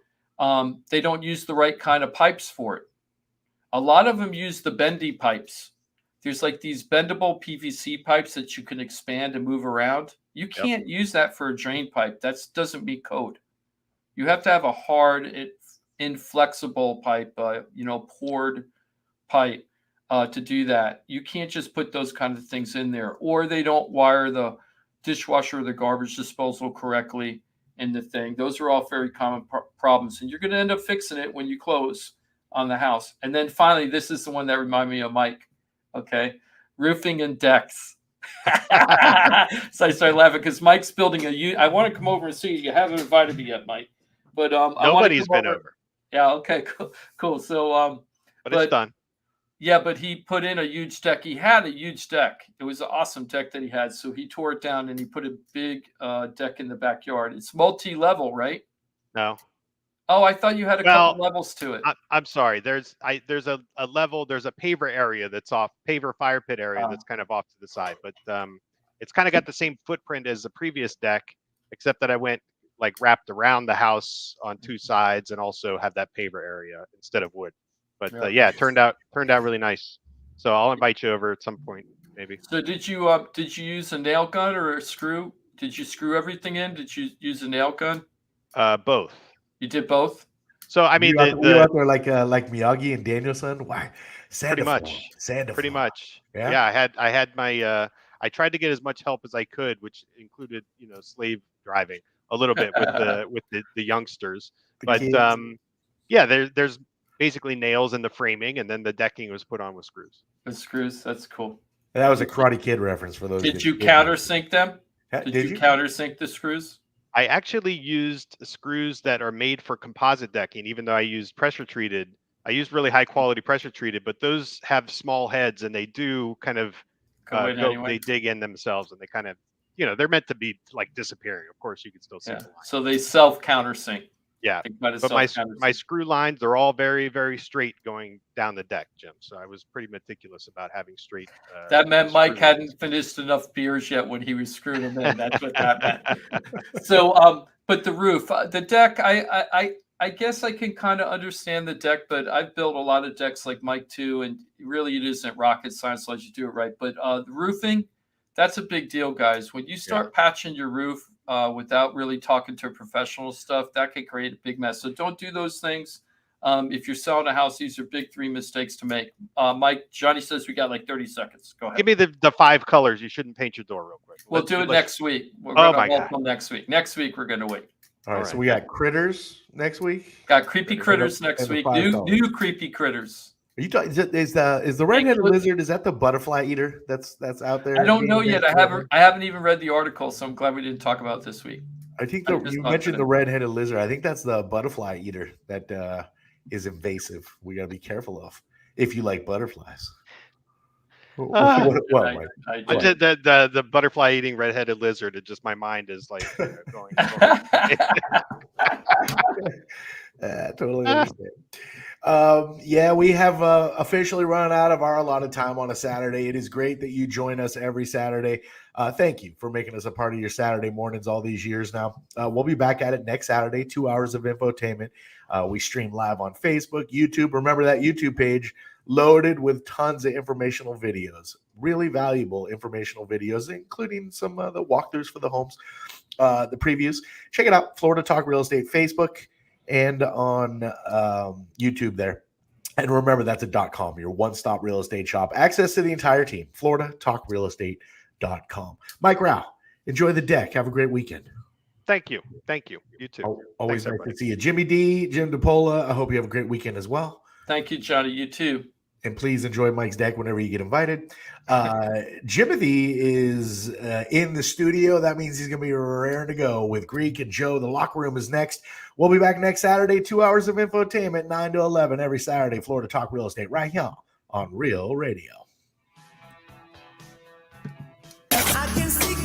Speaker 4: they don't use the right kind of pipes for it. A lot of them use the bendy pipes. There's like these bendable PVC pipes that you can expand and move around. You can't use that for a drain pipe. That doesn't meet code. You have to have a hard, inflexible pipe, poured pipe to do that. You can't just put those kind of things in there. Or they don't wire the dishwasher or the garbage disposal correctly in the thing. Those are all very common problems. And you're going to end up fixing it when you close on the house. And then finally, this is the one that reminded me of Mike. Okay, roofing and decks. So I started laughing because Mike's building I want to come over and see you. You haven't invited me yet, Mike. But
Speaker 3: nobody's been over.
Speaker 4: Yeah. Okay. Cool. So
Speaker 3: but it's done.
Speaker 4: Yeah, but he put in a huge deck. He had a huge deck. It was an awesome deck that he had. So he tore it down and he put a big deck in the backyard. It's multi-level, right?
Speaker 3: No.
Speaker 4: Oh, I thought you had a couple levels to it.
Speaker 3: I'm sorry. There's a level. There's a paver area that's off, paver fire pit area that's kind of off to the side. But it's kind of got the same footprint as the previous deck, except that I went like wrapped around the house on two sides and also have that paver area instead of wood. But it turned out really nice. So I'll invite you over at some point, maybe.
Speaker 4: So did you use a nail gun or a screw? Did you screw everything in? Did you use a nail gun?
Speaker 3: Both.
Speaker 4: You did both?
Speaker 3: So I mean,
Speaker 2: you out there like Miyagi and Danielson. Why?
Speaker 3: Pretty much. Yeah. I had my. I tried to get as much help as I could, which included slave driving a little bit with the youngsters. But there's basically nails in the framing, and then the decking was put on with screws.
Speaker 4: With screws, that's cool.
Speaker 2: That was a Karate Kid reference for those.
Speaker 4: Did you countersink them? Did you countersink the screws?
Speaker 3: I actually used screws that are made for composite decking, even though I used pressure treated. I used really high quality pressure treated, but those have small heads and they do kind of they dig in themselves, and they kind of they're meant to be like disappearing. Of course, you can still see the line.
Speaker 4: So they self countersink.
Speaker 3: Yeah, but my screw lines, they're all very, very straight going down the deck, Jim. So I was pretty meticulous about having straight.
Speaker 4: That meant Mike hadn't finished enough beers yet when he was screwing them in. That's what that meant. So, but the roof, the deck, I guess I can kind of understand the deck, but I've built a lot of decks like Mike too, and really it isn't rocket science unless you do it right. But the roofing, that's a big deal, guys. When you start patching your roof without really talking to professional stuff, that can create a big mess. So don't do those things. If you're selling a house, these are big 3 mistakes to make. Mike, Johnny says we got like 30 seconds. Go ahead.
Speaker 3: Give me the 5 colors. You shouldn't paint your door real quick.
Speaker 4: We'll do it next week. We're going to hold next week. Next week, we're going to wait.
Speaker 2: All right. So we got critters next week.
Speaker 4: Got creepy critters next week. New creepy critters.
Speaker 2: Are you talking? Is the red-headed lizard? Is that the butterfly eater? That's out there.
Speaker 4: I don't know yet. I haven't even read the article, so I'm glad we didn't talk about it this week.
Speaker 2: I think you mentioned the red-headed lizard. I think that's the butterfly eater that is invasive. We got to be careful of if you like butterflies.
Speaker 3: The butterfly eating red-headed lizard. It just my mind is like going.
Speaker 2: Totally understand. We have officially run out of our allotted time on a Saturday. It is great that you join us every Saturday. Thank you for making us a part of your Saturday mornings all these years now. We'll be back at it next Saturday, 2 hours of infotainment. We stream live on Facebook, YouTube. Remember that YouTube page loaded with tons of informational videos, really valuable informational videos, including some of the walkthroughs for the homes, the previews. Check it out, Florida Talk Real Estate, Facebook and on YouTube there. And remember, that's a .com, your one-stop real estate shop. Access to the entire team, FloridaTalkRealEstate.com. Mike Rauch, enjoy the deck. Have a great weekend.
Speaker 3: Thank you. You too.
Speaker 2: Always nice to see you. Jimmy D, Jim DePola, I hope you have a great weekend as well.
Speaker 4: Thank you, Johnny. You too.
Speaker 2: And please enjoy Mike's deck whenever you get invited. Jimothy is in the studio. That means he's going to be raring to go with Greek and Joe. The locker room is next. We'll be back next Saturday, 2 hours of infotainment, 9 to 11 every Saturday. Florida Talk Real Estate right here on Real Radio.
Speaker 11: I can see